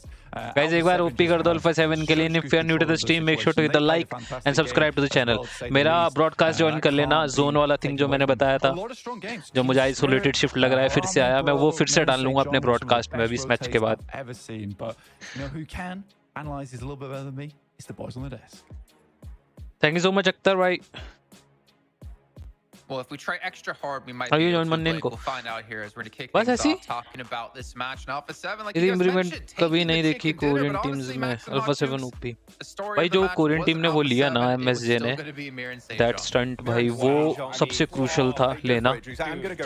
guys. एक बार ओपी कर दो अल्फा 7 के लिए. If you are new to the stream make sure to hit the like and subscribe to the channel. मेरा ब्रॉडकास्ट ज्वाइन कर लेना. जोन वाला थिंग जो मैंने बताया था, जो मुझे आइसोलेटेड शिफ्ट लग रहा है फिर से आया, मैं वो फिर से डाल लूंगा अपने ब्रॉडकास्ट में अभी इस मैच के बाद. Thank you so much Akhtar भाई. Well, if we try extra hard, we might Are be you able on to win. Manninko? We'll find out here as we're going to kick बस things ऐसी off talking about this match. And Alpha 7, like यदि you guys improvement mentioned, कभी taking नहीं the देखी chicken dinner, Korean but teams honestly, में. Max and alpha 7 Marcus, OP the story भाई. of the जो match Korean was team ने वो Alpha लिया ना 7, it was MSG still ने, gonna be Mirin Sejong. That stunt भाई वो सबसे क्रूशल था लेना,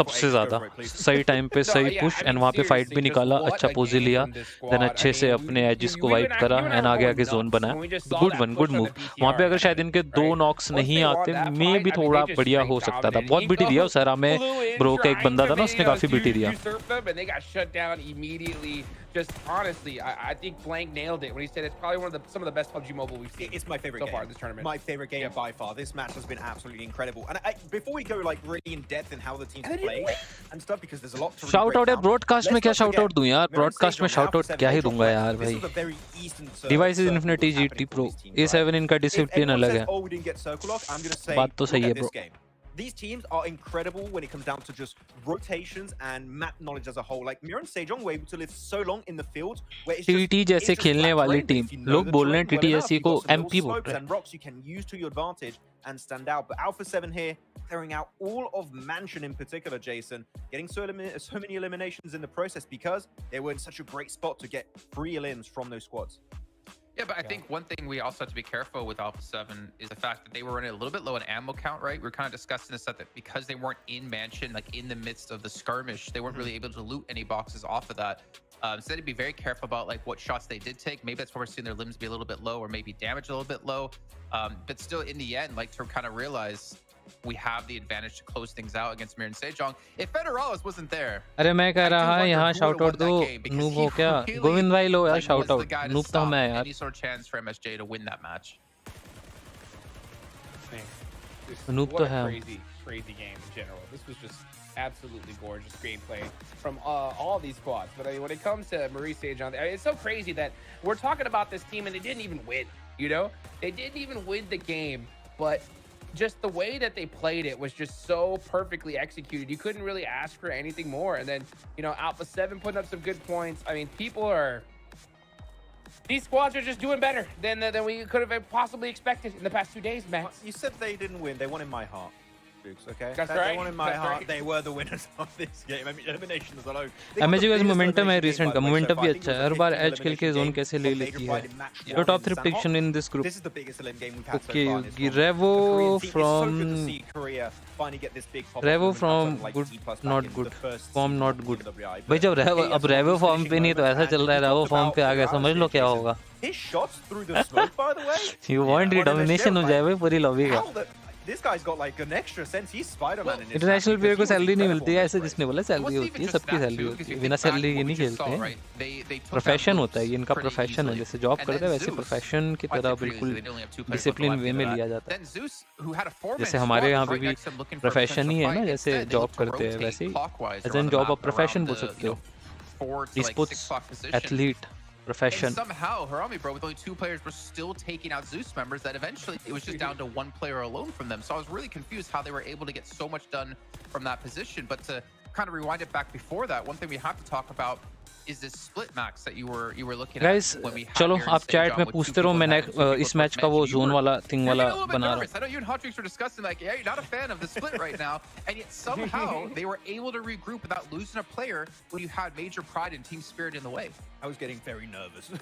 सबसे ज्यादा. सही टाइम पे सही पुश एंड वहाँ पे फाइट भी निकाला, अच्छा पोजी लिया, देन अच्छे से अपने एजिस को वाइप करा एंड आगे आगे जोन बनाया. Good one, good move. वहाँ पे अगर शायद इनके 2 नॉक्स नहीं आते मे भी थोड़ा बढ़िया हो सकता था. बहुत बीटी दिया उस HARAME ब्रो का एक बंदा था ना, उसने काफी बीटी दिया. Just honestly, I think Blank nailed it when he said it's probably some of the best PUBG Mobile we've seen. It's my favorite so game. far this tournament. My favorite game by far. This match has been absolutely incredible. And before we go like really in depth in how the teams play and stuff, because there's a lot to shout out है broadcast में. क्या shout out दूं यार? Broadcast में shout out क्या ही दूंगा यार भाई. Devices infinity GT Pro A7 इनका डिसिप्लिन अलग है. बात तो सही है bro. These teams are incredible when it comes down to just rotations and map knowledge as a whole. Like Mirin Sejong were able to live so long in the field where it's TT जैसे खेलने वाली team. लोग बोल रहे हैं TTSC को MP बोल रहे हैं. And rocks you can use to your advantage and stand out. But Alpha 7 here clearing out all of Mansion in particular, Jason, getting so many eliminations in the process because they were in such a great spot to get 3 elims from those squads. Yeah, but I think one thing we also have to be careful with Alpha 7 is the fact that they were running a little bit low in ammo count, right? We were kind of discussing this, that because they weren't in Mansion, like in the midst of the skirmish, they weren't really able to loot any boxes off of that. So they had to be very careful about like what shots they did take. Maybe that's why we're seeing their limbs be a little bit low or maybe damaged a little bit low. But still, in the end, like to kind of realize we have the advantage to close things out against MIRAEN SEJONG. If Federalis wasn't there, अरे मैं कह रहा यहाँ shout out दो noob हो क्या गोविंद भाई लो यार shout out noob तो मैं यार any sort of chance for MSJ to win that match. noob तो है crazy game in general. This was just absolutely gorgeous gameplay from all these squads. But I mean, when it comes to MIRAEN SEJONG, I mean, it's so crazy that we're talking about this team and they didn't even win. You know, they didn't even win the game, but just the way that they played it was just so perfectly executed. You couldn't really ask for anything more. And then, you know, Alpha 7 putting up some good points. I mean, these squads are just doing better than we could have possibly expected in the past 2 days, Max. You said they didn't win. They won in my heart. Okay? That's right. They won in my heart. They were the winners of this game. I mean, eliminations alone. MSG का momentum है recent का momentum भी अच्छा है हर बार edge खेल के zone कैसे ले लेती है your top 3 prediction in this group. This is the biggest LM game we've had okay so far. Revo from Revo from good not good form not good भाई जब अब Revo form पे नहीं तो ऐसा चल रहा है Revo form पे आ गया समझ लो क्या होगा His shots through the smoke by the way you want domination हो जाए भाई पूरी lobby का This guy's got like an extra sense. He's Spider-Man in his international player को सैलरी नहीं मिलती है ऐसे जिसने बोला सैलरी होती है सबकी सैलरी होती है बिना सैलरी ये नहीं खेलते हैं प्रोफेशन होता है ये इनका प्रोफेशन है जैसे जॉब करते हैं वैसे प्रोफेशन की तरह बिल्कुल डिसिप्लिन वे में लिया जाता है जैसे हमारे यहाँ पे भी प्रोफेशन ही है ना जैसे जॉब करते हैं वैसे ही एज एन जॉब आप प्रोफेशन बोल सकते हो sports athlete profession. And somehow, HARAME, bro, with only 2 players, were still taking out ZEUS members that eventually it was just down to 1 player alone from them. So I was really confused how they were able to get so much done from that position. But to kind of rewind it back before that, one thing we have to talk about is this split max that you were looking guys, at when we had चलो आप chat में पूछते रहो मैंने इस match का वो zone वाला थिंग वाला बना रहा I know you and Hotwix were discussing like, yeah, you're not a fan of the split right now, and yet somehow they were able to regroup without losing a player when you had major pride and team spirit in the way. I was getting very nervous.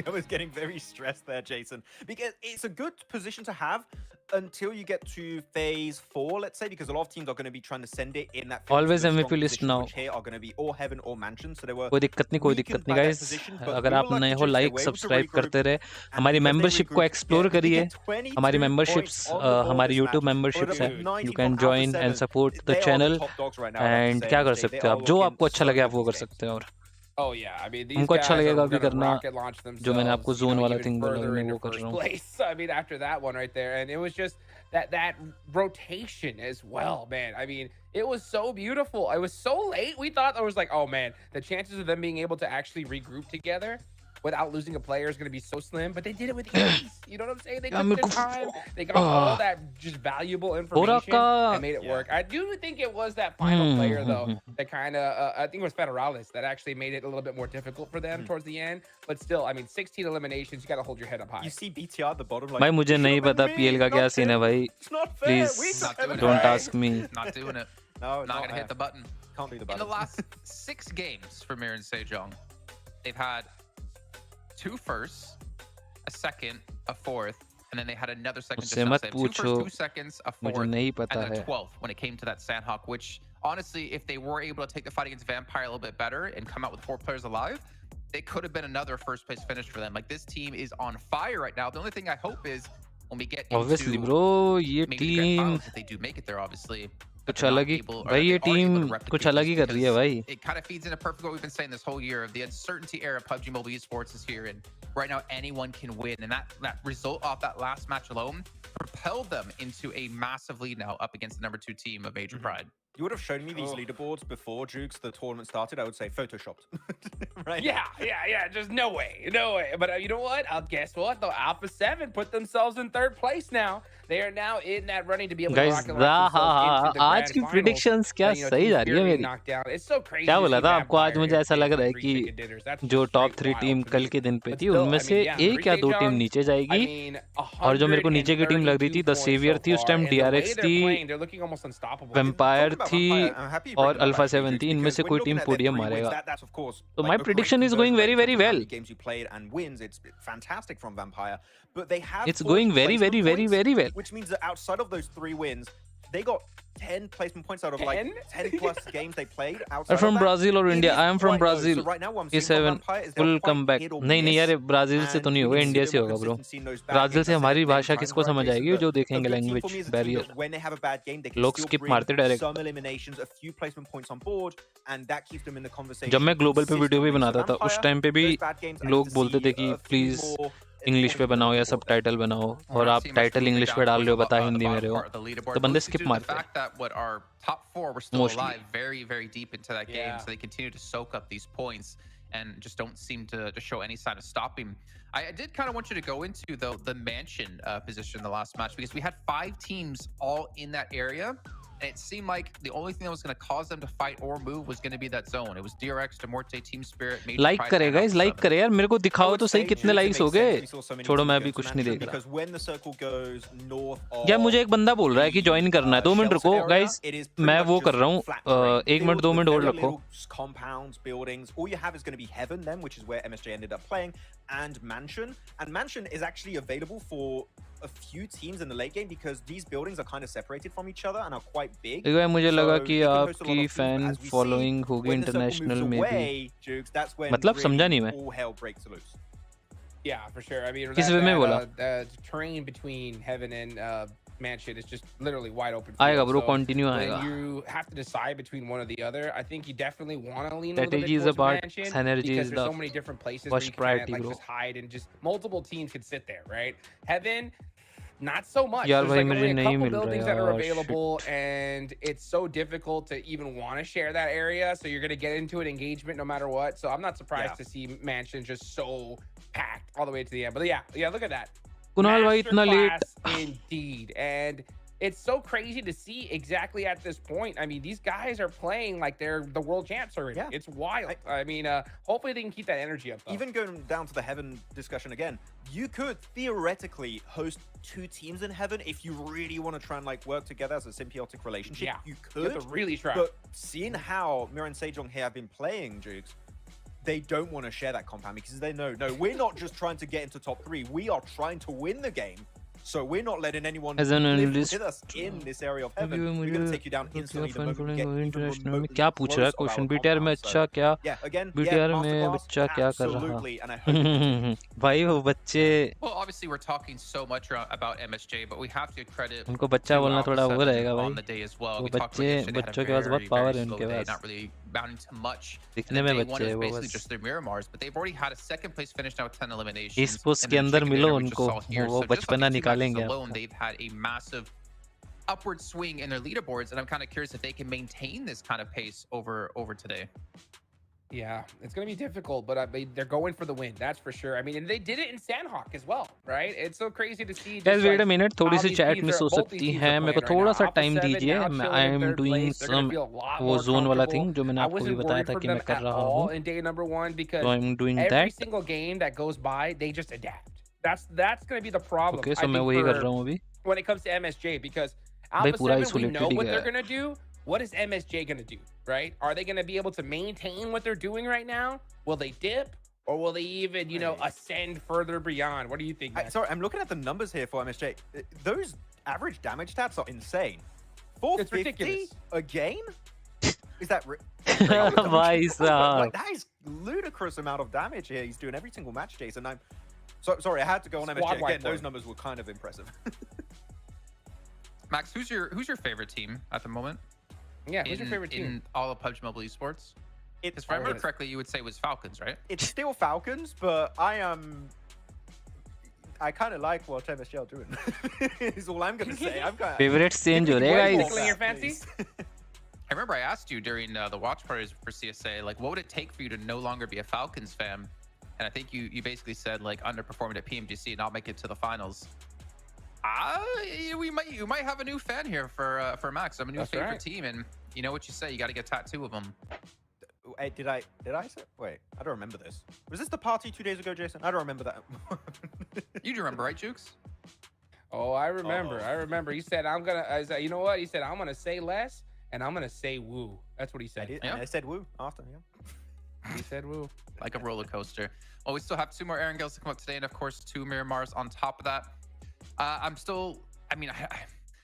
I was getting very stressed there, Jason, because it's a good position to have until you get to phase 4, let's say, because a lot of teams are going to be trying to send it in that always MVP list now, which here are going to be or heaven or mansion. So they were कोई दिक्कत नहीं guys अगर आप नए हो like subscribe करते रहे हमारी मेंबरशिप को एक्सप्लोर करिए हमारी मेंबरशिप्स हमारी YouTube मेंबरशिप्स है you can join and support the channel and क्या कर सकते हो आप जो आपको अच्छा लगे आप वो कर सकते हो और Oh yeah, I mean, हमको अच्छा लगेगा अभी करना जो मैंने आपको जोन वाला थिंग बोला मैं वो कर रहा हूँ I mean, after that one right there, and it was just that rotation as well, man. I mean, it was so beautiful. I was so late. We thought I was like, oh man, the chances of them being able to actually regroup together without losing a player is going to be so slim, but they did it with ease. You know what I'm saying? They took their time. They got all that just valuable information and made it work. I do think it was that final player, though, that kind of, I think it was Federalis, that actually made it a little bit more difficult for them towards the end. But still, I mean, 16 eliminations, you got to hold your head up high. You see BTR at the bottom. Like, भाई मुझे नहीं पता PL का क्या scene है भाई. Please don't ask me. Not doing it. No, not going to hit the button. Can't do the button. In the last 6 games for MIRAEN SEJONG, they've had 2 firsts, a second, a fourth, and then they had another second just now. 2 firsts, 2 seconds, a fourth, and then a 12th when it came to that Sanhok, which honestly, if they were able to take the fight against Vampire a little bit better and come out with 4 players alive, it could have been another first place finish for them. Like, this team is on fire right now. The only thing I hope is when we get obviously, into bro, ये maybe the grand finals, if they do make it there, obviously. कुछ अलग ही भाई ये team कुछ अलग ही कर रही है भाई. It kind of feeds into perfect what we've been saying this whole year. The uncertainty era of PUBG Mobile Esports is here, and right now anyone can win. And that result off that last match alone propelled them into a massive lead now up against the #2 team of Major Pride. You would have shown me these leaderboards before Jukes the tournament started. I would say photoshopped, right? Yeah. Just no way. But you know what? Guess what? The Alpha 7 put themselves in 3rd place now. They are now in that running to be able to rocket launch themselves into the आज की predictions क्या सही जा रही है मेरी. It's so crazy. क्या बोला था आपको आज मुझे ऐसा लग रहा है कि जो टॉप 3 टीम कल के दिन पे थी उनमें से 1 या 2 टीम नीचे जाएगी और जो मेरे को नीचे की टीम लग रही थी द सेवियर थी उस टाइम DRX थी वेम्पायर थी और अल्फा 7 थी इनमें से कोई टीम पोडियम मारेगा. तो my prediction is going very very well. It's going very, very, very, very well. Which means that outside of those 3 wins, they got 10 placement points out of like 10 plus games they played outside I'm from of that, Brazil or it India. is I am from quite low. Brazil. So right now what I'm seeing from A7 Vampire is full they're quite comeback. hit or नहीं नहीं miss, यार Brazil से तो and नहीं we होगा, need to see a India bit से more होगा bro. consistency in those bad Brazil games. से I said हमारी it many भाषा times, किसको right, समझ Jason, आएगी that जो a देखेंगे good team for language me is a team barrier. that when they have a bad game, they can लोग still skip bring मारते direct. some eliminations, a few placement points on board, and that keeps them in the conversation. जब मैं global पे video भी consistently. बनाता So था उस Vampire, time पे भी those bad games, I need लोग to बोलते see थे कि a few please more English पे important बनाओ या wins सब for them. टाइटल बनाओ, We're और not आप seeing much title movement English down पे डाल towards रहे हो, the बता the हिंदी में bottom रहे हो, part of the leaderboard, तो बंदे mostly skip due to the मारते हैं fact that what our top four were still Mostly. alive very deep into that game, Yeah. so they continue to soak up these points and just don't seem to show any sign of stopping. I did kind of want you to go into though the mansion position in the last match, because we had 5 teams all in that area. And it seemed like the only thing that was going to cause them to fight or move was going to be that zone. It was DRX, Demorte, Team Spirit, Major like Pride, करे and guys, like Alpha करे यार, मेरे को I दिखाओ would तो सही say कितने it likes हो makes गए. sense we saw so many छोड़ो teams मैं go अभी to कुछ नहीं Mansion, देख रहा. because when the circle goes north of यार मुझे एक बंदा बोल रहा है कि ज्वाइन करना है. 2 मिनट रुको गाइस, मैं वो कर रहा हूँ. 1 मिनट 2 मिनट होल्ड रखो. Compounds, buildings, all you have is going to be Heaven then, which is where MSJ ended up playing, and Mansion. And Mansion is actually available for a few teams in the late game because these buildings are kind of separated from each other and are quite big. एक बार मुझे लगा So कि it can host a lot आपकी of teams, but fan as we see, following होगी when the circle international moves में भी. away, Jukes, that's when मतलब समझा नहीं really मैं. all hell breaks loose. Yeah, for sure. I mean, किस वे में बोला? terrain between Heaven and Mansion is just literally wide open. आएगा field. Bro, So continue when आएगा. you have to decide between one or the other, I think you definitely want to lean a little Strategy bit is towards about Mansion, synergy because is there's the so many different places where first you can priority, like bro. just hide, and just multiple teams could sit there, right? Heaven, not so much. यार There's भाई like मुझे only a नहीं couple मिल रहा buildings that are यार. available, Shit. and it's so difficult to even want to share that area. So you're gonna get into an engagement no matter what. So I'm not surprised to see Mansion just so packed all the way to the end. But yeah, look at that. Kunal भाई इतना late. Masterclass indeed. And it's so crazy to see exactly at this point. I mean, these guys are playing like they're the world champs already. Yeah. It's wild. I mean, hopefully they can keep that energy up, though. Even going down to the Heaven discussion again, you could theoretically host 2 teams in Heaven if you really want to try and like work together as a symbiotic relationship. Yeah, you you have could to really try. But seeing how MIRAEN and SEJONG here have been playing, Jukes, they don't want to share that compound because they know, no, we're not just trying to get into top 3. We are trying to win the game. So we're not letting anyone As an live analyst, with us in this area of Heaven. We're going to take you down instantly the moment we get even international में remotely क्या पूछ रहा है close of question? our BTR में compound. अच्छा क्या? Yeah, again, BTR में masterclass, बच्चा क्या कर रहा? absolutely, and I hope भाई वो बच्चे, Well, obviously we're talking so much about MSJ, but we have to give credit उनको बच्चा to बोलना Alpha थोड़ा वो 7 रहेगा on भाई. the day as well. वो We talked about yesterday, they had a बच्चों के पास बहुत very पावर है slow उनके day, pass. not really mounting to much. दिखने And में day बच्चे one हैं is वो basically बस. just their Miramars, but they've already had a second place finish now with 10 eliminations. ESPORTS and के then अंदर chicken मिलो dinner we just उनको, saw here. वो So just on बचपना these 2 matches निकालेंगे alone, आपको. they've had a massive upward swing in their leaderboards, and I'm kind of curious if they can maintain this kind of pace over today. Yeah, it's going to be difficult, but they're going for the win. That's for sure. I mean, and they did it in Sanhok as well, right? It's so crazy to see. Guys, wait a minute. थोड़ी how सी these chat teams miss हो both सकती these teams है. are मेरे को playing थोड़ा right सा now. Time Alpha 7 दीजिए. now I chilling in am third doing place. They're gonna some feel a lot वो more zone वाला comfortable. thing जो मैंने I आपको भी wasn't बताया worried था for कि मैं them कर at रहा all हूँ. in day number 1 because So I'm doing every that. single game that goes by, they just adapt. That's going to be the problem. Okay, I so मैं think वही कर for- रहा हूँ अभी. when it comes to MSJ, because भाई Alpha पूरा 7, we know isolated he what गया they're है. going to do. What is MSJ going to do, right? Are they going to be able to maintain what they're doing right now? Will they dip? Or will they even, ascend further beyond? What do you think, Max? Sorry, I'm looking at the numbers here for MSJ. Those average damage stats are insane. 450 It's ridiculous. a game? Is that... भाई साहब. Like, that is ludicrous amount of damage here. He's doing every single match, Jason. I'm sorry, I had to go on MSJ. Again, those numbers were kind of impressive. Max, who's your favorite team at the moment? Yeah, who's your favorite team? In all of PUBG Mobile Esports? It's, If I remember correctly, you would say it was Falcons, right? it's still Falcons, but I kind of like what MSJ are doing. Is all I'm going to say. I'm kind of... Favorites change हो रहे हैं guys. Tickling your fancy? I remember I asked you during the watch parties for CSA, like, what would it take for you to no longer be a Falcons fan? And I think you basically said, like, underperforming at PMGC and not make it to the finals. You might have a new fan here for Max. I'm a new That's favorite right. team, and you know what you say. You got to get a tattoo of them. Hey, did I say? Wait, I don't remember this. Was this the party 2 days ago, Jason? I don't remember that. You do remember, right, Jukes? Oh, I remember. Uh-oh. I remember. He said, I said, you know what? He said, I'm going to say less, and I'm going to say woo. That's what he I said. did, Yeah. and I said woo after, yeah. He said woo. Like a roller coaster. Well, we still have 2 more Erangels to come up today, and of course 2 Miramars on top of that. I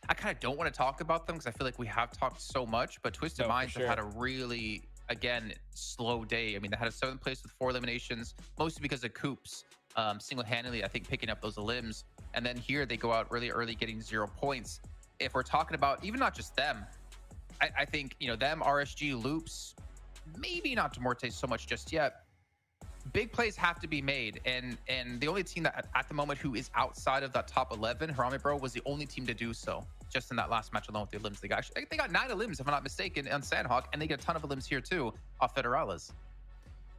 I kind of don't want to talk about them because I feel like we have talked so much, but Twisted Minds have had a really, again, slow day. I mean, they had a 7th place with 4 eliminations, mostly because of Coops single-handedly, I think, picking up those elims. And then here they go out really early, getting 0 points. If we're talking about even not just them, I think, you know, them, RSG, Loops, maybe not to Muerte so much just yet. Big plays have to be made, and the only team that at the moment who is outside of that top 11, HARAME was the only team to do so just in that last match alone with the elims. They got 9 elims, if I'm not mistaken, on Sanhok, and they get a ton of elims here too off Federales.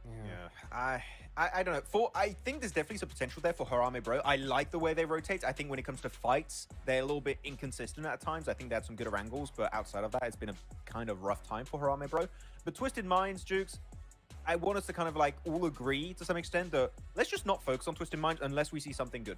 Yeah, I don't know. I think there's definitely some potential there for HARAME. I like the way they rotate. I think when it comes to fights, they're a little bit inconsistent at times. I think they had some good Erangels, but outside of that, it's been a kind of rough time for HARAME. But Twisted Minds, Jukes, I want us to kind of like all agree to some extent that let's just not focus on Twisted Minds unless we see something good.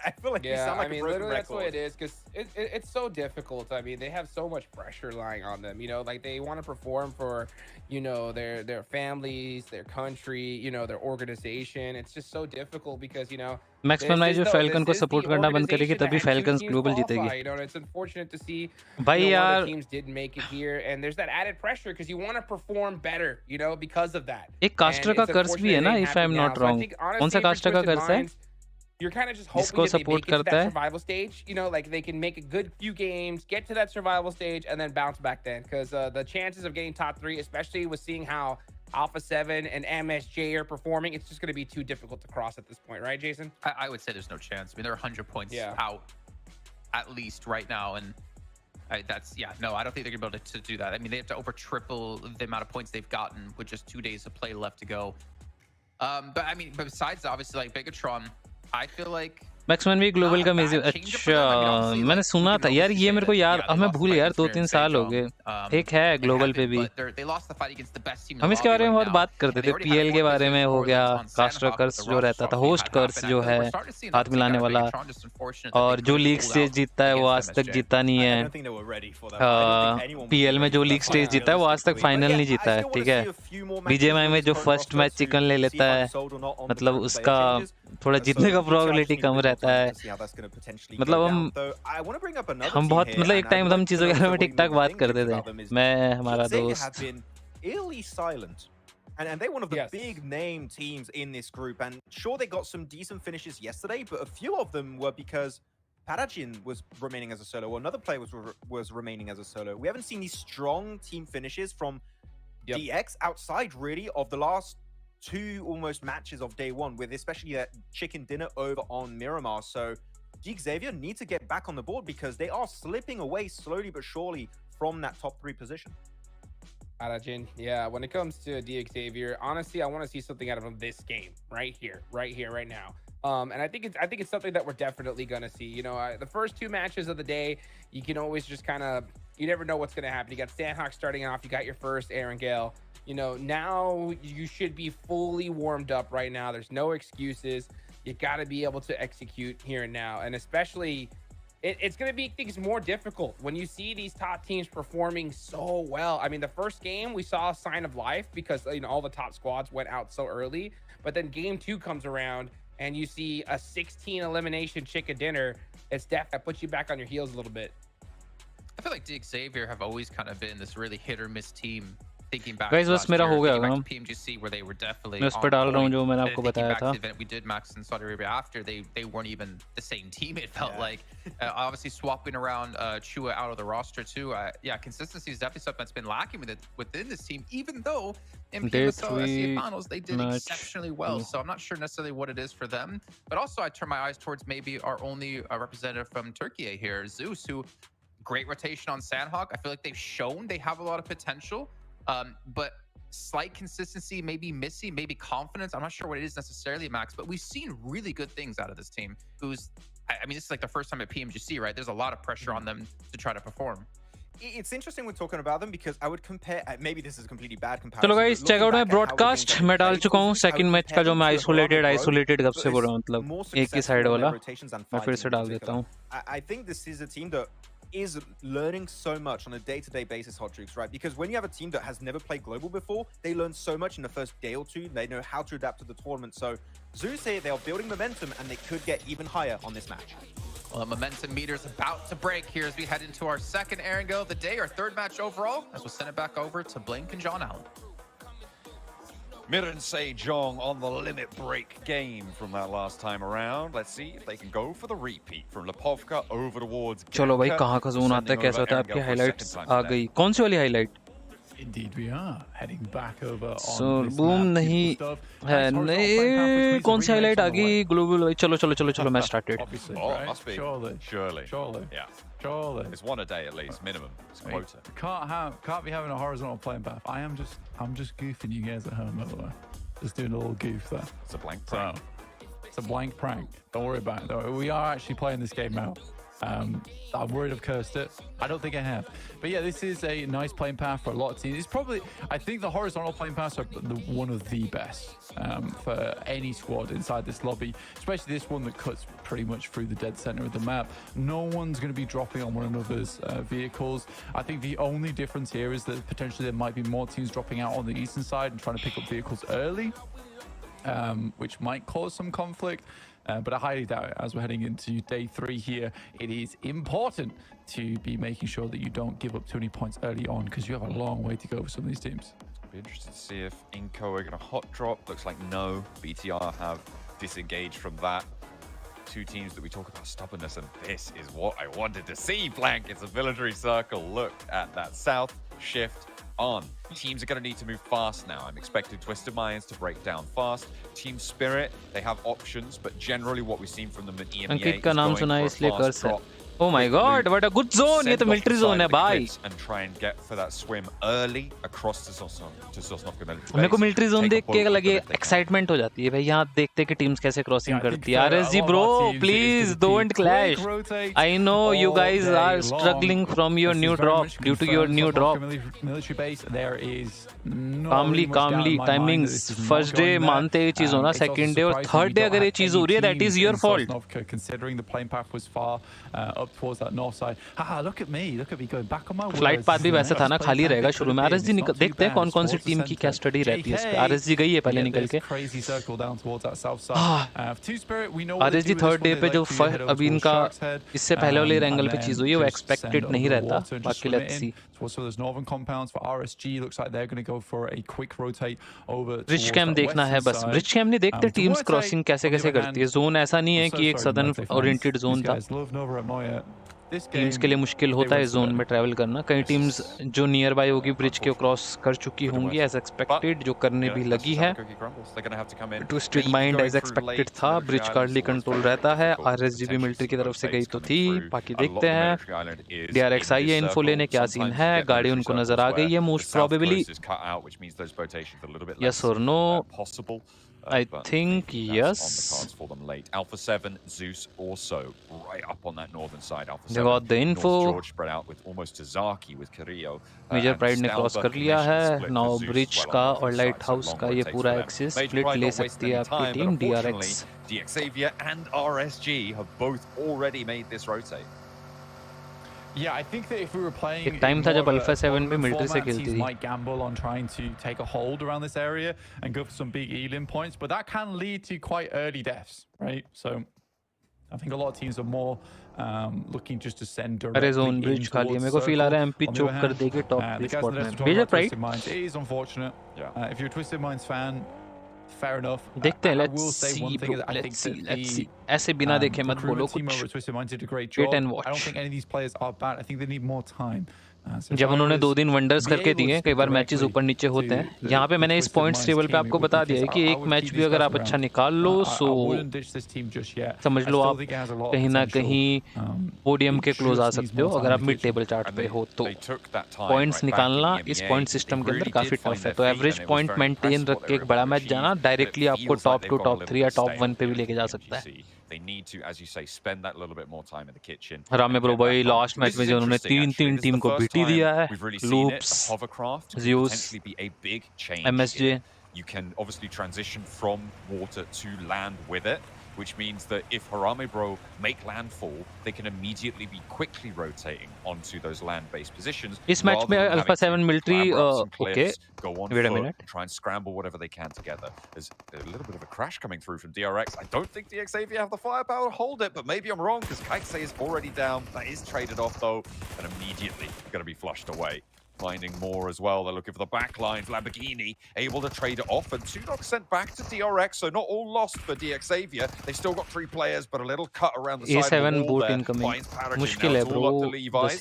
I feel like we sound like I mean, a broken literally that's record. what it is, because it's so difficult. I mean, they have so much pressure lying on them. You know, like they want to perform for, you know, their families, their country, you know, their organization. It's just so difficult because, you know, मैक्समन भाई जो falcon को support करना बंद करेगी तभी falcons global जीतेगी. You know, it's unfortunate to see भाई one यार of the teams didn't make it here, and there's that added pressure because you want to perform better, you know, because of that. एक caster का कर्ज भी है ना, if I'm not wrong. कौन सा कास्टर का कर्ज है? You're kind of just hoping that they make it to that survival stage, you know, like they can make a good few games, get to that survival stage, and then bounce back then. Because the chances of getting top 3, especially with seeing how Alpha 7 and MSJ are performing, it's just going to be too difficult to cross at this point, right, Jason? I would say there's no chance. I mean, they're 100 points out at least right now, and I don't think they're gonna be able to do that. I mean, they have to over triple the amount of points they've gotten with just 2 days of play left to go. But I mean, besides obviously like BIGETRON, I feel like मैक्समैन भी global का मेज. अच्छा, मैंने सुना था यार, ये मेरे को यार, हमें भूल यार 2-3 साल हो गए. एक है ग्लोबल पे भी, हम इसके बारे में बहुत बात करते थे. पीएल के बारे में हो गया, कास्टर कर्स जो रहता था, होस्ट कर्स जो है हाथ मिलाने वाला, और जो लीग स्टेज जीतता है वो आज तक जीता नहीं है. पीएल में जो लीग स्टेज जीता है वो आज तक फाइनल नहीं जीता है. ठीक है, बीजेएमआई में जो फर्स्ट मैच चिकन ले लेता है, मतलब उसका थोड़ा जीतने का प्रोबेबिलिटी कम रहता है. मतलब हम बहुत, मतलब एक टाइम हम चीजों के बारे में ठीक ठाक बात करते थे, मैं, हमारा दोस्त. And they're one of the big name teams in this group, and sure, they got some decent finishes yesterday, but a few of them were because Parajin was remaining as a solo, or another player was remaining as a solo. We haven't seen these strong team finishes from DX outside really of the last 2 almost matches of day 1, with especially that chicken dinner over on Miramar. So Geek Xavier need to get back on the board because they are slipping away slowly but surely from that top 3 position. Arajin, yeah, when it comes to DX Xavier, honestly, I want to see something out of him this game, right here, right now. And I think it's something that we're definitely going to see. You know, the first 2 matches of the day, you can always just kind of, you never know what's going to happen. You got Sanhok starting off, you got your first Erangel. You know, now you should be fully warmed up right now. There's no excuses. You got to be able to execute here and now. And especially, it's going to make things more difficult when you see these top teams performing so well. I mean, the first game, we saw a sign of life because, you know, all the top squads went out so early. But then game 2 comes around, and you see a 16 elimination chicken dinner. It's definitely puts you back on your heels a little bit. I feel like DX Xavier have always kind of been this really hit or miss team. Thinking back Guys, बस मेरा हो गया होगा. PMGC where they were definitely मैं उस पर डाल रहा हूँ जो मैंने आपको बताया था. Event we did Max in Saudi Arabia after they weren't even the same team. It felt like obviously swapping around Chua out of the roster too. Consistency is definitely something that's been lacking within this team. Even though in PMSL SEA finals they did exceptionally well, so I'm not sure necessarily what it is for them. But also I turn my eyes towards maybe our only representative from Turkey here, ZEUS, who great rotation on Sanhok. I feel like they've shown they have a lot of potential. But slight consistency, maybe missing, maybe confidence. I'm not sure what it is necessarily, Max, but we've seen really good things out of this team. I mean, this is like the first time at PMGC, right? There's a lot of pressure on them to try to perform. It's interesting we're talking about them because I would compare, maybe this is a completely bad comparison. चलो guys, check out my broadcast. मैं डाल चुका हूँ second match का जो मैं isolated कब से बोल रहा हूँ, मतलब एक ही side वाला. मैं फिर से डाल देता हूँ. I think this is a team that is learning so much on a day-to-day basis, Hot Jukes, right? Because when you have a team that has never played global before, they learn so much in the first day or 2. They know how to adapt to the tournament. So ZEUS here, they are building momentum and they could get even higher on this match. Well, the momentum meter's about to break here as we head into our second Erangel of the day, our third match overall, as we'll send it back over to Blink and John Allen. MIRAEN SEJONG on the limit break game from that last time around. Let's see if they can go for the repeat from Lipovka over towards चलो भाई कहाँ का zone आता है कैसा होता है आपके हाइलाइट्स आ गई कौन सी वाली highlight Indeed, we are heading back over so on this boom map. नहीं है Nice नहीं कौन सी हाइलाइट आ गई ग्लोबल भाई चलो चलो चलो चलो मैं started Obviously, Oh, right? must be. Surely. Surely. Yeah. Surely. It's one a day at least, minimum. It's a quota. Can't be having a horizontal playing path. I'm just goofing you guys at home, by the way. Just doing a little goof there. It's a blank prank. It's a blank prank. Don't worry about it though. We are actually playing this game now. I'm worried I've cursed it. I don't think I have. But yeah, this is a nice playing path for a lot of teams. It's probably, I think the horizontal playing paths are one of the best for any squad inside this lobby, especially this one that cuts pretty much through the dead center of the map. No one's going to be dropping on one another's vehicles. I think the only difference here is that potentially there might be more teams dropping out on the eastern side and trying to pick up vehicles early, which might cause some conflict. But I highly doubt it. As we're heading into day 3 here, it is important to be making sure that you don't give up too many points early on because you have a long way to go for some of these teams. Be interested to see if INCO are going to hot drop. Looks like no. BTR have disengaged from that. Two teams that we talk about stubbornness, and this is what I wanted to see, Blank. It's a military circle. Look at that south shift on. Teams are going to need to move fast now. I'm expecting Twisted Minds to break down fast. Team Spirit, they have options, but generally what we've seen from them in EMEA Ankit is का नाम going सुना है for a इसलिए fast कर्स है drop. Oh my god, what a good zone! ये तो military zone है भाई. And try and get for that swim early across to Sosnovka military मेरे को base. military zone Take a देख boat के with लगे them if they can. excitement हो जाती है भाई यहाँ देखते कि teams कैसे crossing Yeah, I करती है. think RSG a lot bro, of our teams please is gonna be don't clash. quick rotate I know you all guys day are long. struggling from your This new is very drop much due to your confirmed new Sosnovka drop. military base. There is no Calmly, really much doubt calmly, in my mind that timings. this is not First day going there. मानते ये चीज होना, It's also second day और surprising third we day don't अगर ये have चीज any हो रही है, that teams is your in fault. Sosnovka, considering the playing path was far up towards that north side. Look at me going back on my words. Flight path भी वैसे था ना, खाली रहेगा शुरू में. आरएसजी देखते हैं कौन कौन सी टीम की क्या स्टडी रहती है इस पे. आरएसजी गई है पहले निकल के. आरएसजी थर्ड डे पे जो अभी इनका इससे पहले वाले एंगल पे चीज हुई है वो एक्सपेक्टेड नहीं रहता. बाकी लेट्स सी. ब्रिज कैम देखना है बस. ब्रिज कैम नहीं देखते टीम्स क्रॉसिंग कैसे कैसे करती है. जोन ऐसा नहीं है कि एक सदन ओरिएंटेड जोन था. टीम्स के लिए मुश्किल होता है जोन में ट्रैवल करना. कई टीम्स जो नियर बाय होगी ब्रिज के क्रॉस कर चुकी होंगी एज एक्सपेक्टेड, जो करने भी लगी है. ट्विस्टेड माइंड एज एक्सपेक्टेड था. ब्रिज कार्डली कंट्रोल रहता है. आरएसजी भी मिलिट्री की तरफ से गई तो थी. बाकी देखते हैं. डीआरएक्स आई है इन्फो लेने, क्या सीन है. गाड़ी उनको नजर आ गई है मोस्ट प्रोबेबली. यस और no. I think yes. For them late. Alpha 7, Zeus also right up on that northern side. Alpha 7. They got the info. George spread out with almost Tazaki with Carrillo. Major pride ने cross कर लिया है. Now bridge का और light house का ये पूरा access split ले सकती है आपकी team. DRX, DXavier and RSG have both already made this rotate. Yeah, I think that if we were playing एक टाइम था जब अल्फा 7 भी मिलिट्री से खेलती थी. might gamble on trying to take a hold around this area and go for some big elim points, but that can lead to quite early deaths, right? So I think a lot of teams are more looking just to send directly. अरे zone bridge खाली है. मेरे को feel आ रहा है MP choke कर देगी top 3 spot में. Major pride It is unfortunate. If you're a Twisted Minds fan, fair enough. देखते हैं. Let's see bro, let's see. ऐसे बिना देखे मत बोलो कुछ. Wait and watch. I don't think any of these players are bad. I think they need more time. जब उन्होंने 2 दिन वंडर्स करके दिए, कई बार मैचेस ऊपर नीचे होते हैं. यहाँ पे मैंने इस पॉइंट्स टेबल पे आपको बता दिया है कि एक मैच भी अगर आप अच्छा निकाल लो सो समझ लो आप कहीं ना कहीं पोडियम के क्लोज आ सकते हो अगर आप मिड टेबल चार्ट पे हो तो. पॉइंट्स निकालना इस पॉइंट सिस्टम के अंदर काफी टफ है. तो एवरेज पॉइंट मेंटेन रख के एक बड़ा मैच जाना डायरेक्टली आपको टॉप 2, टॉप 3 या टॉप 1 पे भी लेके जा सकता है. They need to, as you say, spend that little bit more time in the kitchen. हरामे ब्रो भाई लास्ट मैच में जो उन्होंने 3 टीम को बीटी दिया है. Loops, ZEUS, MSJ. You can obviously transition from water to land with it. which means that if HARAME Bro make landfall, they can immediately be quickly rotating onto those land-based positions. इस match में alpha 7 military okay go on wait a foot minute and try and scramble whatever they can together. There's a little bit of a crash coming through from DRX. I don't think the Xavier have the firepower to hold it, but maybe I'm wrong because Kaitse is already down. That is traded off though, and immediately going to be flushed away. Finding more as well. They're looking for the back lines. Lamborghini able to trade it off, and Sanhok sent back to DRX, so not all lost for Xavier. They've still got 3 players, but a little cut around the side of the wall there. Finds Paragon. Now it's all up to Levi's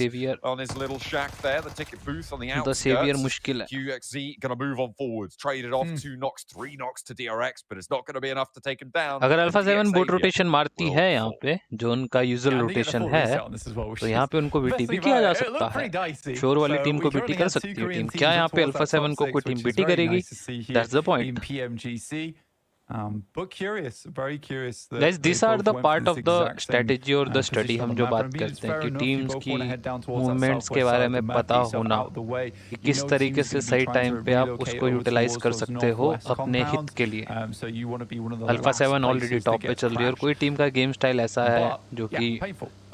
on his little shack there, the ticket booth on the outskirts. QXZ gonna move on forwards, trade it off. 2 knocks, 3 knocks to DRX, but it's not gonna be enough to take him down. अगर alpha 7 boat rotation मारती है यहाँ पे, जो उनका usual rotation है, तो यहाँ पे उनको बीटी भी किया जा सकता है। शोर वाली टीम को बीटी कर सकती है टीम। क्या यहाँ पे अल्फा 7 को कोई टीम बीटी करेगी? That's the point. PMGC. But curious, very curious. Guys, these are the part of the strategy or the study हम जो बात करते हैं कि टीम्स की मूवमेंट्स के बारे में पता होना कि किस तरीके से सही टाइम पे आप उसको यूटिलाइज कर सकते हो अपने हित के लिए। अल्फा 7 ऑलरेडी टॉप पे चल रही है और कोई टीम का गेम स्टाइल ऐसा है जो कि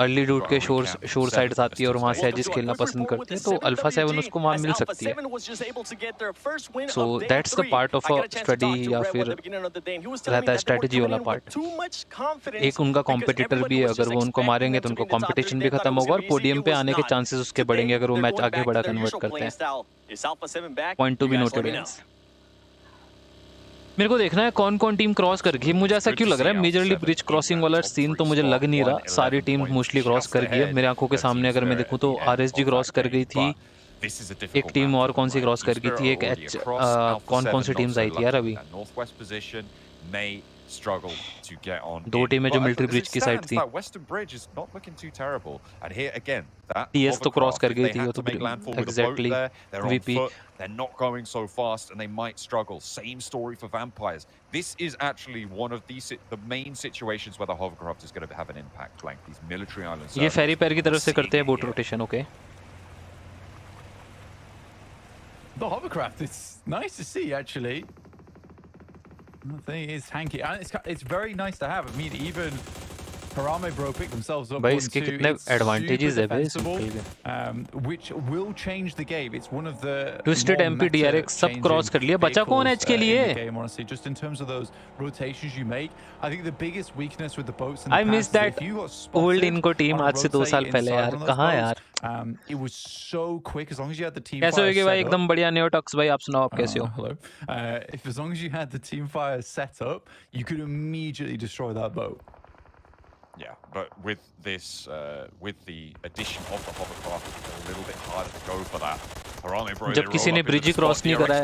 अर्ली रूट के शोर साइड्स आती है और वहाँ से एजिस खेलना पसंद करती है, तो अल्फा 7 उसको वहाँ मिल सकती है। So that's the part of a study या फिर रहता है स्ट्रेटजी वाला पार्ट। एक उनका कॉम्पिटिटर भी है, अगर वो उनको मारेंगे तो उनको कॉम्पिटिशन भी खत्म होगा और पोडियम पे आने के चांसेस उसके बढ़ेंगे अगर वो मैच आगे बढ़ा कन्वर्ट करते हैं। Point to be noted guys. मेरे को देखना है कौन कौन टीम क्रॉस कर गई। मुझे ऐसा क्यों लग रहा है मेजरली ब्रिज क्रॉसिंग वाला सीन तो मुझे लग नहीं रहा। सारी टीम मोस्टली क्रॉस कर गई है मेरे आंखों के सामने। अगर मैं देखूं तो आरएसजी क्रॉस कर गई थी, एक टीम और कौन सी क्रॉस कर गई थी, एक कौन कौन सी टीम्स आई थी यार अभी? दो टीमें जो मिलिट्री ब्रिज की साइड थी। टीएस तो क्रॉस कर गई थी, वो तो exactly VP. They're not going so fast and they might struggle. Same story for Vampires. This is actually one of the main situations where the hovercraft is going to have an impact, like these military islands. ये फेरी पैर की तरफ से करते हैं boat rotation, okay? The hovercraft is nice to see actually. I think it's hanky and it's very nice to have. I mean, even HARAME Bro picked themselves up. भाई इसके कितने एडवांटेजेस है भाई, which will change the game. It's one of the twisted MP DRX सब cross कर लिया, बचा कौन एज के लिए? Just in terms of those rotations you make, I think the biggest weakness with the boats in the I miss that old इनको team आज से 2 साल पहले यार, कहाँ यार? It was so quick as long as you had the team. कैसे होगे भाई? एकदम बढ़िया नेओटॉक्स भाई, आप सुनाओ आप कैसे हो? Hello. If as long as you had the team fire set up, you could immediately destroy that boat. Yeah, but with this, with the addition of the hovercraft, it's a little bit harder to go for that. HARAME Bro, जब किसी ने bridge cross नहीं करा है,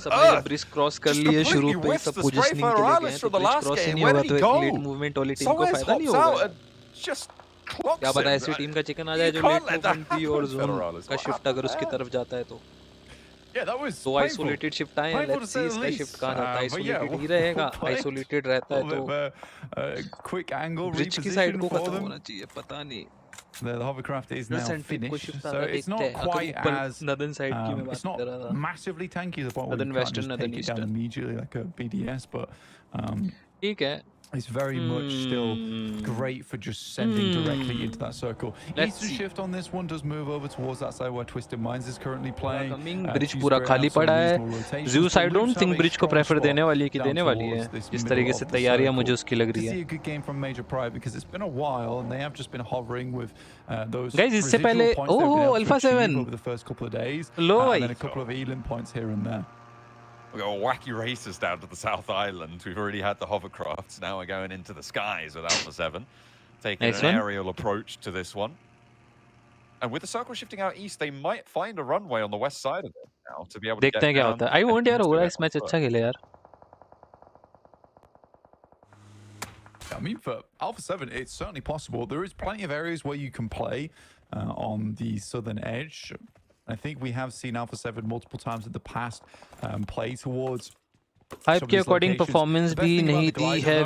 सबने bridge cross कर लिए शुरू पे, सब पोजीशनिंग के लिए गए, तो ब्रिज क्रॉस ही नहीं होगा तो एक लेट मूवमेंट वाली टीम को फायदा नहीं होगा। क्या पता ऐसी टीम का चिकन आ जाए जो लेट मूवमेंट भी और जोन का शिफ्ट अगर उसकी तरफ जाता है तो। तो आइसोलेटेड शिफ्ट आए हैं, लेट्स सी इसका शिफ्ट कहाँ जाता है। आइसोलेटेड ही रहेगा, आइसोलेटेड रहता है तो ब्रिज की साइड को खत्म होना चाहिए, पता नहीं। The hovercraft is now finished, so it's not quite as it's not massively tanky to the point where you can't just take it down immediately like a BDS, but ठीक है, it's very much still great for just sending directly into that circle. Eastern shift on this one does move over towards that side where Twisted Minds is currently playing. Bridge पूरा खाली पड़ा है। ZEUS I don't think bridge को prefer देने वाली है कि देने वाली है। जिस तरीके से तैयारियां मुझे उसकी लग रही है। A good game from Major Pride because it's been a while and they have just been hovering with those. Guys, इससे पहले alpha 7 over the first couple of days, low and then a couple of Elan points here and there. We've got wacky races down to the South Island. We've already had the hovercrafts. Now we're going into the skies with Alpha 7. Taking an aerial approach to this one. And with the circle shifting out east, they might find a runway on the west side of it now to be able to देखते हैं क्या होता है। I want यार HORA इस match अच्छा खेले यार। I mean, for Alpha 7, it's certainly possible. There is plenty of areas where you can play on the southern edge. I think we have seen Alpha 7 multiple times in the past play towards hype के according performance भी नहीं दी है।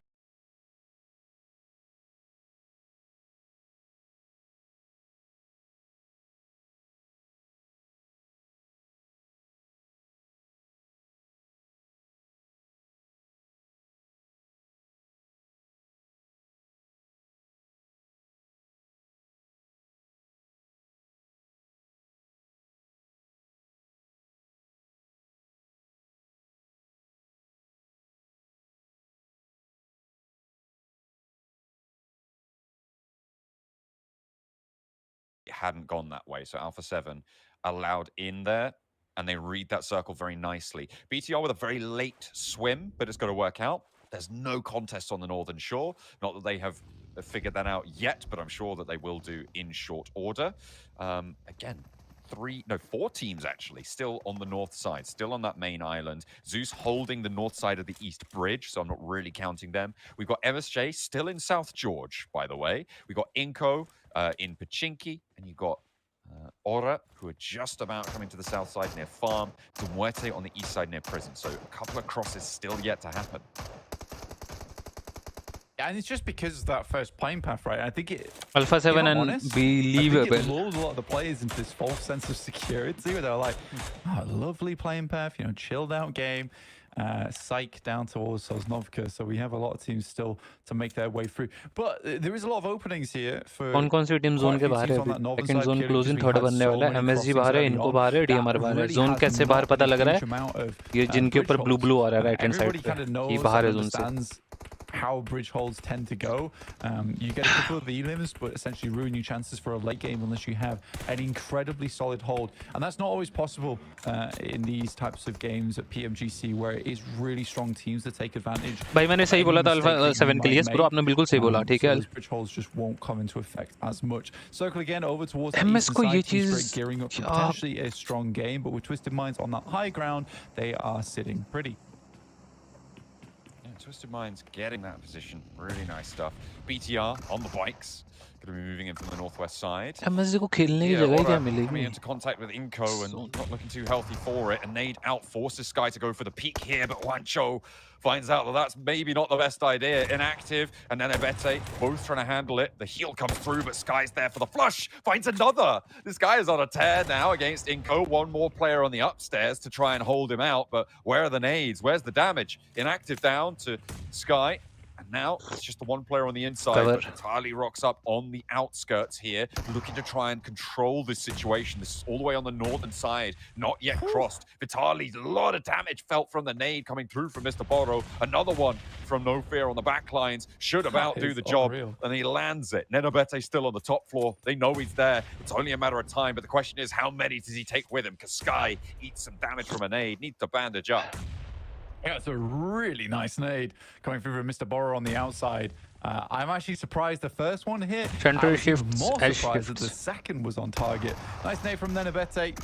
hadn't gone that way. So Alpha 7 allowed in there, and they read that circle very nicely. BTR with a very late swim, but it's got to work out. There's no contest on the northern shore. Not that they have figured that out yet, but I'm sure that they will do in short order. Again, 4 teams actually still on the north side, still on that main island. ZEUS holding the north side of the east bridge, so I'm not really counting them. We've got MSJ still in South George, by the way. We've got INCO in Pachinki, and you've got HORA, who are just about coming to the south side near Farm, to MUERTE on the east side near Prison. So a couple of crosses still yet to happen. Yeah, and it's just because of that first playing path, right? I think it... Alpha 7 unbelievable. It lulls a lot of the players into this false sense of security where they're like, oh, lovely playing path, you know, chilled out game, psych down towards Sosnovka. So we have a lot of teams still to make their way through. But there is a lot of openings here for... कौन सी team zone के बाहर है? Second zone closing third बनने वाला है. MSG बाहर है, इनको बाहर है, DMR बाहर है. जोन कैसे बाहर पता लग रहा है? ये जिनके ऊपर ब्लू आ रहा है राइट हैंड साइड पे, ये बाहर है जोन से. How bridge holds tend to go. You get a couple of elims, but essentially ruin your chances for a late game unless you have an incredibly solid hold. And that's not always possible in these types of games at PMGC, where it is really strong teams that take advantage. भाई मैंने सही बोला था alpha 7 के लिए, bro आपने बिल्कुल सही बोला, ठीक है. Those bridge holds just won't come into effect as much. Circle again over towards the MS को ये चीज gearing up for potentially a strong game, but with Twisted Minds on that high ground, they are sitting pretty. Twisted Minds getting that position. Really nice stuff. BTR on the bikes. Going to be moving in from the northwest side. MSG को खेलने की जगह ही क्या मिलेगी? Coming into contact with INCO and not looking too healthy for it. And Nade outforces Sky to go for the peak here, but Wancho finds out that that's maybe not the best idea. Inactive and then Ebete both trying to handle it. The heal comes through, but Sky's there for the flush. Finds another. This guy is on a tear now against INCO. One more player on the upstairs to try and hold him out. But where are the nades? Where's the damage? Inactive down to Sky. And now it's just the one player on the inside, but Vitali rocks up on the outskirts here, looking to try and control this situation. This is all the way on the northern side, not yet crossed. Vitali, a lot of damage felt from the nade coming through from Mr. Boro. Another one from No Fear on the back lines. Should about do the job, and he lands it. Nenobete still on the top floor. They know he's there. It's only a matter of time, but the question is, how many does he take with him? Because Sky eats some damage from a nade, needs to bandage up. Yeah, it's a really nice nade coming through from Mr. Boro on the outside. I'm actually surprised the first one hit. Center shifts, more surprised that the second was on target. Nice nade from Nenobete.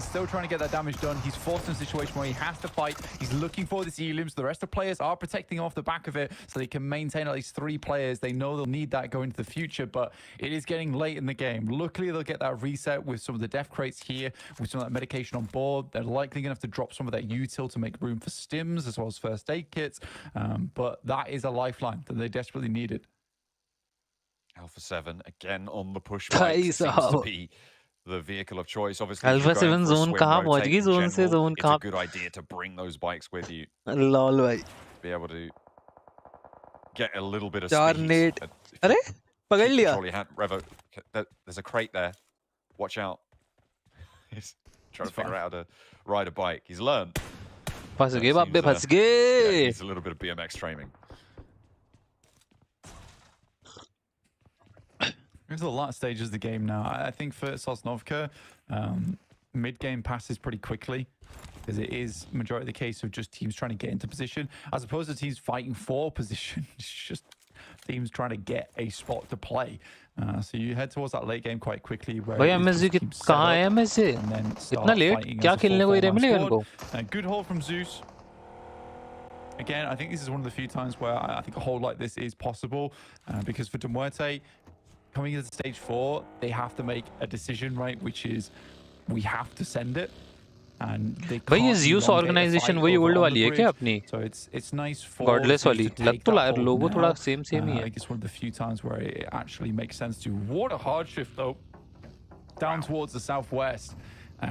Still trying to get that damage done. He's forced in a situation where he has to fight. He's looking for this elims. The rest of the players are protecting off the back of it so they can maintain at least 3 players. They know they'll need that going into the future, but it is getting late in the game. Luckily, they'll get that reset with some of the death crates here, with some of that medication on board. They're likely going to have to drop some of that util to make room for stims as well as first aid kits, but that is a lifeline that they desperately needed. Alpha 7 again on the push bike. Seems to be the vehicle of choice. Obviously, Alpha 7 zone कहाँ पहुँच गई? Zone से zone कहाँ? It's a good idea to bring those bikes with you. Lol भाई. Be able to get a little bit of चार speed. Net. अरे पकड़ लिया. Revo, there's a crate there. Watch out. He's trying to figure out how to ride a bike. He's learned. फंस गए बाप बे फंस गए. Needs a little bit of BMX training. There's the last stages of the game now. I think for Sosnovka, mid-game passes pretty quickly because it is majority of the case of just teams trying to get into position as opposed to teams fighting for position. It's just teams trying to get a spot to play. So you head towards that late game quite quickly. भाई MSG कहाँ है MSG? इतना late? क्या खेलने को इधर मिलेगा इनको? Good hold from ZEUS. Again, I think this is one of the few times where I think a hold like this is possible because for MUERTE, coming into stage 4, they have to make a decision, right? Which is, we have to send it, and they can't. भाई ये ZEUS organization वही old वाली है क्या अपनी? So it's nice for Godless वाली. लग तो लायर लोगो थोड़ा same ही है. I think it's one of the few times where it actually makes sense to. What a hard shift though. Down towards the southwest.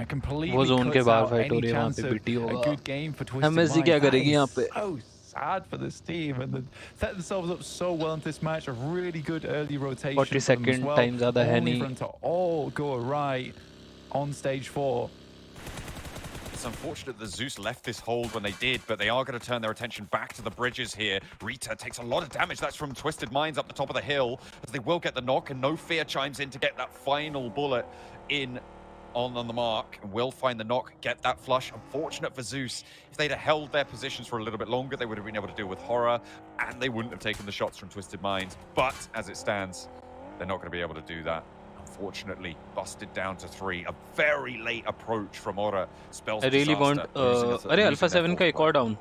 Completely वो zone के बाहर fight हो रही है वहाँ पे BT होगा. A good game for Twisted Minds. MSG क्या करेगी यहाँ पे? So sad for this team, and set themselves up so well in this match. A really good early rotation. 40-second time ज़्यादा है नहीं. For them to all go right on stage 4. It's unfortunate that Zeus left this hold when they did, but they are going to turn their attention back to the bridges here. Rita takes a lot of damage. That's from Twisted Minds up the top of the hill, as they will get the knock, and No Fear chimes in to get that final bullet in on the mark, and will find the knock, get that flush. Unfortunate for Zeus. If they'd have held their positions for a little bit longer, they would have been able to deal with HORA, and they wouldn't have taken the shots from Twisted Minds. But as it stands, they're not going to be able to do that. Unfortunately, busted down to 3. A very late approach from HORA spells I really want अरे Alpha 7 का एक और down.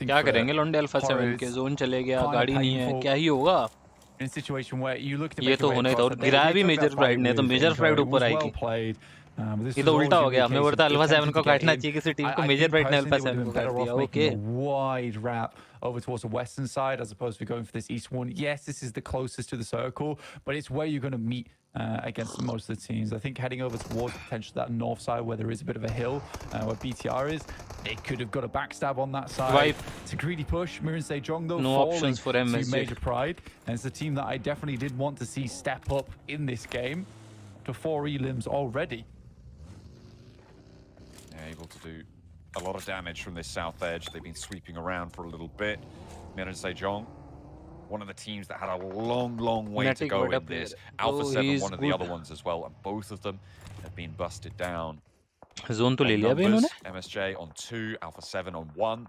क्या करेंगे लौंडे Alpha 7 के? Zone चले गया, गाड़ी नहीं है, क्या ही होगा? In a situation where you look to ये तो होना ही था, और गिराया भी मेजर प्राइड ने, तो मेजर प्राइड ऊपर आएगी. ये तो उल्टा हो गया. हमें बोलता अल्फा 7 को काटना चाहिए किसी टीम को, मेजर प्राइड ने अल्फा 7 को काट दिया. Okay. Wide wrap over towards the western side as opposed to going for this east one. Yes, this is the closest to the circle, but it's where you're going to meet against most of the teams. I think heading over towards potentially that north side where there is a bit of a hill where BTR is, they could have got a backstab on that side. Right. It's a greedy push. MIRAEN SEJONG though, no options for MSG. To Major Pride, and it's a team that I definitely did want to see step up in this game to 4 elims already. Able to do a lot of damage from this south edge. They've been sweeping around for a little bit. MIRAEN SEJONG, one of the teams that had a long way to go in this. Alpha 7, one of the other ones as well, and both of them have been busted down. Zone to ले लिया बे इन्होंने. MSJ on 2, Alpha 7 on 1.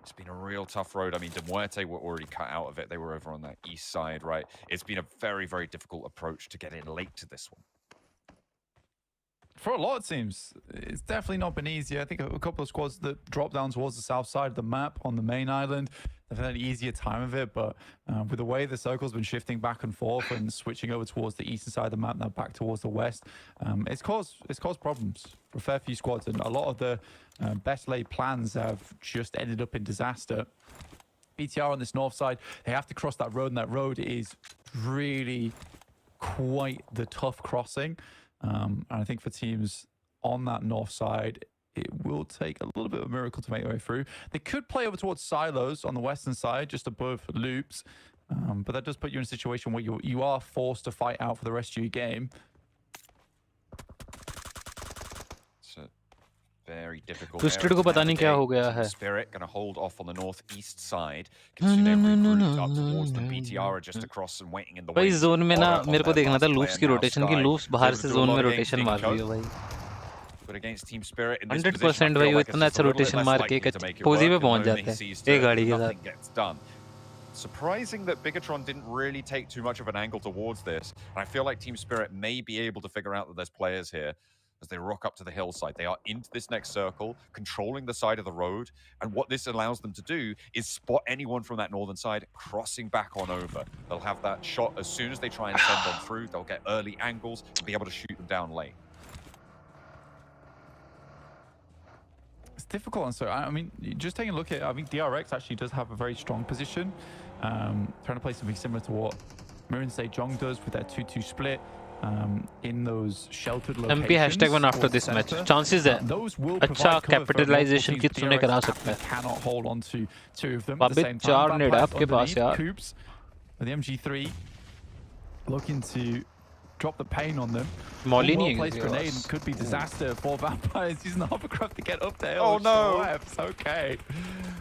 It's been a real tough road. I mean, MUERTE were already cut out of it. They were over on that east side, right? It's been a very difficult approach to get in late to this one. For a lot of teams, it's definitely not been easy. I think a couple of squads that drop down towards the south side of the map on the main island, they've had an easier time of it, but with the way the circle's been shifting back and forth and switching over towards the eastern side of the map, now back towards the west, it's caused problems for a fair few squads, and a lot of the best laid plans have just ended up in disaster. BTR on this north side, they have to cross that road, and that road is really quite the tough crossing. And I think for teams on that north side, it will take a little bit of a miracle to make their way through. They could play over towards silos on the western side, just above loops, but that does put you in a situation where you are forced to fight out for the rest of your game. It's a very difficult. Twisted को पता नहीं क्या हो गया है. Spirit going to hold off on the northeast side. No. Up towards the BTR just across and waiting in the way. भाई zone में ना मेरे को देखना था लूप्स की रोटेशन की. लूप्स बाहर से जोन में रोटेशन मार रही है भाई. But against Team Spirit in this 100% भाई वो इतना अच्छा रोटेशन मार के पोजी पे पहुंच जाते हैं एक गाड़ी के साथ. Surprising that BIGETRON didn't really take too much of an angle towards this. And I feel like Team Spirit may be able to figure out that there's players here as they rock up to the hillside. They are into this next circle, controlling the side of the road. And what this allows them to do is spot anyone from that northern side crossing back on over. They'll have that shot as soon as they try and send on through. They'll get early angles and be able to shoot them down late. It's difficult, and so I mean, just taking a look at, I think DRX actually does have a very strong position, trying to play something similar to what MIRAEN SEJONG does with their 2-2 split in those sheltered locations. MP #1 after this match. Chances है अच्छा capitalization की तूने करा सकता है. Cannot hold on to 2 of them. बाबे 4 नेड आपके पास यार. The MG3 looking to drop the pain on them. Molly well-placed grenade could be disaster for Vampires using the hovercraft to get up there. Oh no! Okay.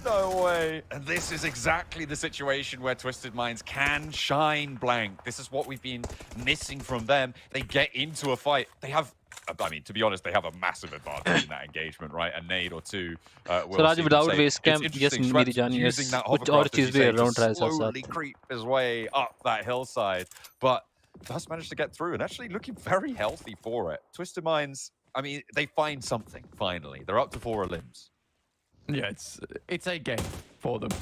No way. And this is exactly the situation where Twisted Minds can shine blank. This is what we've been missing from them. They get into a fight. They have, I mean, to be honest, they have a massive advantage in that engagement, right? A nade or two. So Raj, without base camp, yes, मेरी जान, yes, कुछ और चीज़ भी around रहा है साथ. Slowly creep his way up that hillside, but does manage to get through and actually looking very healthy for it. Twisted Minds, I mean, they find something finally. They're up to 4 limbs. Yeah, it's a game for them.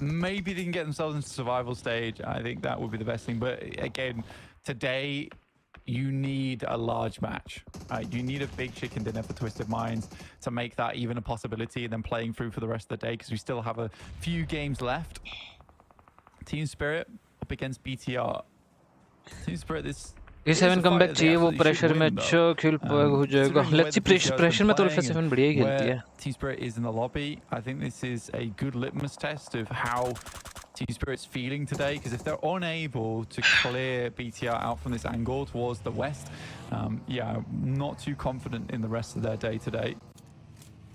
Maybe they can get themselves into survival stage. I think that would be the best thing. But again, today you need a large match. You need a big chicken dinner for Twisted Minds to make that even a possibility, and then playing through for the rest of the day, because we still have a few games left. Team Spirit up against BTR. Team Spirit, this ये 7 comeback चाहिए, वो pressure में अच्छा खेल हो जाएगा. Let's see pressure में तो Alpha 7 बढ़िया ही खेलती है. Team Spirit is in the lobby. I think this is a good litmus test of how Team Spirit's feeling today, because if they're unable to clear BTR out from this angle towards the west, yeah, I'm not too confident in the rest of their day today.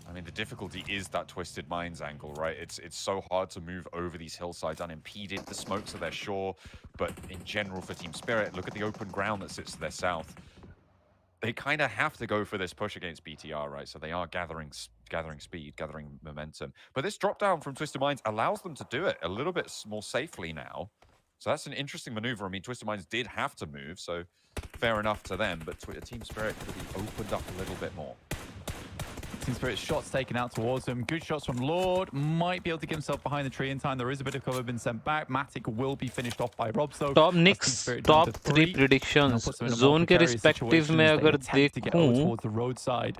I mean, the difficulty is that Twisted Minds angle, right? It's so hard to move over these hillsides unimpeded. The smokes are there, sure, but in general for Team Spirit, look at the open ground that sits to their south. They kind of have to go for this push against BTR, right? So they are gathering speed, gathering momentum. But this drop down from Twisted Minds allows them to do it a little bit more safely now. So that's an interesting maneuver. I mean, Twisted Minds did have to move, so fair enough to them. But Team Spirit could have opened up a little bit more. Team Spirit's shots taken out towards them. Good shots from Lord. Might be able to get himself behind the tree in time. There is a bit of cover been sent back. Matic will be finished off by Robs though. Top Knicks, top 3 predictions. Zone के respective में अगर देखूं, towards the roadside.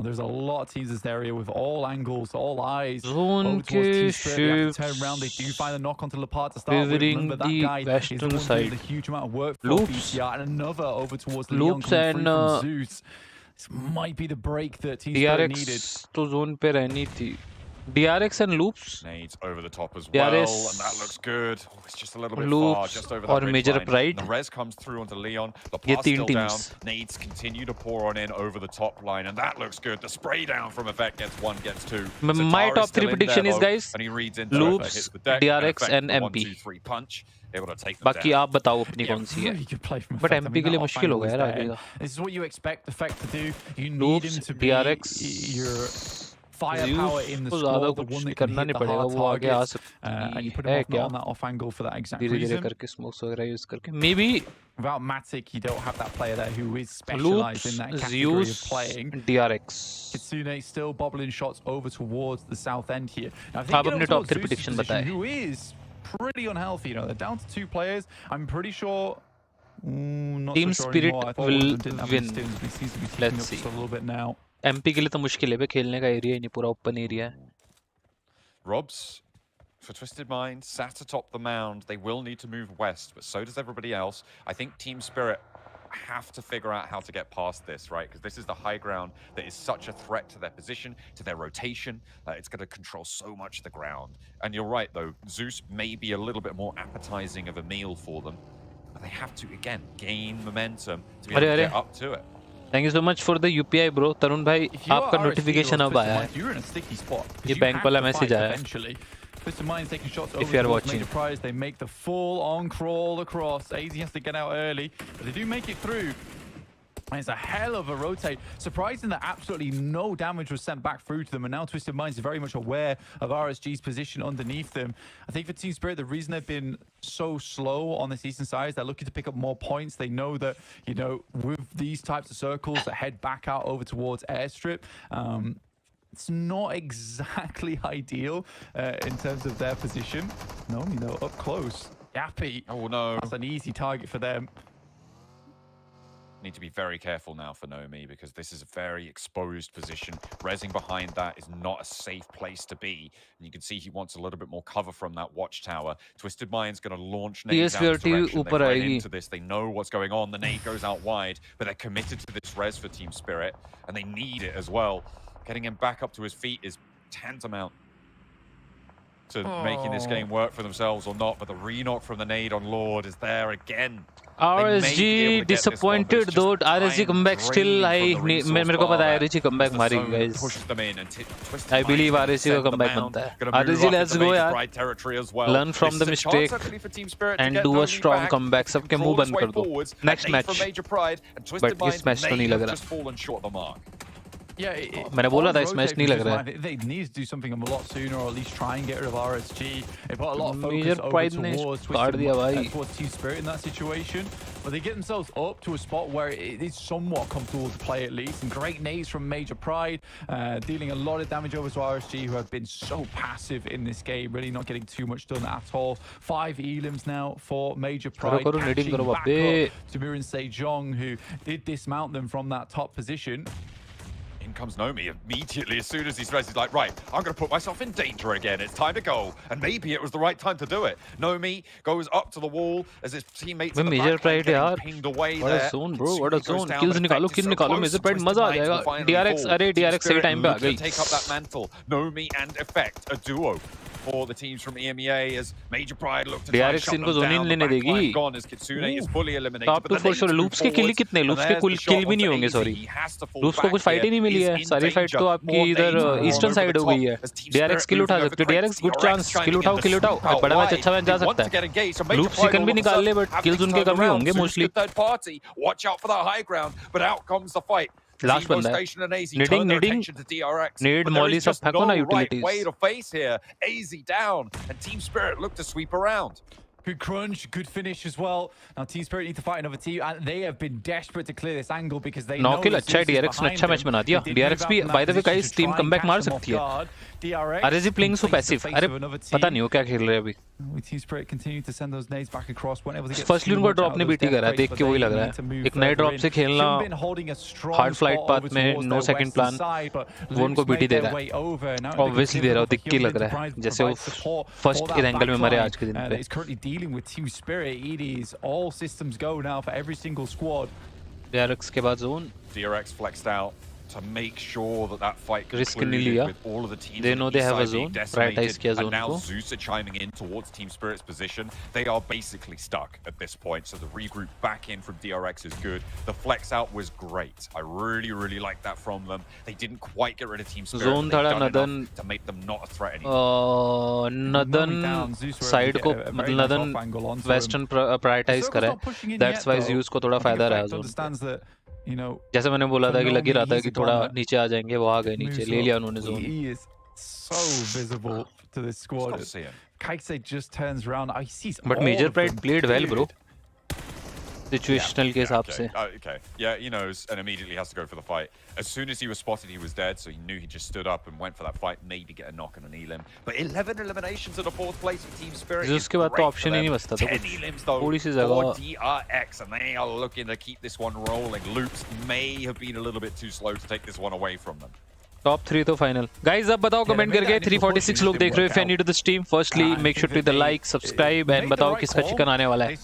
There's a lot of teams in this area with all angles, all eyes. Zone के shifts turn around. They do find a knock onto Lepard to start with. Remember that guy is the one doing a huge amount of work for BTR, and another over towards Leon coming free from ZEUS. This might be the break that Team Spirit needed. तो zone पे रहनी थी. DRX and loops. Nades over the top as well, DRX, and that looks good. Oh, it's just a little bit loops, far, just over or that Major line. Pride. The res comes through onto Leon. The ये pass तीन still teams. down. Nades continue to pour on in over the top line, and that looks good. The spray down from Effect gets 1, gets 2. My top 3 prediction is, guys, and he reads into loops, hits the deck, DRX and MP. 1, MP. 2, 3 punch. Able to take them बाकी down. आप बताओ अपनी कौन सी है. Really good play from But Effect. MP के लिए मुश्किल होगा यार आगे का. This is what you expect Effect to do. You need Loops, him to be DRX, your firepower in the squad, the one that can hit the hard targets, and you put him off, not on that off angle for that exact reason. करके smokes वगैरह use करके. Maybe without Matic, you don't have that player there who is specialized in that category of playing. DRX. Kitsune still bobbling shots over towards the south end here. Now, I आप think अपने top 3 prediction बताएं. who is pretty unhealthy. You know, they're down to 2 players. I'm pretty sure. Not Team so sure Spirit anymore. I thought will didn't have win. any stims, but he seems to be Let's ticking up see. just a little bit now. MP के लिए तो मुश्किल है बे, खेलने का area ही नहीं, पूरा open area है. Robs for Twisted Mind sat atop the mound. They will need to move west, but so does everybody else. I think Team Spirit have to figure out how to get past this, right? Because this is the high ground that is such a threat to their position, to their rotation. It's going to control so much of the ground. And you're right, though. ZEUS may be a little bit more appetizing of a meal for them. But they have to, again, gain momentum to be able to get up to it. Thank you so much for the UPI, bro. Tarun भाई, आपका notification अब आया है. You're in a sticky spot. ये bank वाला message आया है. Eventually. Twisted Minds taking shots If over you are towards watching. Major Prize. They make the full-on crawl across. AZ has to get out early, but they do make it through. And it's a hell of a rotate. Surprising that absolutely no damage was sent back through to them. And now Twisted Minds are very much aware of RSG's position underneath them. I think for Team Spirit, the reason they've been so slow on this eastern side is they're looking to pick up more points. They know that, you know, with these types of circles that head back out over towards Airstrip, it's not exactly ideal in terms of their position. No, you know, up close. Yappy. Oh, no. That's an easy target for them. Need to be very careful now for Nomi, because this is a very exposed position. Rezzing behind that is not a safe place to be. And you can see he wants a little bit more cover from that watchtower. Twisted Mind's going to launch nades out this direction. They went into this. They know what's going on. The nade goes out wide, but they're committed to this res for Team Spirit, and they need it as well. Getting him back up to his feet is tantamount to making this game work for themselves or not. But the re-knock from the nade on Lord is there again. RSG disappointed though. RSG comeback still. मेरे को पता है RSG comeback मारेगी guys. I believe RSG का comeback बनता है. RSG let's go यार. Learn from the mistake and do a strong comeback. सबके मुंह बंद कर दो. Next match. But इस match तो नहीं लग रहा. Yeah, मैंने बोला था इस मैच नहीं लग रहा है. They need to do something a lot sooner, or at least try and get rid of RSG. They put a lot of focus Major over Pride towards towards Team Spirit in that situation, but they get themselves up to a spot where it is somewhat comfortable to play at least. And great nades from Major Pride, dealing a lot of damage over to RSG, who have been so passive in this game, really not getting too much done at all. 5 elims now for Major Pride, catching back up to MIRAEN SEJONG, who did dismount them from that top position. In comes Nomi immediately. As soon as he's ready, he's like, right, I'm going to put myself in danger again. It's time to go. And maybe it was the right time to do it. Nomi goes up to the wall as his teammates in the Major Pride यार. pinged away What a zone, bro. What a zone. Kills निकालो, kill निकालो. Major Pride मजा आ जाएगा. DRX, अरे DRX सही time पे आ गई. Take up that mantle. Nomi and Effect, a duo. for the teams from EMEA as Major Pride look to try and DRX shut इनको them zone down. He The लेने backline देगी. gone as Kitsune is fully eliminated. Top but 2 the for sure. names Loops के move kill ही forwards, कितने? and Loops के there's the kill shot भी नहीं onto होंगे. AZ. Sorry. He has to fall Loops को back कुछ fight he here. नहीं मिली He is है. in सारी fight danger. तो आपकी More इधर nades going eastern over side the हो गई top है. as Team DRX Spirit किल उठा moving over सकते हो. DRX crates. good DRX chance. trying kill to get उठाओ, the किल उठाओ. swoop out बड़ा मैच wide. अच्छा मैच जा They want सकता to है. get engaged. So Major Loops Pride chicken all भी of a निकाल ले, sudden but having kills to उनके turn कम ही around. होंगे ZEUS mostly. good third party. Watch out for the high ground, but out comes the fight. Last Team बंदा है. Station and AZ Knitting, turn their knitting. attention to DRX. Need But there Molly is सब just फेंको no ना right utilities. way to face here. AZ down, and Team Spirit look to sweep around. Good crunch, good finish as well. Now Team Spirit need to fight another team, and they have been desperate to clear this angle because they know Knock-kill that अच्छा है. ZEUS is DRX ने behind अच्छा match them. बना दिया. They did move DRX out भी from by that the way position guys to team try and comeback catch मार them off सकती है. guard. DRX RSG playing so completes the passive. face अरे of another पता team. नहीं वो क्या खेल रहे हैं अभी. Team Spirit continue to send those nades back across. Weren't able to get Firstly too उनको much ड्रॉप out ने of those बीटी death करा है. crates, देख but के वही they लग रहा need to है. move एक नए further ड्रॉप in. से खेलना Hyunbin holding a strong hard flight spot path over में towards no their second western plan. side, but वो उनको Loops BT made they their रहा है. way over. Now they Obviously could दे रहा है. give दिख के Hyunbin लग रहा है provide जैसे वो support first for that Erangel में मरे backline, आज के दिन that पे. is currently dealing with Team Spirit. It is all systems go now for every single squad. DRX के बाद zone. DRX flexed out to make sure that that fight Risk नहीं concluded लिया. with all of the teams They on know the they east have a side being zone. decimated, Prioritize किया and zone now को. ZEUS are chiming in towards Team Spirit's position. They are basically stuck at this point, so the regroup back in from DRX is good. The flex out was great. I really like that from them. They didn't quite get rid of Team Spirit. Zone but they've थोड़ा done northern enough to make them not a threat anymore. Northern side को मतलब northern western prioritise करा है. That's why ZEUS को थोड़ा फायदा रहा zone. जैसे मैंने बोला था कि लग ही रहा था कि थोड़ा नीचे आ जाएंगे. वो आ गए नीचे. ले लिया उन्होंने zone. He is so visible to this squad. Kaise just turns around. He sees But all Major of Pride them, played well, bro. dude. Situational के हिसाब से. Okay. Yeah, he knows and immediately has to go for the fight. As soon as he was spotted, he was dead, so he knew he just stood up and went for that fight, maybe get a knock and an elim. But 11 eliminations in the 4th place for Team Spirit. उसके बाद तो option ही नहीं बचता था 10 कुछ. elims though थोड़ी सी for जगह. DRX, and they are looking to keep this one rolling. Loops may have been a little bit too slow to take this one away from them. Top 3 तो final. Guys अब बताओ comment करके. 346 लोग देख रहे हो. If you're new to the stream, firstly make sure to hit the like, subscribe and बताओ किसका चिकन आने वाला है.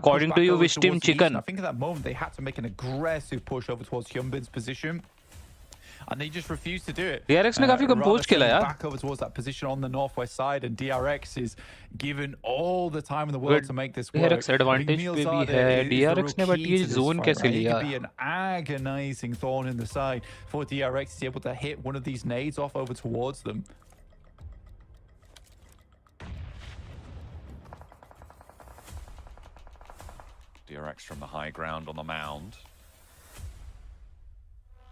According to you, which team chicken? I think at that moment they had to make an aggressive push over towards Hyunbin's position. And they just refused to do it. DRX ने काफी compose खेला यार. Back over towards that position on the northwest side, and DRX is given all the time in the world to make this work. DRX advantage पे भी है. DRX ने but ये zone कैसे लिया? It could be an agonizing thorn in the side for DRX to be able to hit one of these nades off over towards them. DRX from the high ground on the mound.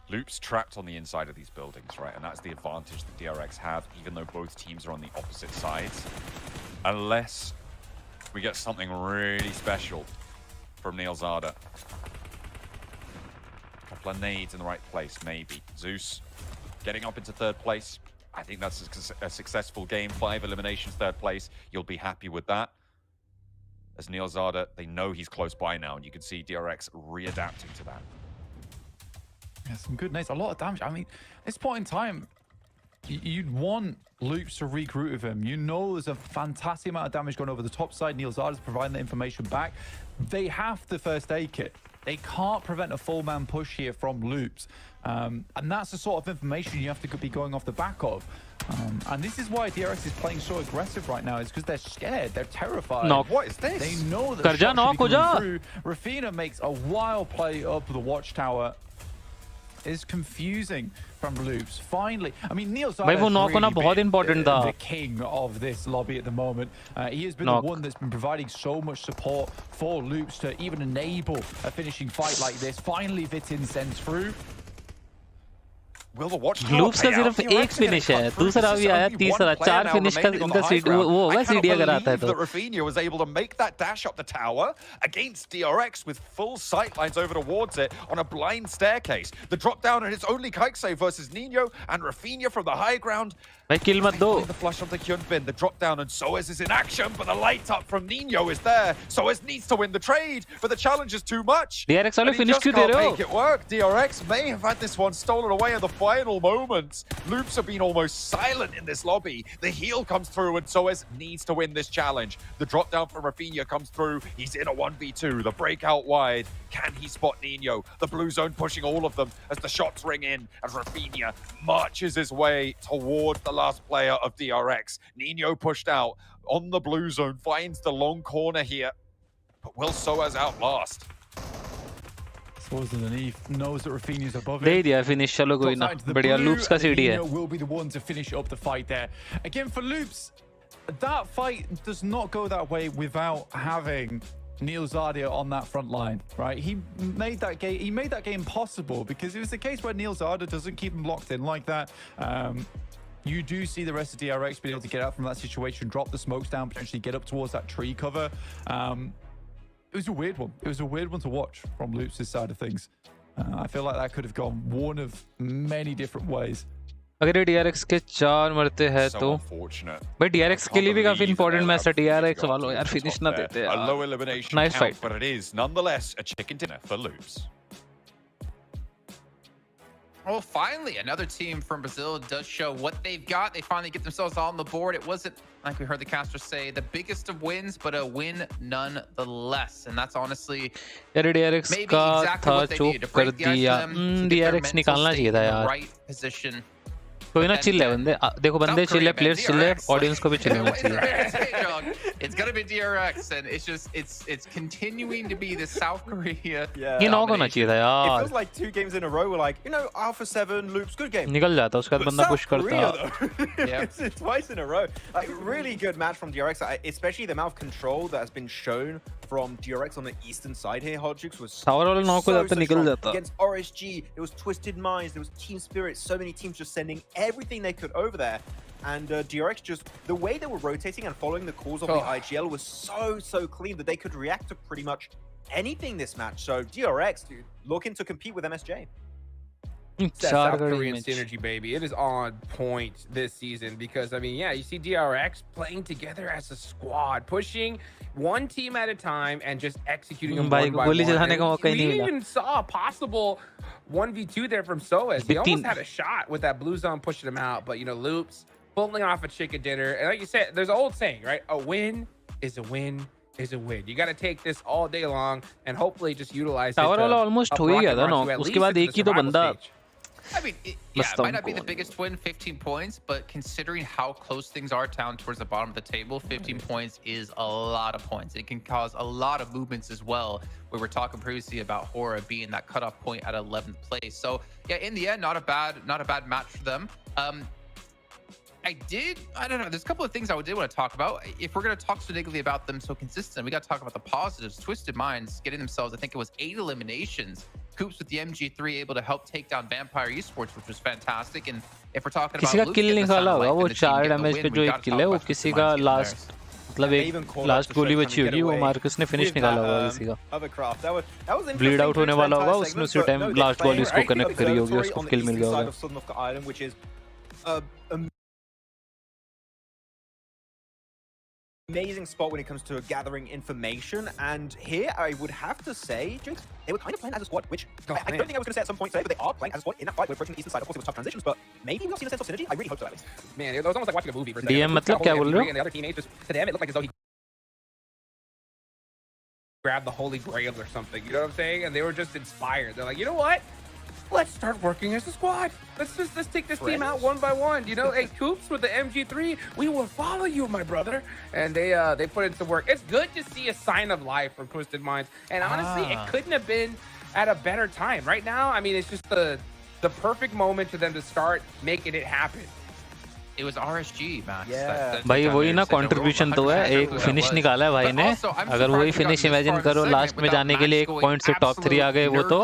Loops trapped on the inside of these buildings, right? And that's the advantage that DRX have, even though both teams are on the opposite sides. Unless we get something really special from Neil Zada. A couple of nades in the right place, maybe. ZEUS getting up into 3rd place. I think that's a successful game. 5 eliminations, 3rd place. You'll be happy with that. As Neil Zada, they know he's close by now, and you can see DRX readapting to that. Yeah, some good nades, a lot of damage. I mean, at this point in time, you'd want Loops to regroup with him. You know there's a fantastic amount of damage going over the top side. Neil Zada's providing the information back. They have the first aid kit. They can't prevent a full man push here from Loops. And that's the sort of information you have to be going off the back of. And this is why DRX is playing so aggressive right now, is because they're scared, they're terrified. No. What is this? They know that the shot should be coming through. Rafina makes a wild play up the watchtower. Is confusing from Loops. Finally, I mean, Neil Zada भाई वो knock होना बहुत important था. The king of this lobby at the moment. He has been the one that's been providing so much support for Loops to even enable a finishing fight like this. Finally, Vitin sends through. Will the watch Loops का सिर्फ एक finish है. दूसरा भी आया, तीसरा 4 finish का इनका सीडी वो होगा सीडी अगर आता है तो. that Rafinha was able to make that dash up the tower against DRX with full sight lines over towards it on a blind staircase. The drop down and it's only kite save versus Nino, and Rafinha from the high ground. भाई kill मत दो. The flush onto Hyunbin, the drop down, and SEJONG is in action, but the light up from Nino is there. SEJONG needs to win the trade, but the challenge is too much. DRX वाले And he finish just क्यों दे can't रहे हो? make it work. DRX may have had this one stolen away in the final moments. Loops have been almost silent in this lobby. The heal comes through, and ZEUS needs to win this challenge. The drop down from Rafinha comes through. He's in a 1v2. The breakout wide. Can he spot Nino? The blue zone pushing all of them as the shots ring in, as Rafinha marches his way towards the last player of DRX. Nino pushed out on the blue zone, finds the long corner here. But will SOAS outlast? SOAS underneath, knows that Rafinha's above they him. दिया finish चलो कोई ना बढ़िया loops का CD है will be the one to finish up the fight there. Again for Loops, that fight does not go that way without having Neil Zardia on that front line, right? He made that game possible because it was the case where Neil Zardia doesn't keep him locked in like that. You do see the rest of DRX being able to get out from that situation, drop the smokes down, potentially get up towards that tree cover. It was a weird one. It was a weird one to watch from Loops' side of things. I feel like that could have gone one of many different ways. अगर DRX के 4 मरते हैं तो भाई DRX के लिए भी काफी इंपॉर्टेंट मैच है DRX वालों यार फिनिश ना देते यार. A low elimination nice count, fight. but it is nonetheless a chicken dinner for Loops. Well, finally, another team from Brazil does show what they've got. They finally get themselves on the board. It wasn't, like we heard the caster say, the biggest of wins, but a win nonetheless. And that's honestly maybe exactly what they needed to break the ice to them, to get their mental state in the right position. कोई ना chill है बंदे देखो बंदे chill है players chill है audience को भी चिल होना चाहिए It's gonna be DRX and it's continuing to be the South Korea. ये नॉक होना चाहिए था यार. It feels like 2 games in a row we're like, you know, Alpha 7 Loops good game. निकल जाता उसके बाद बंदा पुश करता. Yeah. Twice in a row. Like really good match from DRX, especially the amount of control that has been shown from DRX on the eastern side here. Hodgix was so strong against RSG. There was Twisted Minds, there was Team Spirit, so many teams just sending everything they could over there. And DRX just, the way they were rotating and following the calls of the IGL was so clean that they could react to pretty much anything this match. So DRX, dude, looking to compete with MSJ. South Korean synergy, baby. It is on point this season because, I mean, yeah, you see DRX playing together as a squad, pushing one team at a time and just executing them one by one. We even saw a possible 1v2 there from SOAS. He almost had a shot with that blue zone pushing him out, but, you know, Loops pulling off a chicken dinner. And like you said, there's an old saying, right? A win is a win is a win. You got to take this all day long and hopefully just utilize it. Almost हो ही गया था ना. उसके बाद एक ही तो बंदा. I mean, it might not be the biggest win, 15 points, but considering how close things are down towards the bottom of the table, 15 points is a lot of points. It can cause a lot of movements as well. We were talking previously about HORA being that cutoff point at 11th place. So yeah, in the end, not a bad match for them. I don't know, there's a couple of things I did want to talk about. If we're going to talk so negatively about them so consistent, we got to talk about the positives. Twisted Minds getting themselves, I think it was 8 eliminations. Coops with the MG3 able to help take down Vampire Esports, which was fantastic. And if we're talking about किसी का किल निकाला होगा वो 4 damage पे जो एक किल है वो किसी का लास्ट मतलब एक लास्ट गोली बची होगी वो मार्कस ने फिनिश निकाला होगा किसी का ब्लीड आउट होने वाला होगा उसने उसी टाइम लास्ट गोली उसको कनेक्ट करी होगी उसको किल मिल गया होगा. Amazing spot when it comes to gathering information, and here I would have to say, Jinx, they were kind of playing as a squad, which I don't think I was going to say at some point today, but they are playing as a squad in that fight. We're approaching the eastern side, of course it was tough transitions, but maybe we'll see a sense of synergy. I really hope so at least. Man, it was almost like watching a movie for a second. DM मतलब क्या बोल रहे हो? And the other teammates just, to them, it looked like as though he grabbed the Holy Grail or something, you know what I'm saying? And they were just inspired. They're like, you know what? Let's start working as a squad. Let's take this team out one by one. You know, hey, Coops with the MG3, we will follow you, my brother. And they put in some work. It's good to see a sign of life from Twisted Minds. And honestly, it couldn't have been at a better time. Right now, I mean, it's just the perfect moment for them to start making it happen. It was RSG, Max. Yeah. भाई वही ना contribution तो है एक finish निकाला है भाई ने अगर वही फिनिश इमेजिन करो लास्ट में जाने के लिए 1 पॉइंट से टॉप 3 आ गए वो तो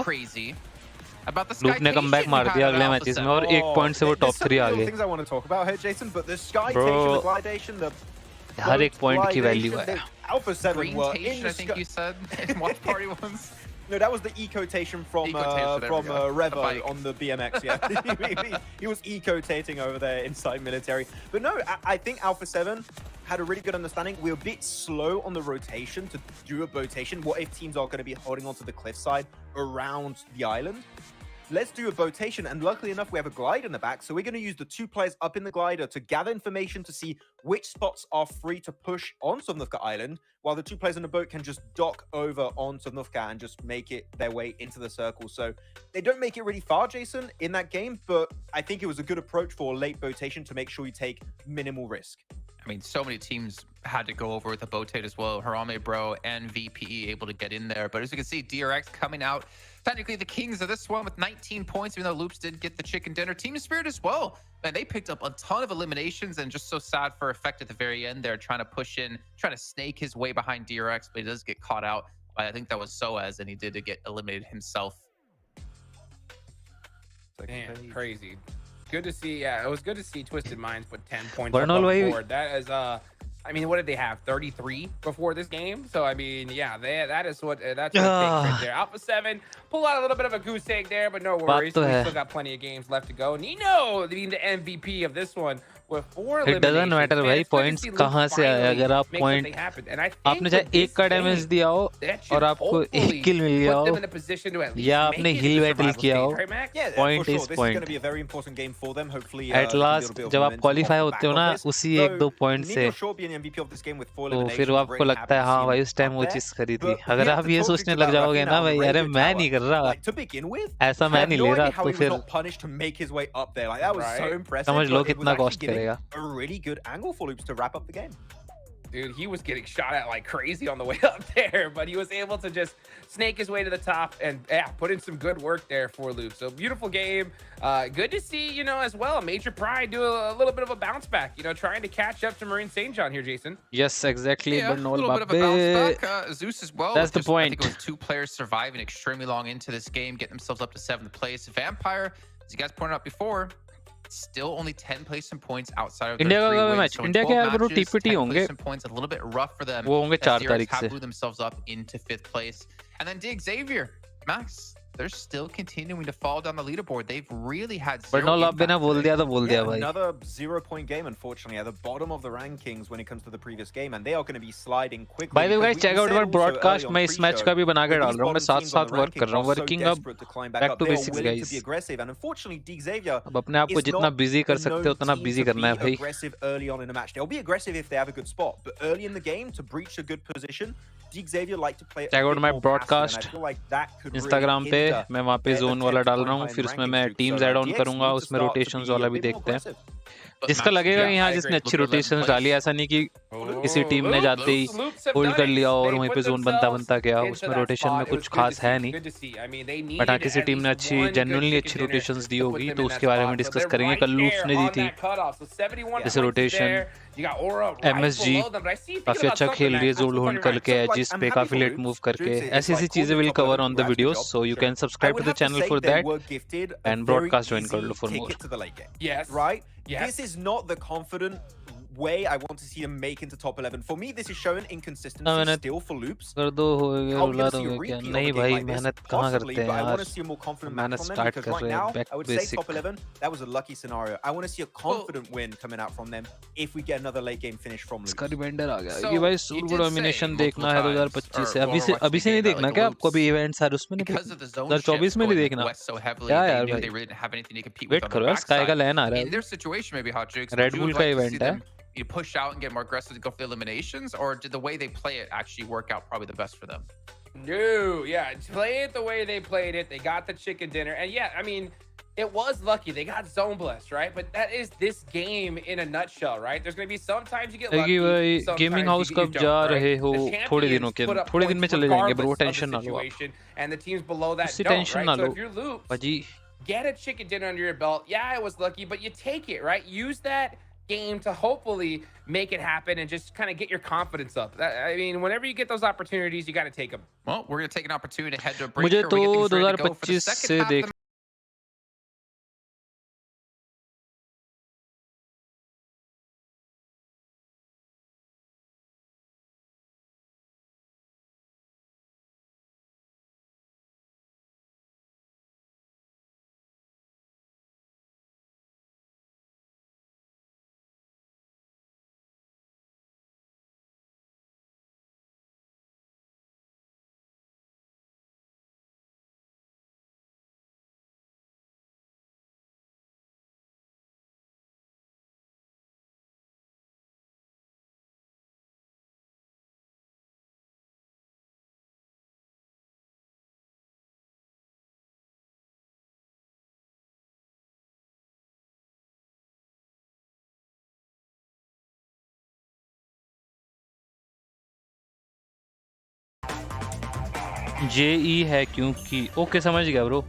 लूप ने कमबैक मार दिया अगले मैचेस में और 1 पॉइंट से वो टॉप 3 आ गए. हर एक पॉइंट की वैल्यू है. Alpha 7 were in I think you said in watch party once. No, that was the eco-tation from Revo on the BMX, yeah. he was eco-tating over there inside military. But no, I think Alpha 7 had a really good understanding. We were a bit slow on the rotation to do a rotation. What if teams are going to be holding onto the cliffside around the island? let's do a botation. And luckily enough, we have a glider in the back. So we're going to use the 2 players up in the glider to gather information to see which spots are free to push on Sovnovka Island, while the 2 players in the boat can just dock over on Sovnovka and just make it their way into the circle. So they don't make it really far, Jason, in that game, but I think it was a good approach for late botation to make sure you take minimal risk. I mean, so many teams had to go over with the Botate as well. HARAME, Bro, and VPE able to get in there. But as you can see, DRX coming out, technically the kings of this one with 19 points, even though Loops did get the chicken dinner. Team Spirit as well. Man, they picked up a ton of eliminations, and just so sad for Effect at the very end there, trying to push in, trying to snake his way behind DRX, but he does get caught out by, I think that was SOAS, and he did get eliminated himself. Man, crazy. Good to see. Yeah, it was good to see Twisted Minds put 10 points on the board. That is, I mean, what did they have? 33 before this game. So I mean, yeah, that's what it takes right there. Alpha 7 pull out a little bit of a goose egg there, but no worries. We still got plenty of games left to go. Nino being the MVP of this one. It doesn't matter भाई points कहाँ से आए अगर आप point आपने चाहे 1 का damage दिया हो और आपको 1 kill मिल गया हो या आपने heal battle किया हो point is point at last जब आप qualify होते हो ना उसी 1-2 point से तो फिर आपको लगता है हाँ भाई उस टाइम वो चीज करी थी अगर आप ये सोचने लग जाओगे ना भाई अरे मैं नहीं कर रहा ऐसा मैं नहीं ले रहा तो फिर समझ लो कितना cost करेगा A really good angle for Loops to wrap up the game. Dude, he was getting shot at like crazy on the way up there, but he was able to just snake his way to the top and yeah, put in some good work there for Loop. So beautiful game. Good to see, you know, as well, Major Pride do a little bit of a bounce back, you know, trying to catch up to MIRAEN SEJONG here, Jason. Yes, exactly. Yeah, but no a little bit of a bounce back. ZEUS as well. That's the point. I think it was 2 players surviving extremely long into this game, getting themselves up to 7th place. Vampire, as you guys pointed out before, still only 10 placement points outside of India their 3 match. So India के यार bro matches, TPT 10 होंगे placement points, a little bit rough for them. वो होंगे 4 तारीख से. Blew themselves up into 5th place. And then Dig Xavier, Max, they're still continuing to fall down the leaderboard. They've really had zero. But no love बिना बोल दिया तो बोल दिया भाई. Another 0-point game, unfortunately, at the bottom of the rankings when it comes to the previous game, and they are going to be sliding quickly. By the way, check out our broadcast. मैं इस match का भी बना के डाल रहा हूँ. मैं साथ-साथ work कर रहा हूँ. Working up back to basics, guys. And unfortunately, Dig Xavier अब अपने आप को जितना busy कर सकते हो उतना busy करना है भाई. Aggressive early on in the match. They'll be aggressive if they have a good spot, but early in the game to breach a good position, Dig Xavier like to play. Check out my broadcast. Instagram पे मैं वहाँ पे zone वाला डाल रहा हूँ. फिर उसमें मैं teams add on करूँगा. उसमें rotations वाला भी देखते हैं. जिसका लगेगा यहाँ जिसने अच्छी rotations डाली, ऐसा नहीं कि किसी टीम ने जाते ही होल्ड कर लिया और वहीं पे जोन बनता गया. उसमें रोटेशन में कुछ खास है नहीं, बट हाँ किसी टीम ने अच्छी जेन्युइनली अच्छी रोटेशंस दी होगी तो उसके बारे में डिस्कस करेंगे. कल लूप्स ने दी थी जैसे रोटेशन. MSG काफी अच्छा खेल रही है जोल होल्ड करके, एजिस पे काफी लेट मूव करके. ऐसी चीजें will cover on the videos, so you can subscribe to the channel for that and broadcast join कर लो for more. Yes, right. Yes. This is not the confident way I want to see them make into top 11. For me, this is showing inconsistency still for Loops. कर दो हो गया रुला दोगे क्या? नहीं भाई मेहनत कहाँ करते हैं यार. मेहनत स्टार्ट कर रहे हैं back to basic. Top 11, that was a lucky scenario. I want to see a confident win coming out from them if we get another late game finish from Loops. इसका रिमाइंडर आ गया कि भाई सूरबो domination देखना है 2025 से. अभी से नहीं देखना क्या आपको? अभी इवेंट्स है उसमें नहीं, 2024 में नहीं देखना क्या यार भाई. वेट करो, स्काई का लैन आ रहा है, रेड बुल का इवेंट है. You push out and get more aggressive to go for the eliminations, or did the way they play it actually work out probably the best for them? No, yeah, play it the way they played it. They got the chicken dinner, and yeah, I mean, it was lucky. They got zone blessed, right? But that is this game in a nutshell, right? There's going to be sometimes you get lucky, sometimes gaming house कब जा रहे हो? थोड़े दिनों के, थोड़े दिन में चले जाएंगे ब्रो. टेंशन ना लो आप. And the teams below that उसी don't, टेंशन right? ना So low if you're Loop, भाजी. get a chicken dinner under your belt. Yeah, it was lucky, but you take it, right? Use that game to hopefully make it happen and just kind of get your confidence up. I mean, whenever you get those opportunities, you got to take them. Well, we're going to take an opportunity to head to a break. मुझे here. तो We get things ready to go for the 2025 second से half of देख the JE है क्योंकि okay समझ गया bro.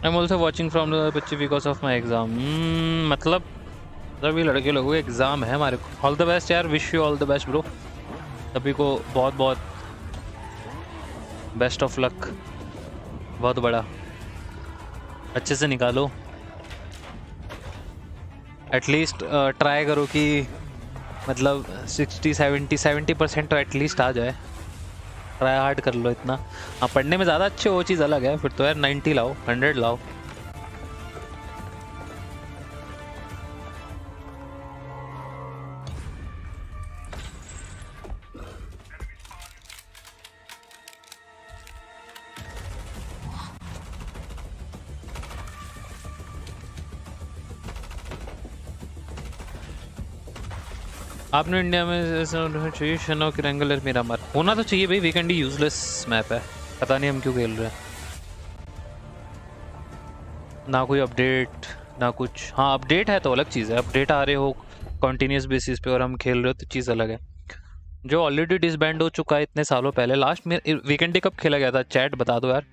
I'm also watching from the picture because of my exam. मतलब सभी लड़के लोगों को एग्जाम है हमारे को। ऑल द बेस्ट यार, wish you all the best bro. सभी को बहुत बहुत बेस्ट ऑफ लक। बहुत बड़ा अच्छे से निकालो। एटलीस्ट ट्राई करो कि मतलब 60-70% तो एटलीस्ट आ जाए। ट्राई हार्ड कर लो इतना। हाँ पढ़ने में ज़्यादा अच्छे वो चीज़ अलग है, फिर तो यार 90 लाओ, 100 लाओ। आपने इंडिया में ऐसा होना चाहिए शनॉक एरंगल और मिरामार होना तो चाहिए भाई। वीकेंड यूजलेस मैप है, पता नहीं हम क्यों खेल रहे हैं। ना कोई अपडेट ना कुछ। हाँ अपडेट है तो अलग चीज़ है, अपडेट आ रहे हो कॉन्टीन्यूस बेसिस पे और हम खेल रहे हो तो चीज़ अलग है। जो ऑलरेडी डिसबैंड हो चुका है इतने सालों पहले, लास्ट में वीकेंड कब खेला गया था चैट बता दो यार।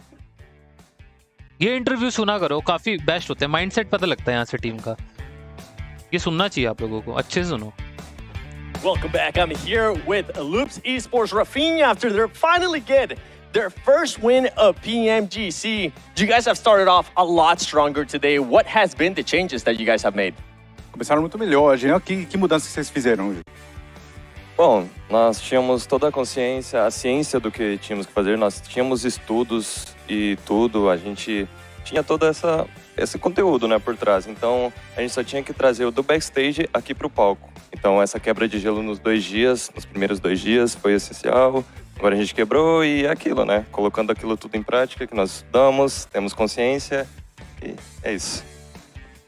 ये इंटरव्यू सुना करो, काफ़ी बेस्ट होते हैं, माइंडसेट पता लगता है यहाँ से टीम का। ये सुनना चाहिए आप लोगों को, अच्छे से सुनो। Welcome back. I'm here with Loops Esports Rafinha after they finally get their first win of PMGC. You guys have started off a lot stronger today. What has been the changes that you guys have made? Começaram muito melhor hoje, né? Que mudanças vocês fizeram hoje? Bom, nós tínhamos toda a ciência do que tínhamos que fazer, nós tínhamos estudos e tudo, a gente tinha todo esse conteúdo, né, por trás. Então, a gente só tinha que trazer o do backstage aqui para o palco. Então, essa quebra de gelo nos primeiros 2 dias, foi essencial. Agora a gente quebrou e é aquilo, né? Colocando aquilo tudo em prática, que nós estudamos, temos consciência e é isso.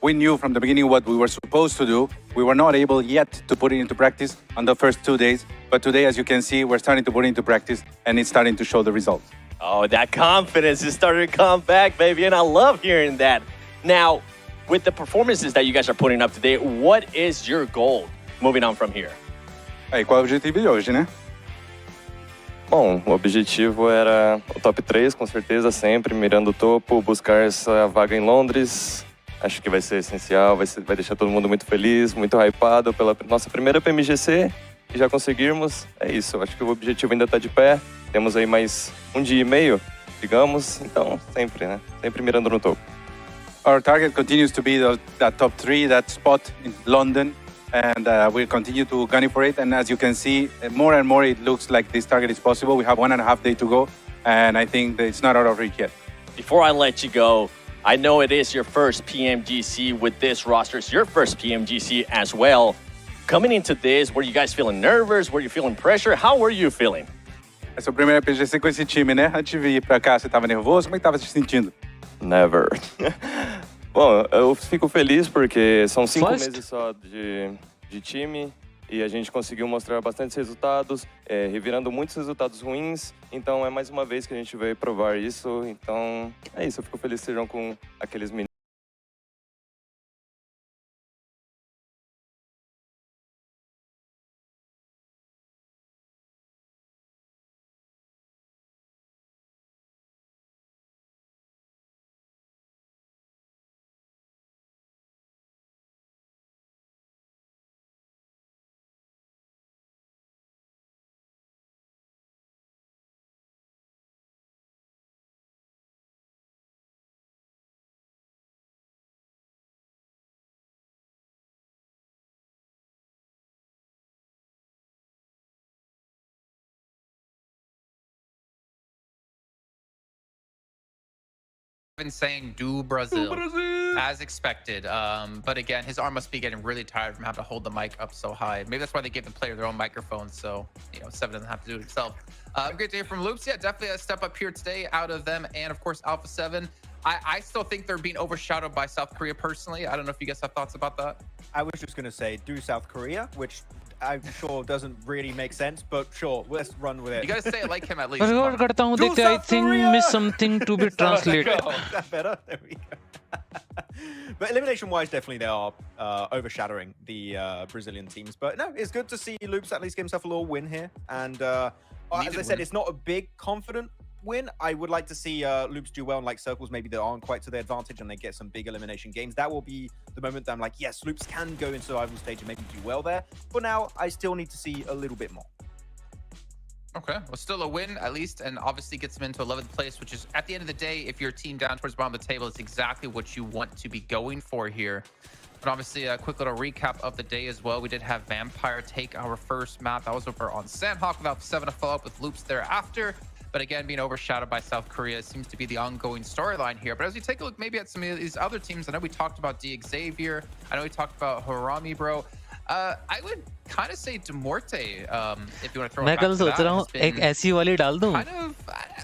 We knew from the beginning what we were supposed to do. We were not able yet to put it into practice on the first 2 days. But today, as you can see, we're starting to put it into practice and it's starting to show the results. Oh, that confidence is starting to come back, baby, and I love hearing that. Now, with the performances that you guys are putting up today, what is your goal moving on from here? Aí, qual é o objetivo de hoje, né? Bom, o objetivo era o top 3, com certeza, sempre mirando o topo, buscar essa vaga em Londres. Acho que vai ser essencial, vai deixar todo mundo muito feliz, muito hypado pela nossa primeira PMGC. E já conseguirmos, é isso. Acho que o objetivo ainda está de pé. Temos aí mais 1 dia e meio, digamos. Então, sempre, né? Sempre mirando no topo. Our target continues to be that top 3, that spot in London. And we'll continue to gun for it. And as you can see, more and more it looks like this target is possible. We have 1.5 days to go. And I think that it's not out of reach yet. Before I let you go, I know it is your first PMGC with this roster. It's your first PMGC as well. Coming into this, were you guys feeling nervous? Were you feeling pressure? How were you feeling? É a sua primeira PMGC com esse time, né? Antes de vir pra cá, você estava nervoso? Como é que estava se sentindo? Never. Bom, eu fico feliz porque são 5 meses só de time e a gente conseguiu mostrar bastantes resultados, revirando muitos resultados ruins. Então é mais uma vez que a gente veio provar isso. Então é isso, eu fico feliz que sejam com aqueles meninos. been saying do Brazil, as expected. But again, his arm must be getting really tired from having to hold the mic up so high. Maybe that's why they give the player their own microphone, so Seven doesn't have to do it himself. Great to hear from Loops. Yeah, definitely a step up here today out of them, and of course Alpha 7. I still think they're being overshadowed by South Korea personally. I don't know if you guys have thoughts about that. I was just going to say do South Korea, which I'm sure doesn't really make sense, but sure, let's run with it. You gotta say it like him at least. I think miss something to be translated. Is that better? There we go. But elimination-wise, definitely they are overshadowing the Brazilian teams. But no, it's good to see Loops at least give himself a little win here. And as I said, it's not a big, confident win. I would like to see Loops do well in like circles maybe that aren't quite to their advantage and they get some big elimination games. That will be the moment that I'm like, yes, Loops can go into survival stage and maybe do well there. For now, I still need to see a little bit more. Okay, well, still a win at least, and obviously gets them into 11th place, which is at the end of the day, if you're a team down towards the bottom of the table, it's exactly what you want to be going for here. But obviously, a quick little recap of the day as well. We did have Vampire take our first map. That was over on Sanhok, without 7 to follow up with Loops thereafter. But again, being overshadowed by South Korea seems to be the ongoing storyline here. But as we take a look maybe at some of these other teams, I know we talked about Xavier. I know we talked about HARAME, bro. I would kind of say DeMorte, if you want to throw it back to that. एक ऐसी वाली डाल दूं kind of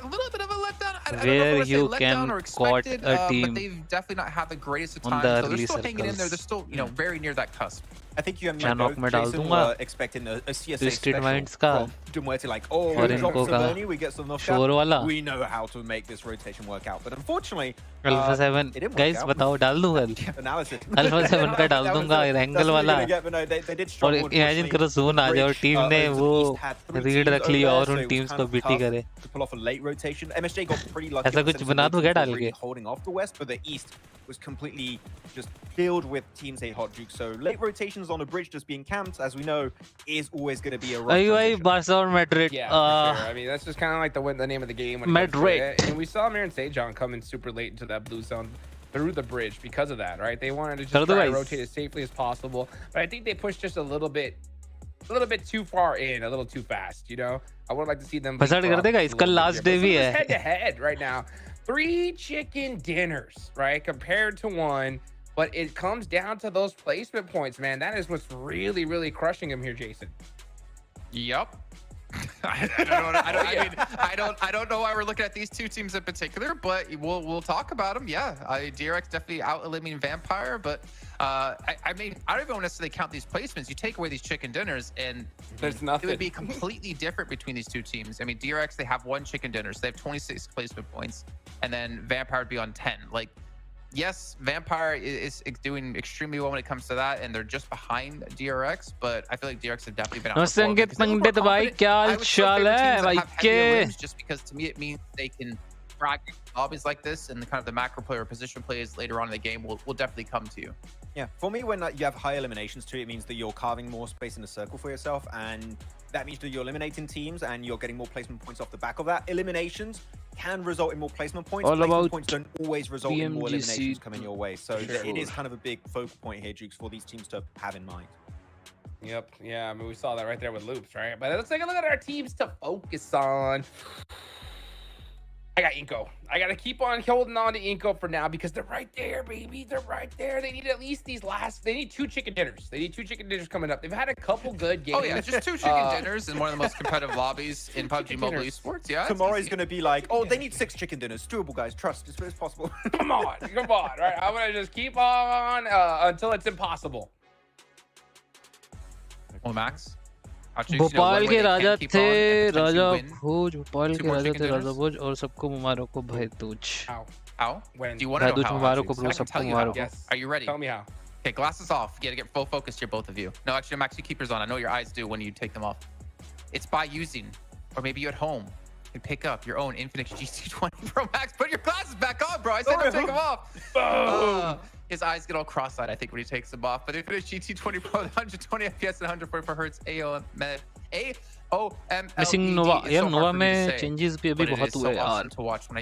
a little bit of a letdown. I don't know where if you letdown can or caught expected, a but team they've definitely not had the greatest of on times. the So they're early still hanging in there. They're circles. still, very near that cusp. I think you and me Sanhok में both, डाल Jason, दूंगा were expecting a CSA Twisted special Minds का from DeMorte, like, oh, और we drop इनको का Savoni, we get some शोर knockout. वाला We know how to make this rotation work out. But unfortunately, Alpha 7 it didn't work guys out. बताओ डाल दूं Analysis. Alpha 7 का डाल दूंगा Erangel वाला और imagine करो जोन आ जाए और टीम ने वो रीड रख ली और उन टीम्स को बीटी करे to pull off a late rotation. MSJ got pretty lucky. ऐसा कुछ बना दूं क्या डाल के holding off the West, but the East was completely just filled with teams hate Hot Juke. So late rotations on a bridge just being camped, as we know, is always going to be a rough transition. Barca or Madrid. Yeah, for sure. I mean, that's just kind of like the name of the game. Madrid. And we saw MIRAEN SEJONG come in super late into that blue zone through the bridge because of that, right? They wanted to just try to rotate as safely as possible, but I think they pushed just a little bit too far in, a little too fast. I would like to see them. Last day भी है. Head to head right now. 3 chicken dinners, right? Compared to 1. But it comes down to those placement points, man. That is what's really, really crushing him here, Jason. Yep. I don't know why we're looking at these two teams in particular, but we'll talk about them. Yeah, DRX definitely out eliminating Vampire, but I mean, I don't even necessarily count these placements. You take away these chicken dinners, and there's nothing. It would be completely different between these two teams. I mean, DRX, they have 1 chicken dinner, so they have 26 placement points, and then Vampire would be on 10. Like, yes, Vampire is doing extremely well when it comes to that, and they're just behind DRX, but I feel like DRX have definitely been out. संगीत पंडित भाई क्या हाल है भाई के just because to me it means they can frag lobbies like this, and the kind of the macro player position plays later on in the game will definitely come to you. Yeah, for me, when you have high eliminations too, it means that you're carving more space in the circle for yourself, and that means that you're eliminating teams and you're getting more placement points off the back of that. Eliminations can result in more placement points. Placement points don't always result in more eliminations coming your way. So it is kind of a big focal point here, Jukes, for these teams to have in mind. Yep. Yeah, I mean, we saw that right there with Loops, right? But let's take a look at our teams to focus on. I got INCO. I got to keep on holding on to INCO for now because they're right there, baby. They're right there. They need at least they need 2 chicken dinners. They need 2 chicken dinners coming up. They've had a couple good games. Oh, yeah, just 2 chicken dinners in one of the most competitive lobbies in PUBG Mobile Esports. Yeah. Tomorrow's going to be like, oh, they need 6 chicken dinners. It's doable, guys. Trust. It's possible. Come on. Right? I'm going to just keep on until it's impossible. Well, Max? Bhopal के राजा थे राजा भोज भोपाल के राजा थे राजा भोज और सबको मुबारक हो भाई Dooj how do you want to know how मुबारक हो bro सबको मुबारक हो are you ready? Tell me how. Okay, glasses off. You gotta get full focus here, both of you. No, actually, Max, you keep yours on. I know your eyes do when you take them off. It's by using, or maybe you at home can pick up your own Infinix GT20 Pro Max. Put your glasses back on, bro. I said don't take them off. His eyes get all cross-eyed, I think, when he takes them off. But Infinix GT20 Pro, 120 FPS and 144 Hz AOM. Missing Nova. यार Nova में changes भी अभी बहुत हुए यार.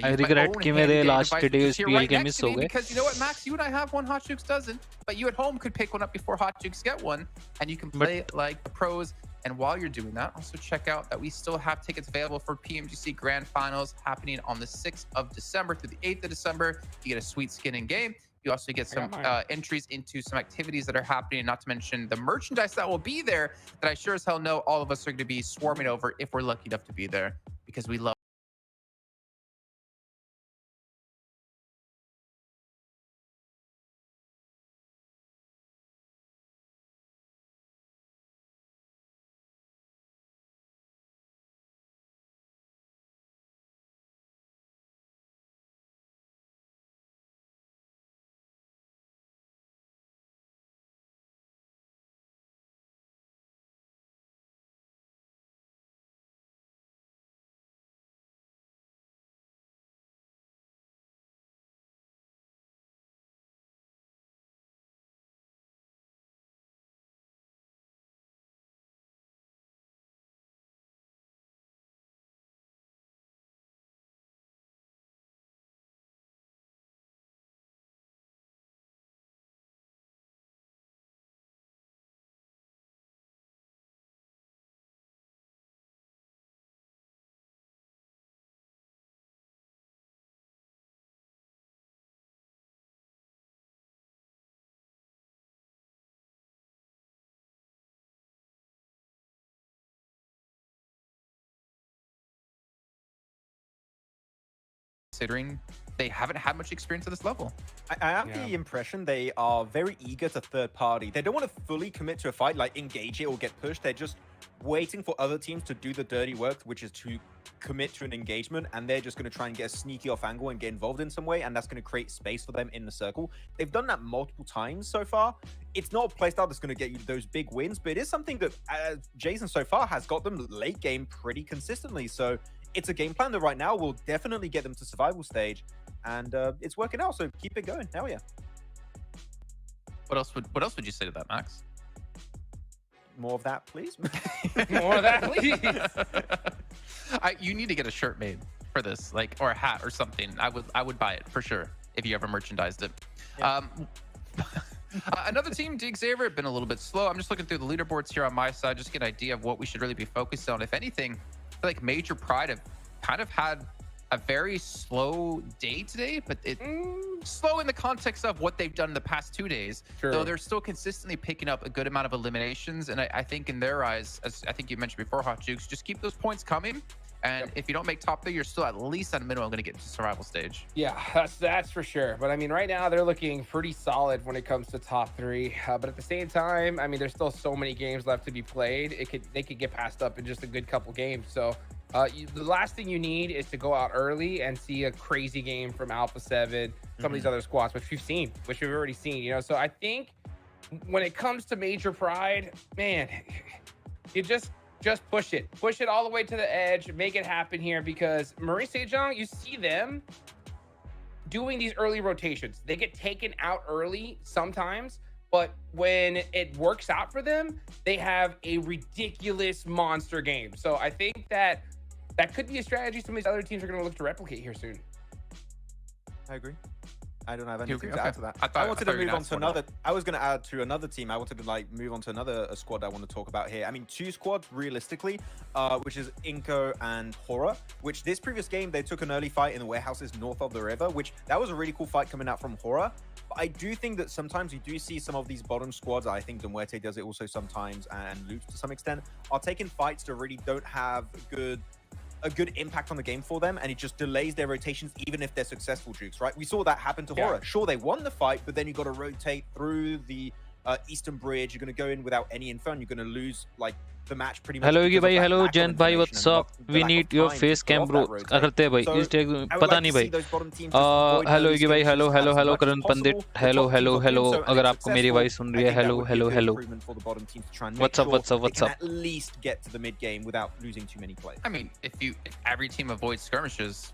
I regret कि मेरे last days PL के miss हो गए. Because you know what, Max, you and I have one, Hot Jukes doesn't. But you at home could pick one up before Hot Jukes get one, and you can play it like the pros And while you're doing that, also check out that we still have tickets available for PMGC Grand Finals happening on the 6th of December through the 8th of December. You get a sweet skin in game. You also get some entries into some activities that are happening, not to mention the merchandise that will be there that I sure as hell know all of us are going to be swarming over if we're lucky enough to be there, because we love considering they haven't had much experience at this level. I have the impression they are very eager to third party. They don't want to fully commit to a fight, like engage it or get pushed. They're just waiting for other teams to do the dirty work, which is to commit to an engagement, and they're just going to try and get a sneaky off angle and get involved in some way, and that's going to create space for them in the circle. They've done that multiple times so far. It's not a playstyle that's going to get you those big wins, but it is something that Jason so far has got them late game pretty consistently. So it's a game plan that right now will definitely get them to survival stage, and it's working out. So keep it going. Hell yeah. What else would you say to that, Max? More of that, please. More of that, please. You need to get a shirt made for this, like, or a hat or something. I would buy it for sure if you ever merchandised it. Yeah. Another team, Xavier, been a little bit slow. I'm just looking through the leaderboards here on my side, just to get an idea of what we should really be focused on. If anything, I feel like Major Pride have kind of had a very slow day today, but it's slow in the context of what they've done in the past 2 days. True. Though they're still consistently picking up a good amount of eliminations. And I think in their eyes, as I think you mentioned before, Hot Jukes, just keep those points coming. And if you don't make top 3, you're still at least at a minimum going to get to survival stage. Yeah, that's for sure. But I mean, right now they're looking pretty solid when it comes to top 3. But at the same time, I mean, there's still so many games left to be played. They could get passed up in just a good couple games. So the last thing you need is to go out early and see a crazy game from Alpha 7, some of these other squads, which we've already seen. You know, so I think when it comes to Major Pride, man, you just push it all the way to the edge, make it happen here, because Marie Sejong, you see them doing these early rotations. They get taken out early sometimes, but when it works out for them, they have a ridiculous monster game. So I think that could be a strategy some of these other teams are going to look to replicate here soon. I agree. I don't have anything to Okay. add to that. I wanted to move on to another. I was going to add to another team. I wanted to move on to another squad I want to talk about here. I mean, 2 squads realistically, which is INCO and HORA. Which this previous game they took an early fight in the warehouses north of the river. Which that was a really cool fight coming out from HORA. But I do think that sometimes you do see some of these bottom squads. I think MUERTE does it also sometimes, and Loops to some extent, are taking fights that really don't have a good impact on the game for them, and it just delays their rotations even if they're successful, Jukes, right? We saw that happen to HORA. Sure, they won the fight, but then you got to rotate through the Eastern Bridge. You're going to go in without any info, and you're going to lose like the match pretty much. Hello bhai, hello Jen bhai, what's up? We need your face cam bro. करते bhai, please take पता नहीं भाई. Hello Yogi bhai, hello Karan Pandit, hello. अगर आपको मेरी voice सुन रही है, hello. What's up? At least get to the mid game without losing too many plays. I mean, if every team avoids skirmishes,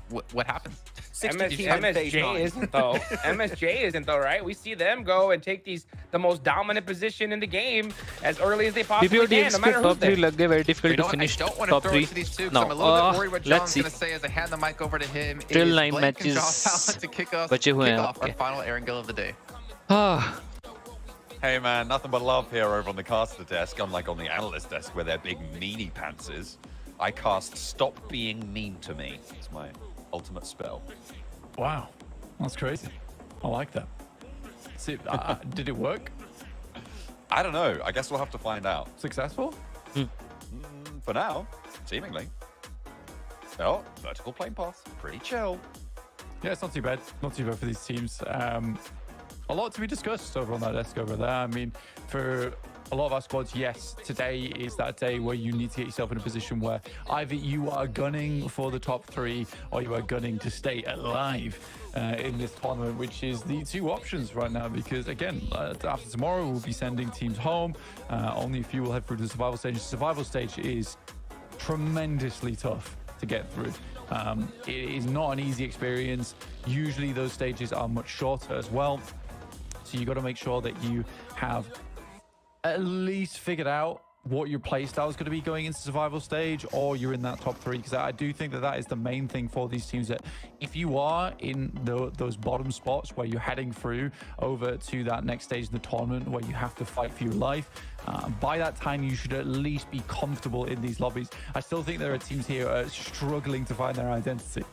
what happens? MSJ isn't though. MSJ isn't though, right? We see them go and take the most dominant position in the game as early as they possibly can, no matter who's there. Very difficult to finish top 3. No, I'm a little bit worried what let's John's see. going to say as I hand the mic over to him. Still 9 matches to kick off बचे हुए हैं our final Erangel of the day. Hey man, nothing but love here over on the caster desk, unlike on the analyst desk where their big meanie pants is. I cast Stop Being Mean to Me. It's my ultimate spell. Wow, that's crazy. I like that. See, did it work? I don't know. I guess we'll have to find out. Successful? For now, seemingly. Oh, vertical plane path. Pretty chill. Yeah, it's not too bad. Not too bad for these teams. A lot to be discussed over on that desk over there. I mean, for a lot of our squads, yes, today is that day where you need to get yourself in a position where either you are gunning for the top 3 or you are gunning to stay alive in this tournament, which is the 2 options right now. Because again, after tomorrow, we'll be sending teams home. Only a few will head through to the survival stage. The survival stage is tremendously tough to get through. It is not an easy experience. Usually those stages are much shorter as well. So you got to make sure that you have at least figured out what your playstyle is going to be going into survival stage, or you're in that top 3, because I do think that that is the main thing for these teams, that if you are in those bottom spots where you're heading through over to that next stage in the tournament where you have to fight for your life, by that time you should at least be comfortable in these lobbies. I still think there are teams here struggling to find their identity.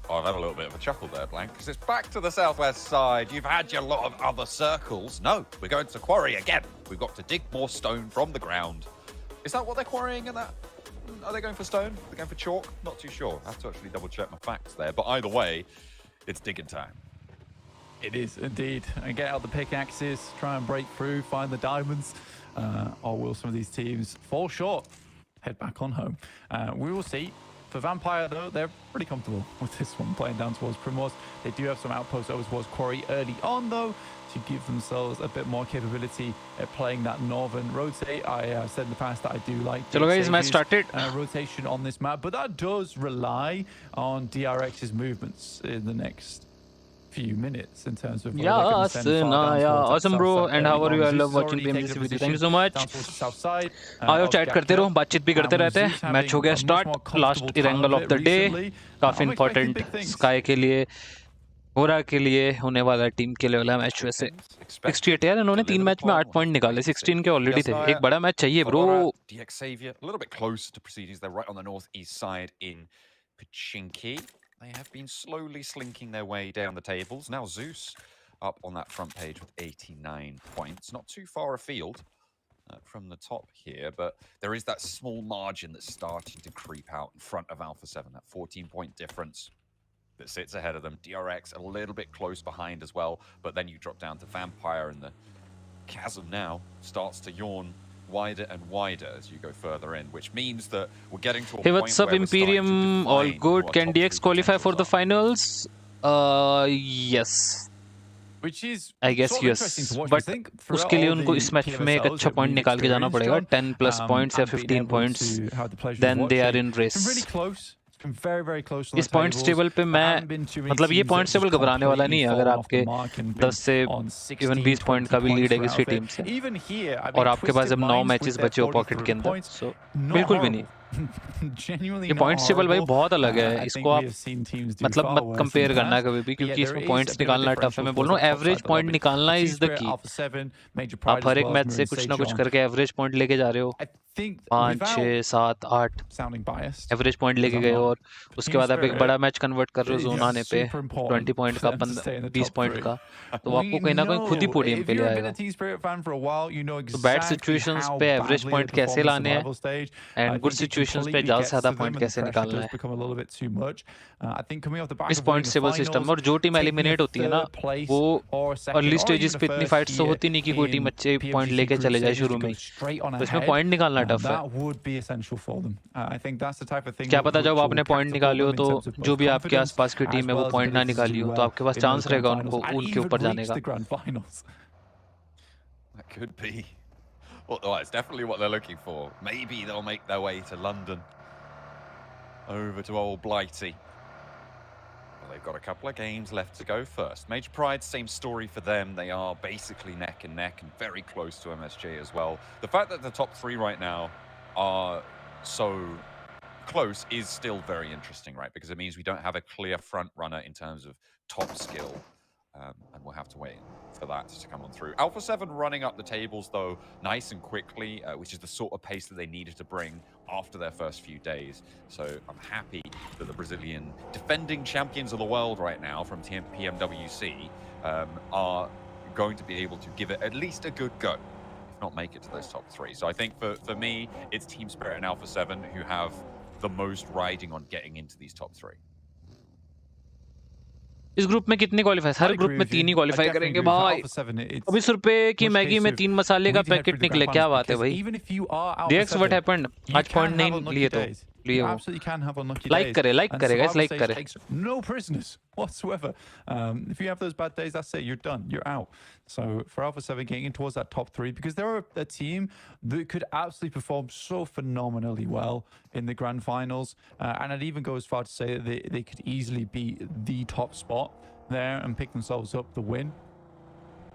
Oh, I've had a little bit of a chuckle there, Blank, because it's back to the southwest side. You've had your lot of other circles. No, we're going to quarry again. We've got to dig more stone from the ground. Is that what they're quarrying in that? Are they going for stone? Are they going for chalk? Not too sure. I have to actually double check my facts there. But either way, it's digging time. It is indeed. And get out the pickaxes, try and break through, find the diamonds. Or will some of these teams fall short? Head back on home. We will see. For Vampire, though, they're pretty comfortable with this one, playing down towards Primrose. They do have some outposts over towards Quarry early on, though, to give themselves a bit more capability at playing that northern rotate. I have said in the past that I do like rotation on this map, but that does rely on DRX's movements in the next few minutes in terms of awesome bro, and how are you? I love watching PMGC with you. Thank you so much. आओ chat करते रहो, बातचीत भी करते रहते हैं. Match हो गया start. Last Erangel of the day, काफी इंपॉर्टेंट स्काई के लिए, होरा के लिए होने वाला, टीम के लिए वाला मैच. वैसे 68 यार, इन्होंने 3 मैच में 8 पॉइंट निकाले, 16 के ऑलरेडी थे. एक बड़ा मैच चाहिए bro. DX Savior a little bit closer to Presides. They're right on the northeast side in Pachinki. They have been slowly slinking their way down the tables. Now ZEUS up on that front page with 89 points. Not too far afield from the top here, but there is that small margin that's starting to creep out in front of Alpha 7, that 14-point difference that sits ahead of them. DRX a little bit close behind as well, but then you drop down to Vampire, and the chasm now starts to yawn wider and wider as you go further in, which means that we're getting to a point. Hey, what's up, Imperium? All good. Can DX qualify for the finals? Yes. Which is I guess yes. But उसके लिए उनको इस match में एक अच्छा point निकाल के जाना पड़ेगा. 10 plus points या 15 points. Then they are in race. इस पॉइंट्स टेबल पे मैं, मतलब ये पॉइंट्स टेबल घबराने वाला नहीं है अगर आपके 10 से इवन 20 पॉइंट का भी लीड है किसी टीम से, और आपके पास जब 9 मैचेस बचे हो पॉकेट के अंदर, सो बिल्कुल भी नहीं. ये पॉइंट्स टेबल भाई बहुत अलग है. इसको आप मतलब मत कंपेयर करना कभी भी, क्योंकि इसमें पॉइंट्स निकालना टफ है. मैं बोल रहा हूँ एवरेज पॉइंट निकालना इज द की. आप हर एक मैच से कुछ ना कुछ करके एवरेज पॉइंट लेके जा रहे हो. 5, 6, 7, 8 एवरेज पॉइंट लेके गए, और उसके बाद आप एक बड़ा मैच कन्वर्ट कर रहे हो जोन आने पे 20 पॉइंट का, 20 पॉइट का, तो आपको कहीं ना कहीं खुद ही पोडियम पे ले आएगा. तो बैड सिचुएशंस पे एवरेज पॉइंट कैसे लाने हैं, एंड गुड सिचुएशंस पे ज्यादा से ज्यादा पॉइंट कैसे निकालना है. इस पॉइंट टेबल सिस्टम में, और जो टीम एलिमिनेट होती है ना, वो अर्ली स्टेजेस पे इतनी फाइट्स तो होती नहीं कि कोई टीम अच्छे पॉइंट लेके चले जाए शुरू में, तो इसमें पॉइंट निकालना टफ है. क्या पता जब आपने पॉइंट निकाले हो तो जो भी आपके आसपास की टीम है वो पॉइंट ना निकाली हो, तो आपके पास चांस रहेगा उनको उनके ऊपर जाने का. That could be. Well, it's definitely what they're looking for. Maybe they'll make their way to London, over to old Blighty. Well, they've got a couple of games left to go first. Major Pride, same story for them. They are basically neck and neck and very close to MSJ as well. The fact that the top 3 right now are so close is still very interesting, right? Because it means we don't have a clear front runner in terms of top skill. and we'll have to wait for that to come on through. Alpha 7 running up the tables, though, nice and quickly, which is the sort of pace that they needed to bring after their first few days. So I'm happy that the Brazilian defending champions of the world right now from PMWC are going to be able to give it at least a good go, if not make it to those top 3. So I think for me, it's Team Spirit and Alpha 7 who have the most riding on getting into these top 3. इस group में कितने qualify? हर group में 3 ही qualify करेंगे भाई। 20 रुपए की Maggi में 3 मसाले का पैकेट निकले, क्या बात है भाई? DX what happened? आज पॉइंट नहीं लिए तो लिए वो। लाइक करे guys, लाइक करे। No prisoners whatsoever. If you have those bad days, that's it. You're done. You're out. So for Alpha 7 getting in towards that top 3, because they're a team that could absolutely perform so phenomenally well in the grand finals, and I'd even go as far to say that they could easily be the top spot there and pick themselves up the win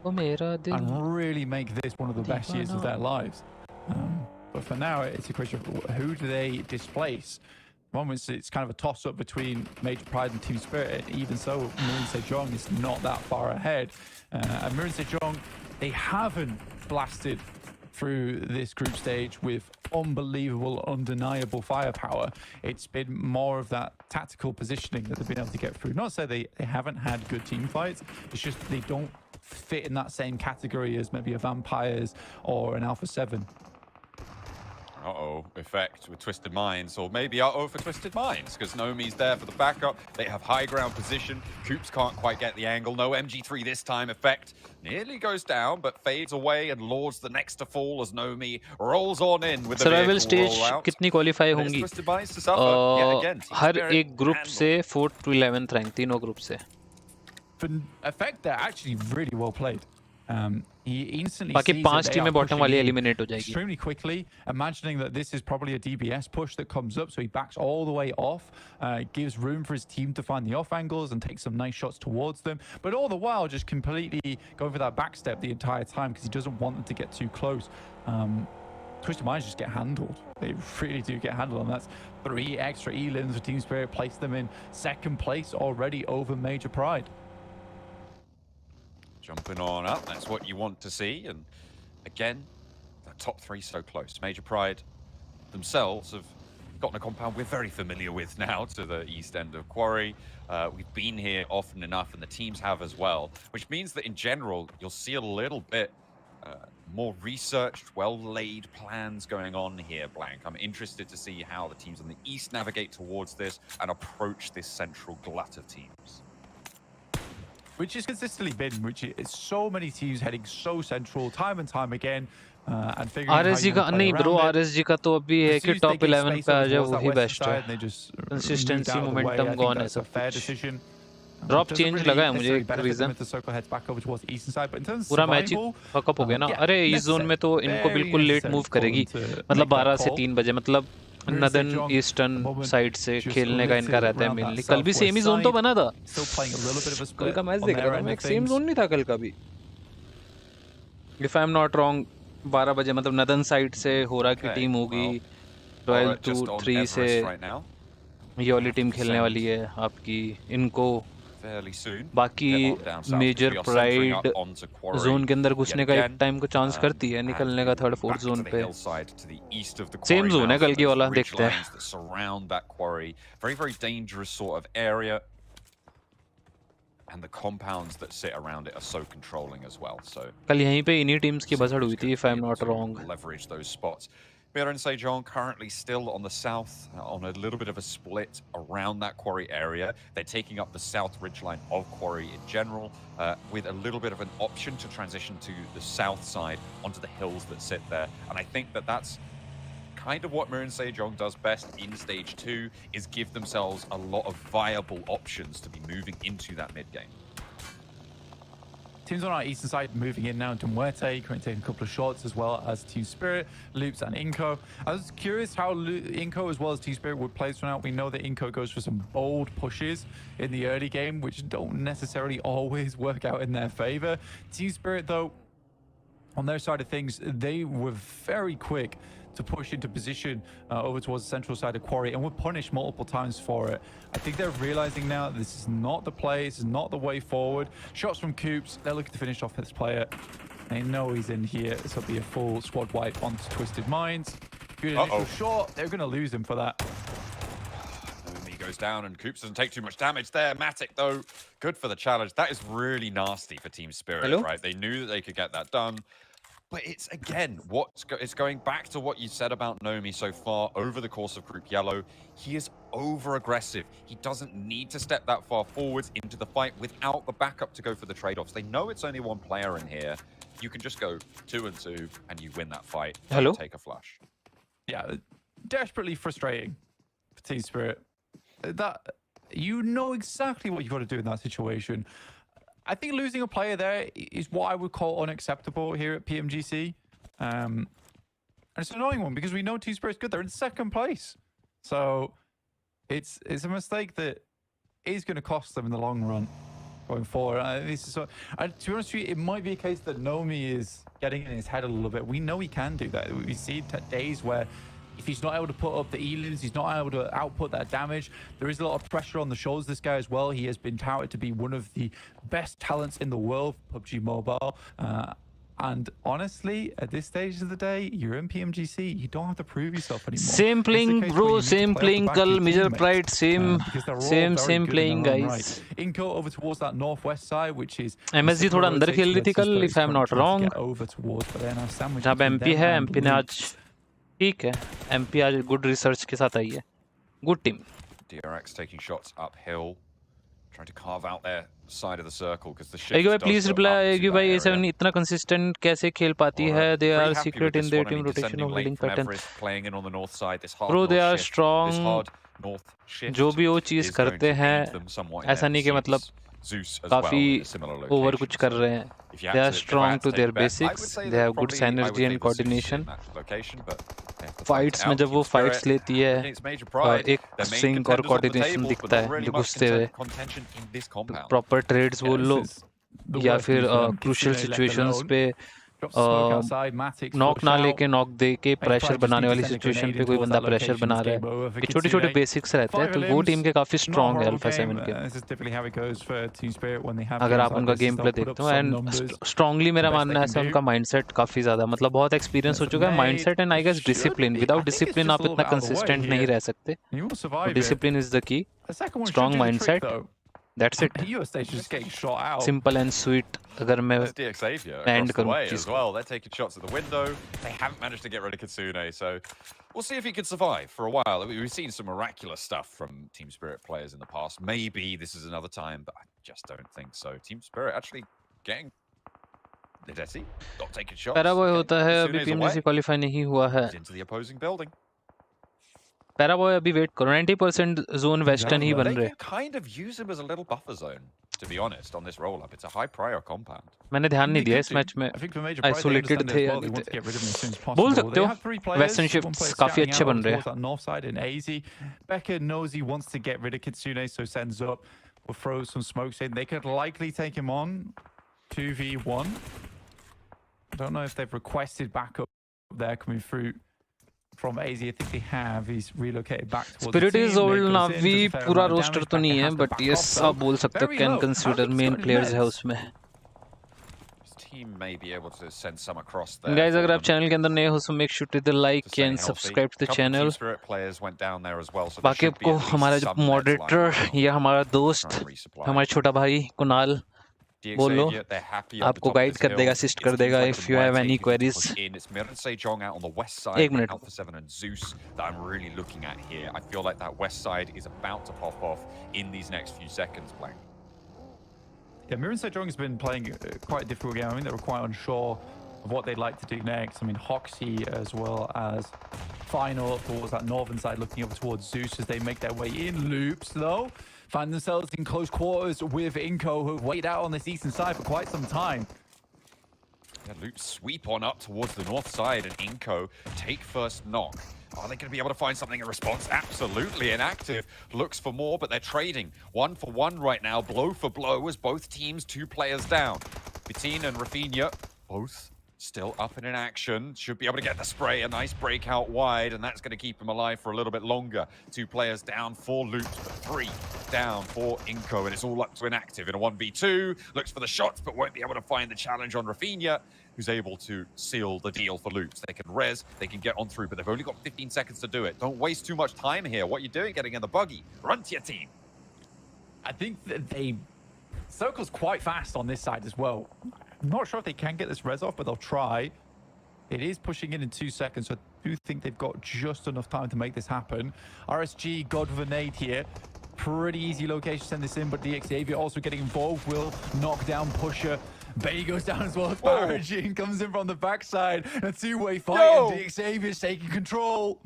and really make this one of the best years of their lives. But for now, it's a question of who do they displace. Moments it's kind of a toss-up between Major Pride and Team Spirit. Even so, MIRAEN SEJONG is not that far ahead. And MIRAEN SEJONG, they haven't blasted through this group stage with unbelievable, undeniable firepower. It's been more of that tactical positioning that they've been able to get through. Not to say they haven't had good team fights, it's just they don't fit in that same category as maybe a Vampires or an Alpha 7. Uh-oh, effect with Twisted Minds, or maybe uh-oh for Twisted Minds, because Nomi's there for the backup. They have high ground position. Coops can't quite get the angle. No MG3 this time. Effect nearly goes down, but fades away, and Lord's the next to fall as Nomi rolls on in with the survival stage कितनी qualify होंगी? हर एक group से 4th to 11th rank, तीनों group से. For Effect, they're actually really well played. He instantly बाकी 5 टीमें bottom वाली eliminate हो जाएगी. Extremely quickly, imagining that this is probably a DBS push that comes up, so he backs all the way off, gives room for his team to find the off angles and take some nice shots towards them, but all the while just completely going for that backstep the entire time because he doesn't want them to get too close. Twisted Minds just get handled. They really do get handled, and that's 3 extra elims for Team Spirit, place them in 2nd place already over Major Pride. Jumping on up, that's what you want to see. And again, the top 3 so close. Major Pride themselves have gotten a compound we're very familiar with now to the east end of Quarry. We've been here often enough, and the teams have as well, which means that in general, you'll see a little bit more researched, well-laid plans going on here, Blank. I'm interested to see how the teams on the east navigate towards this and approach this central glut of teams. Which has consistently been, which is so many teams heading so central time and time again, and figuring RSG का नहीं bro, RSG का तो अभी है कि top 11 पे आ जाए वही best है. Consistency, momentum gone है सब कुछ. Drop change लगा है मुझे एक reason. पूरा मैच ही fuck up हो गया ना. अरे इस जोन में तो इनको बिल्कुल late move करेगी. मतलब 12 से 3 बजे, मतलब नदन ईस्टर्न साइड से खेलने का इनका रहता है मेनली. कल भी सेम ही जोन तो बना था. कल का मैच देख रहा था मैं, एक सेम जोन नहीं था कल का भी. If I am not wrong 12 बजे, मतलब नदन साइड से होरा की टीम होगी, रॉयल 2-3 से ये वाली टीम खेलने वाली है आपकी इनको. बाकी मेजर प्राइड जोन के अंदर घुसने का एक टाइम को चांस करती है निकलने का 3rd 4th जोन पे. सेम जोन है कल की वाला, देखते हैं. Very dangerous sort of area, and the compounds that sit around it are so controlling as well. So कल यहीं पे इन्हीं टीम्स की बसड़ हुई थी, if I'm not wrong. Leverage those spots. MIRAEN SEJONG currently still on the south, on a little bit of a split around that Quarry area. They're taking up the south ridgeline of Quarry in general, with a little bit of an option to transition to the south side onto the hills that sit there. And I think that that's kind of what MIRAEN SEJONG does best in Stage 2, is give themselves a lot of viable options to be moving into that mid-game. Teams on our eastern side moving in now into MUERTE, currently taking a couple of shots, as well as Team Spirit, Loops and INCO. I was curious how INCO as well as Team Spirit would play this one out. We know that INCO goes for some bold pushes in the early game, which don't necessarily always work out in their favor. Team Spirit, though, on their side of things, they were very quick to push into position over towards the central side of Quarry, and were punished multiple times for it. I think they're realizing now that this is not the play, this is not the way forward. Shots from Coops, they're looking to finish off this player. They know he's in here. This will be a full squad wipe onto Twisted Minds. Good initial shot. They're going to lose him for that. Nomi goes down, and Coops doesn't take too much damage there. Matic, though, good for the challenge. That is really nasty for Team Spirit, right? They knew that they could get that done. But it's, again, it's going back to what you said about Nomi so far over the course of Group Yellow. He is over-aggressive. He doesn't need to step that far forwards into the fight without the backup to go for the trade-offs. They know it's only one player in here. You can just go 2-2 and you win that fight. Hello? Take a flush. Yeah, desperately frustrating for Team Spirit. That, you know exactly what you've got to do in that situation. I think losing a player there is what I would call unacceptable here at PMGC. And it's an annoying one because we know Team Spirit's good. They're in second place. So it's a mistake that is going to cost them in the long run going forward. To be honest with you, it might be a case that Nomi is getting in his head a little bit. We know he can do that. We see days where if he's not able to put up the elims, he's not able to output that damage. There is a lot of pressure on the shoulders of this guy as well. He has been touted to be one of the best talents in the world, PUBG Mobile. And honestly, at this stage of the day, you're in PMGC. You don't have to prove yourself anymore. Same playing, bro. Same playing. Kal Major Pride. Same playing, guys. INCO over towards that northwest side, which is MSG थोड़ा अंदर खेल रही थी कल, if I'm not वrong. जहाँ पे MP है, MP ने आज ठीक है. MP आज good research के साथ आई है. Good team. DRX taking shots uphill, trying to carve out their side of the circle because the shift. Ayogi भाई please reply. Ayogi भाई A7 इतना consistent कैसे खेल पाती है? They are secret in their team rotation of building pattern. Playing in on the north side. This hard Bro, they are shift, strong. This hard north shift जो भी वो चीज करते हैं, ऐसा नहीं कि मतलब काफी over कुछ कर रहे हैं. They are strong to their basics. They have good synergy and coordination. Fights में जब वो fights लेती है, एक sync और coordination दिखता है जो घुसते हुए. Proper trades बोल लो या फिर crucial situations पे नॉक ना लेके नॉक दे के प्रेशर बनाने वाली सिचुएशन पे कोई बंदा प्रेशर बना रहा है. ये छोटे छोटे बेसिक्स रहते हैं, तो वो टीम के काफी स्ट्रांग है अल्फा 7 के. अगर आप उनका गेम प्ले देखते हो, एंड स्ट्रांगली मेरा मानना है उनका माइंडसेट काफी ज्यादा, मतलब बहुत एक्सपीरियंस हो चुका है. Mindset and I guess discipline. Without discipline आप इतना कंसिस्टेंट नहीं रह सकते. Discipline is the key. Strong mindset. That's it. Just getting shot out. Simple and sweet. अगर मैं end करूँ as well. They're taking shots at the window. They haven't managed to get rid of Kitsune, so we'll see if he can survive for a while. We've seen some miraculous stuff from Team Spirit players in the past. Maybe this is another time, but I just don't think so. Team Spirit actually getting Lideti, not taking shots. पैराबॉय होता है, अभी PMGC qualify नहीं हुआ है. Into the opposing building. पैराबॉय अभी wait करो. 90% zone western ही बन रहे. Kind of use him as a little buffer zone, to be honest, on this roll up. It's a high prior compound. मैंने ध्यान नहीं दिया इस मैच में. आइसोलेटेड थे. बोल सकते हो वेस्टर्न शिफ्ट्स काफी अच्छे बन रहे हैं. North side in AZ. Becca knows he wants to get rid of Kitsune, so sends up. Will throw some smokes in. They could likely take him on 2v1. I don't know if they've requested backup there coming through from AZ. I think they have. He's relocated back towards Spirit is old ना भी पूरा roster तो नहीं है, but yes आप बोल सकते हो can consider main players है उसमें. Team may be able to send some across there. Guys, अगर आप चैनल के अंदर नए हो, so make sure to the like and subscribe to the channel. Spirit players went down there as well, so बाकी आपको हमारा जो मॉडरेटर या हमारा दोस्त, हमारा छोटा भाई कुणाल बोलो, आपको गाइड कर देगा, असिस्ट कर देगा if you have any queries. It's MIRAEN SEJONG out on the west side. एक minute. Alpha 7 and ZEUS that I'm really looking at here. I feel like that west side is about to pop off in these next few seconds, Blank. Yeah, MIRAEN SEJONG has been playing quite a difficult game. I mean, they were quite unsure of what they'd like to do next. I mean, Hoxie as well as Final towards that northern side, looking up towards ZEUS as they make their way in. Loops, though, find themselves in close quarters with INCO, who've waited out on this eastern side for quite some time. Yeah, Loops sweep on up towards the north side, and INCO take first knock. Are they going to be able to find something in response? Absolutely. Inactive looks for more, but they're trading 1 for 1 right now, blow for blow, as both teams 2 players down. Bitin and Rafinha both still up and in action. Should be able to get the spray. A nice break out wide, and that's going to keep him alive for a little bit longer. 2 players down, 4 loops, but 3 down for INCO, and it's all up to inactive in a 1v2. Looks for the shots, but won't be able to find the challenge on Rafinha, who's able to seal the deal for loops. They can res, they can get on through, but they've only got 15 seconds to do it. Don't waste too much time here. What are you doing getting in the buggy? Run to your team. I think that they circle's quite fast on this side as well. I'm not sure if they can get this res off, but they'll try. It is pushing in 2 seconds, so I do think they've got just enough time to make this happen. RSG, God with a nade here. Pretty easy location to send this in, but Xavier also getting involved. Will knock down Pusher. Bay goes down as well. Barragine comes in from the backside. A 2-way fight, and Xavier's taking control.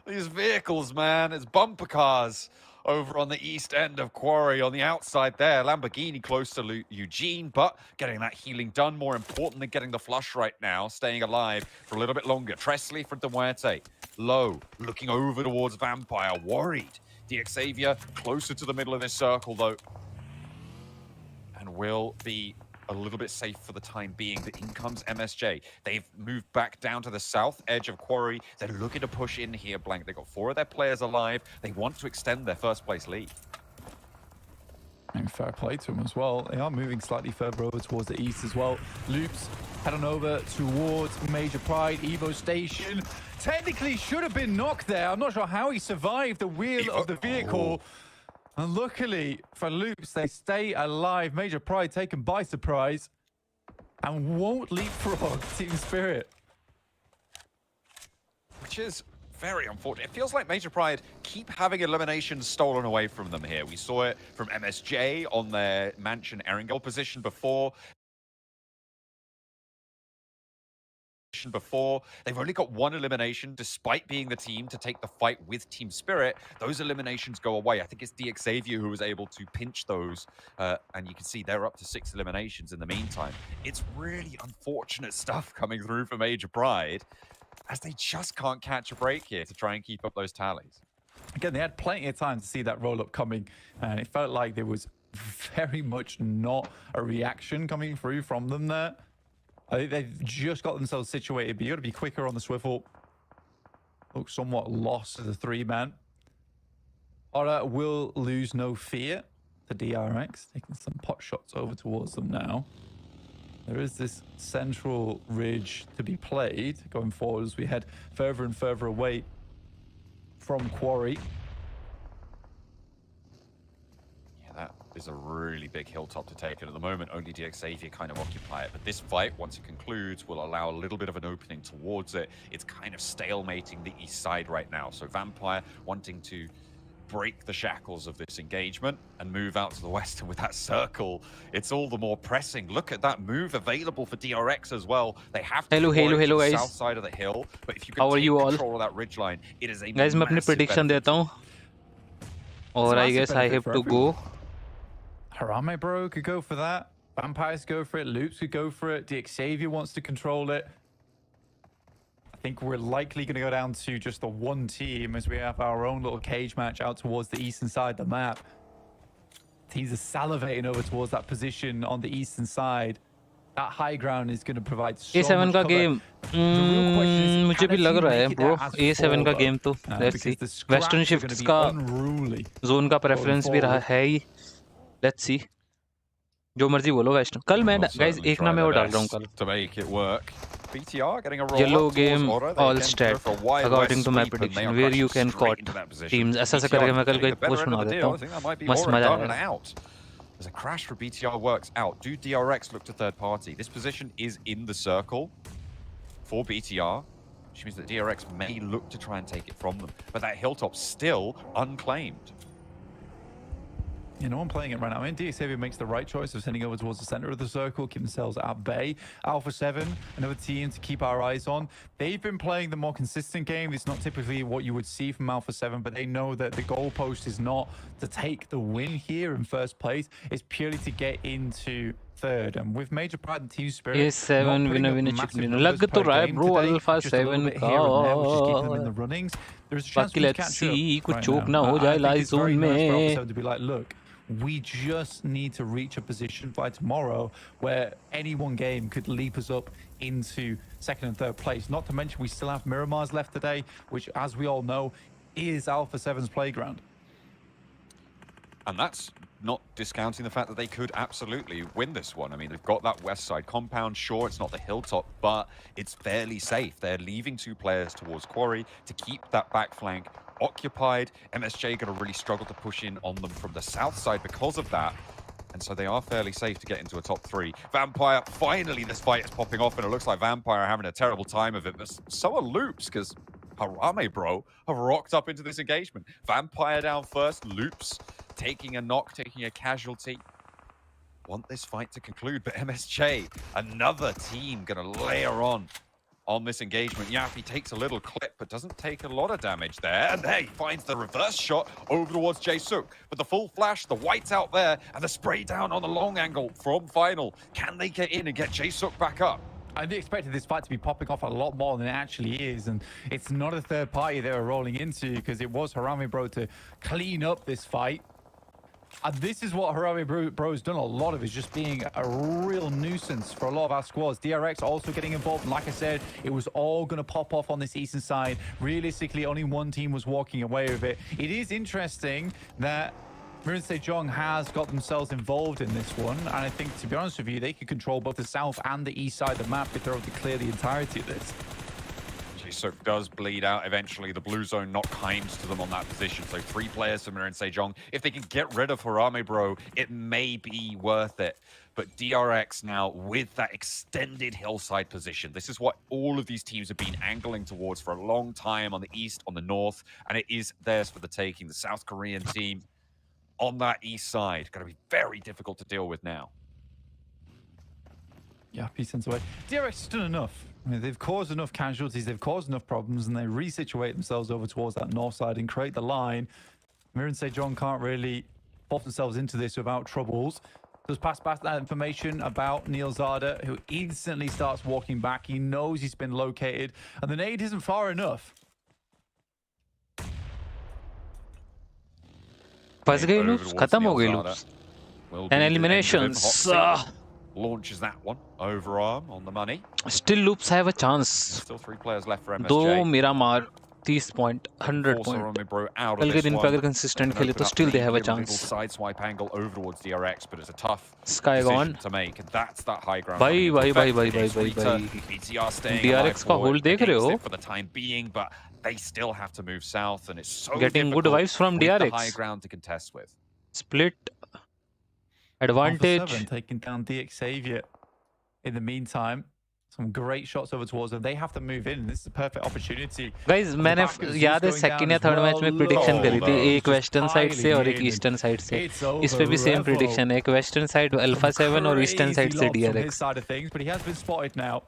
These vehicles, man, it's bumper cars over on the east end of Quarry on the outside there. Lamborghini close to Eugene, but getting that healing done. More important than getting the flush right now. Staying alive for a little bit longer. Tresley for MUERTE. Low, looking over towards Vampire. Worried. Xavier closer to the middle of this circle, though. And will be a little bit safe for the time being. But in comes MSJ. They've moved back down to the south edge of Quarry. They're looking to push in here, Blank. They've got 4 of their players alive. They want to extend their first place lead. And fair play to them as well. They are moving slightly further over towards the east as well. Loops head on over towards Major Pride. Evo Station technically should have been knocked there. I'm not sure how he survived the wheel of the vehicle. And luckily for Loops, they stay alive. Major Pride taken by surprise and won't leapfrog Team Spirit. Which is very unfortunate. It feels like Major Pride keep having eliminations stolen away from them here. We saw it from MSJ on their Mansion Erangel position before. They've only got 1 elimination despite being the team to take the fight with Team Spirit. Those eliminations go away. I think it's Xavier who was able to pinch those, and you can see they're up to 6 eliminations in the meantime. It's really unfortunate stuff coming through for Major Pride, as they just can't catch a break here to try and keep up those tallies. Again, they had plenty of time to see that roll-up coming, and it felt like there was very much not a reaction coming through from them there. I think they've just got themselves situated, but you got to be quicker on the swivel. Looks somewhat lost as a 3-man. HORA will lose no fear to DRX, taking some pot shots over towards them now. There is this central ridge to be played going forward as we head further and further away from Quarry. That is a really big hilltop to take, and at the moment only Xavier kind of occupy it. But this fight, once it concludes, will allow a little bit of an opening towards it. It's kind of stalemating the east side right now. So Vampire wanting to break the shackles of this engagement and move out to the west, and with that circle, it's all the more pressing. Look at that move available for DRX as well. They have to hello the guys. south side of the hill, but if you can How are take you control all? of that ridgeline, it is a guys, मैं अपनी prediction देता हूँ, और I guess I have to go. Harame bro could go for that. Vampires go for it. Loops could go for it. Xavier wants to control it. I think we're likely going to go down to just the 1 team as we have our own little cage match out towards the eastern side of the map. Teams are salivating over towards that position on the eastern side. That high ground is going to provide so A7 much का cover. game मुझे भी लग रहा है bro. A7 का game तो let's see. Western shifts का zone का preference भी रहा है ही. Let's see. जो मर्जी बोलो वेस्टर्न. कल मैं guys एक ना मैं वो डाल रहा हूँ कल. To make it work. BTR getting a roll Yellow game all stat according to my prediction where you can caught teams. ऐसा ऐसा करके मैं कल कोई post बना देता हूँ. मस्त मजा आएगा. There's a crash for BTR works out. Do DRX look to third party? This position is in the circle for BTR, which means that DRX may look to try and take it from them. But that hilltop still unclaimed. Yeah, no one playing it right now. I mean, Xavier makes the right choice of sending over towards the center of the circle, keep themselves at bay. Alpha 7, another team to keep our eyes on. They've been playing the more consistent game. It's not typically what you would see from Alpha 7, but they know that the goalpost is not to take the win here in first place. It's purely to get into third. And with Major Pride and Team Spirit, A7 winner lag तो रहा है bro. Alpha 7 का. There's a chance let's see कुछ choke ना हो जाए live zone में. to be like, look, We just need to reach a position by tomorrow where any one game could leap us up into second and third place. Not to mention we still have Miramar's left today, which, as we all know, is Alpha 7's playground. And that's not discounting the fact that they could absolutely win this one. I mean, they've got that west side compound. Sure, it's not the hilltop, but it's fairly safe. They're leaving 2 players towards Quarry to keep that back flank occupied. MSJ going to really struggle to push in on them from the south side because of that. And so they are fairly safe to get into a top 3. Vampire, finally this fight is popping off, and it looks like Vampire are having a terrible time of it, but so are Loops, because Harame, bro, have rocked up into this engagement. Vampire down first, Loops taking a knock, taking a casualty. Want this fight to conclude, but MSJ, another team gonna layer on this engagement. Yappy takes a little clip, but doesn't take a lot of damage there. And there he finds the reverse shot over towards Jae-Suk. But the full flash, the white's out there, and the spray down on the long angle from Final. Can they get in and get Jae-Suk back up? I expected this fight to be popping off a lot more than it actually is, and it's not a third party they were rolling into, because it was Harame Bro to clean up this fight. And this is what Harame Bro's done a lot of, is just being a real nuisance for a lot of our squads. DRX also getting involved. And like I said, it was all going to pop off on this eastern side. Realistically, only one team was walking away with it. It is interesting that MIRAEN SEJONG has got themselves involved in this one. And I think, to be honest with you, they could control both the south and the east side of the map if they were to clear the entirety of this. Jae-Suk does bleed out eventually. The blue zone not kind to them on that position. So 3 players for MIRAEN SEJONG. If they can get rid of Harame Bro, it may be worth it. But DRX now with that extended hillside position. This is what all of these teams have been angling towards for a long time on the east, on the north. And it is theirs for the taking. The South Korean team on that east side. Going to be very difficult to deal with now. Yeah, he sends away. DRX has done enough. I mean, they've caused enough casualties, they've caused enough problems, and they resituate themselves over towards that north side and create the line. MIRAEN SEJONG can't really pop themselves into this without troubles. Just pass back that information about Neil Zada, who instantly starts walking back. He knows he's been located, and the nade isn't far enough. फंस गए loops, खत्म हो गए loops. And eliminations. Launches that one overarm on the money. Still loops have a chance. Still 3 players left for MSJ. दो Miramar 30 point, 100 point. कल के दिन पे अगर consistent खेले तो still they have a chance. Side swipe angle over towards DRX, but it's a tough Sky gone to make, and that's that high ground. भाई BTR staying DRX का hold देख रहे हो? for the time being, but they still have to move south, and it's so Getting good vibes from with DRX. the high ground to contest with. Split advantage. Alpha 7 taking down DX Xavier. In the meantime, some great shots over towards them. They have to move in. This is a perfect opportunity. Guys, मैंने याद है second या third match में prediction करी थी, एक western side से और एक eastern side से. इस पे भी same prediction है, एक western side Alpha 7 और eastern side से DRX. Side of things, but he has been spotted now.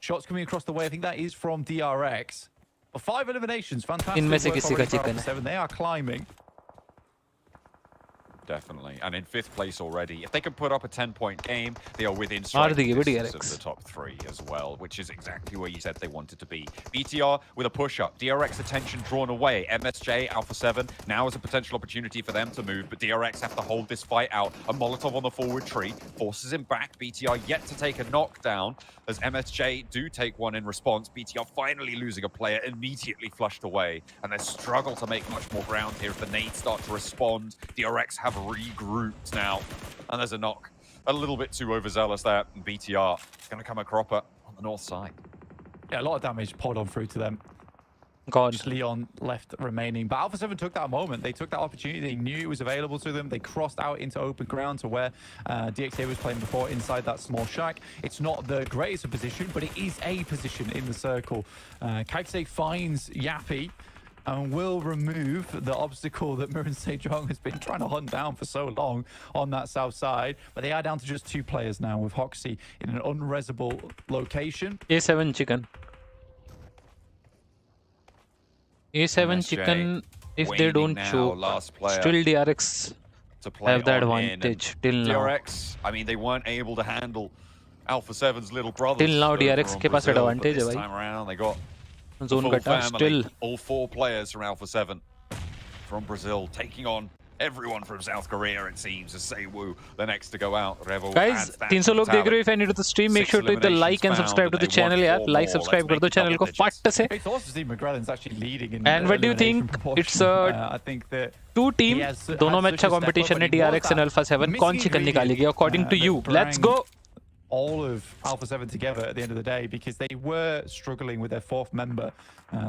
Shots coming across the way. I think that is from DRX. 5 eliminations, fantastic. इनमें से work किसी का already for chicken Alpha 7. They are climbing. Definitely, and in 5th place already. If they can put up a 10-point game, they are within striking distance of the top 3 as well, which is exactly where you said they wanted to be. BTR with a push-up. DRX attention drawn away. MSJ, Alpha 7, now is a potential opportunity for them to move, but DRX have to hold this fight out. A Molotov on the forward tree forces him back. BTR yet to take a knockdown, as MSJ do take one in response. BTR finally losing a player, immediately flushed away, and they struggle to make much more ground here as the nades start to respond. DRX have regrouped now, and there's a knock. A little bit too overzealous there, and BTR going to come a cropper on the north side. Yeah, a lot of damage poured on through to them. God. Just Leon left remaining. But Alpha 7 took that moment. They took that opportunity. They knew it was available to them. They crossed out into open ground to where DXA was playing before, inside that small shack. It's not the greatest of position, but it is a position in the circle. Kaikse finds Yappy and will remove the obstacle that MIRAEN SEJONG has been trying to hunt down for so long on that south side. But they are down to just 2 players now, with Hoxie in an unresable location. A7 chicken. A7 chicken, if they don't choke, still DRX have the advantage till now. DRX, I mean, they weren't able to handle Alpha 7's little brothers. Till now, DRX के पास advantage है this भाई. time around, they got Zone full cutter, family, still. all 4 players from Alpha 7 from Brazil taking on Everyone from South Korea, it seems, is Seiwoo, the next to go out. Revel Guys, 300 लोग देख रहे हो. If you're new to the stream, make sure to hit the like and subscribe to the channel. यार, like, subscribe कर दो channel को फट से. It's awesome to see McGrellan's actually leading in. And what do you think? It's I think that two team. दोनों में अच्छा competition है DRX and Alpha 7. कौन chicken निकालेगी? According to you, let's go. All of Alpha 7 together at the end of the day, because they were struggling with their fourth member.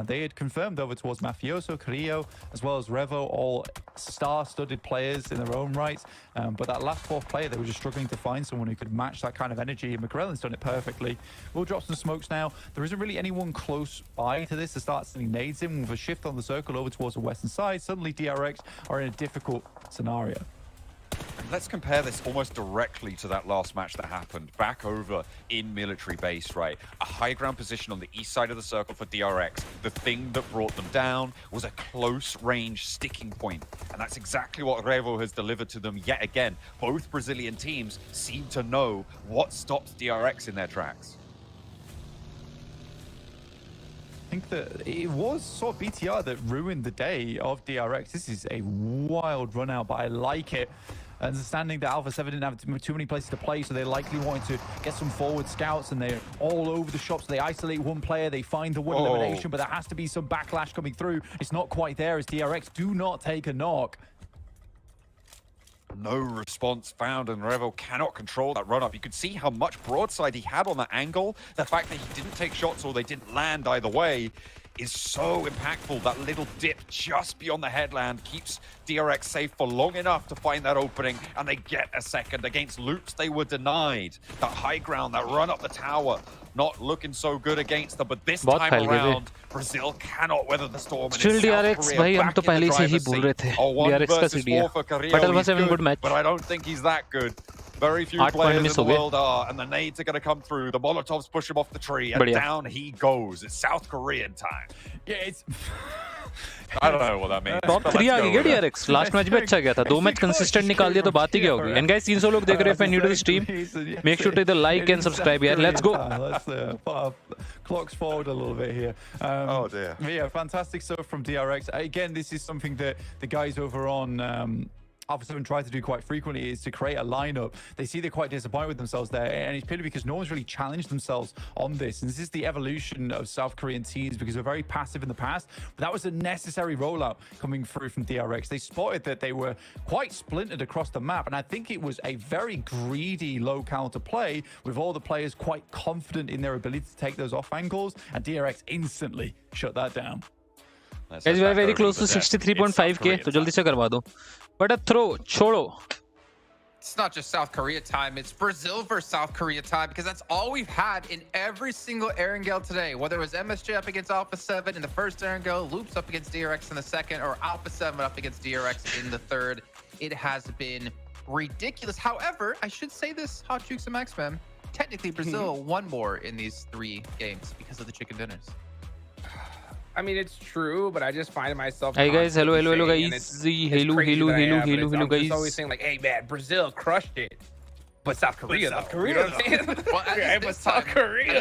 They had confirmed over towards Mafioso, Carrillo, as well as Revo, all star-studded players in their own rights. But that last fourth player, they were just struggling to find someone who could match that kind of energy. And McGrellan's done it perfectly. We'll drop some smokes now. There isn't really anyone close by to this to start sending nades in. With a shift on the circle over towards the western side, suddenly DRX are in a difficult scenario. Let's compare this almost directly to that last match that happened back over in military base, right? A high ground position on the east side of the circle for DRX. The thing that brought them down was a close range sticking point. And that's exactly what Revo has delivered to them yet again. Both Brazilian teams seem to know what stops DRX in their tracks. I think that it was sort of BTR that ruined the day of DRX. This is a wild run out, but I like it. Understanding that Alpha 7 didn't have too many places to play, so they likely wanted to get some forward scouts, and they're all over the shop. So they isolate one player, they find the one elimination, but there has to be some backlash coming through. It's not quite there as DRX do not take a knock. No response found, and Revo cannot control that run-up. You could see how much broadside he had on that angle. The fact that he didn't take shots or they didn't land either way is so impactful. That little dip just beyond the headland keeps DRX safe for long enough to find that opening, and they get a second. Against loops, they were denied. That high ground, that run up the tower, not looking so good against them, but this time around, Brazil cannot weather the storm. Still DRX, भाई हम तो पहले से ही बोल रहे थे DRX का CD है. But Alpha 7 good match. But I don't think he's that good. Very few players in the world are, and the nades are going to come through. The Molotovs push him off the tree, and down he goes. It's South Korean time. Yeah, it's... I don't know what that means. Top 3 आ गया DRX. Last match भी अच्छा गया था. 2 match consistent निकाल दिया तो बात ही क्या होगी. And guys, 300 लोग देख रहे हैं. If you're new to the stream, make sure to hit the like and subscribe. Yeah, let's go. Let's put our clocks forward a little bit here. Oh dear. Yeah, fantastic stuff from DRX. Again, this is something that the guys over on Alpha 7 try to do quite frequently, is to create a lineup. They see they're quite disappointed with themselves there, and it's purely because no one's really challenged themselves on this. And this is the evolution of South Korean teams, because they're very passive in the past, but that was a necessary rollout coming through from DRX. They spotted that they were quite splintered across the map, and I think it was a very greedy low counter play, with all the players quite confident in their ability to take those off angles, and DRX instantly shut that down. Guys, we are very close to 63.5k, so jaldi se karwa do. But a throw, chodo. It's not just South Korea time, it's Brazil versus South Korea time, because that's all we've had in every single Erangel today. Whether it was MSJ up against Alpha 7 in the first Erangel, Loops up against DRX in the second, or Alpha 7 up against DRX in the third. It has been ridiculous. However, I should say this, Hot Jukes and Maxman, technically Brazil won more in these 3 games because of the chicken dinners. I mean, it's true, but I just find myself. Hey guys, hello guys. Hello guys. I'm just always saying like, hey man, Brazil crushed it, but South Korea, South Korea, you know what I'm saying? Well, but South Korea.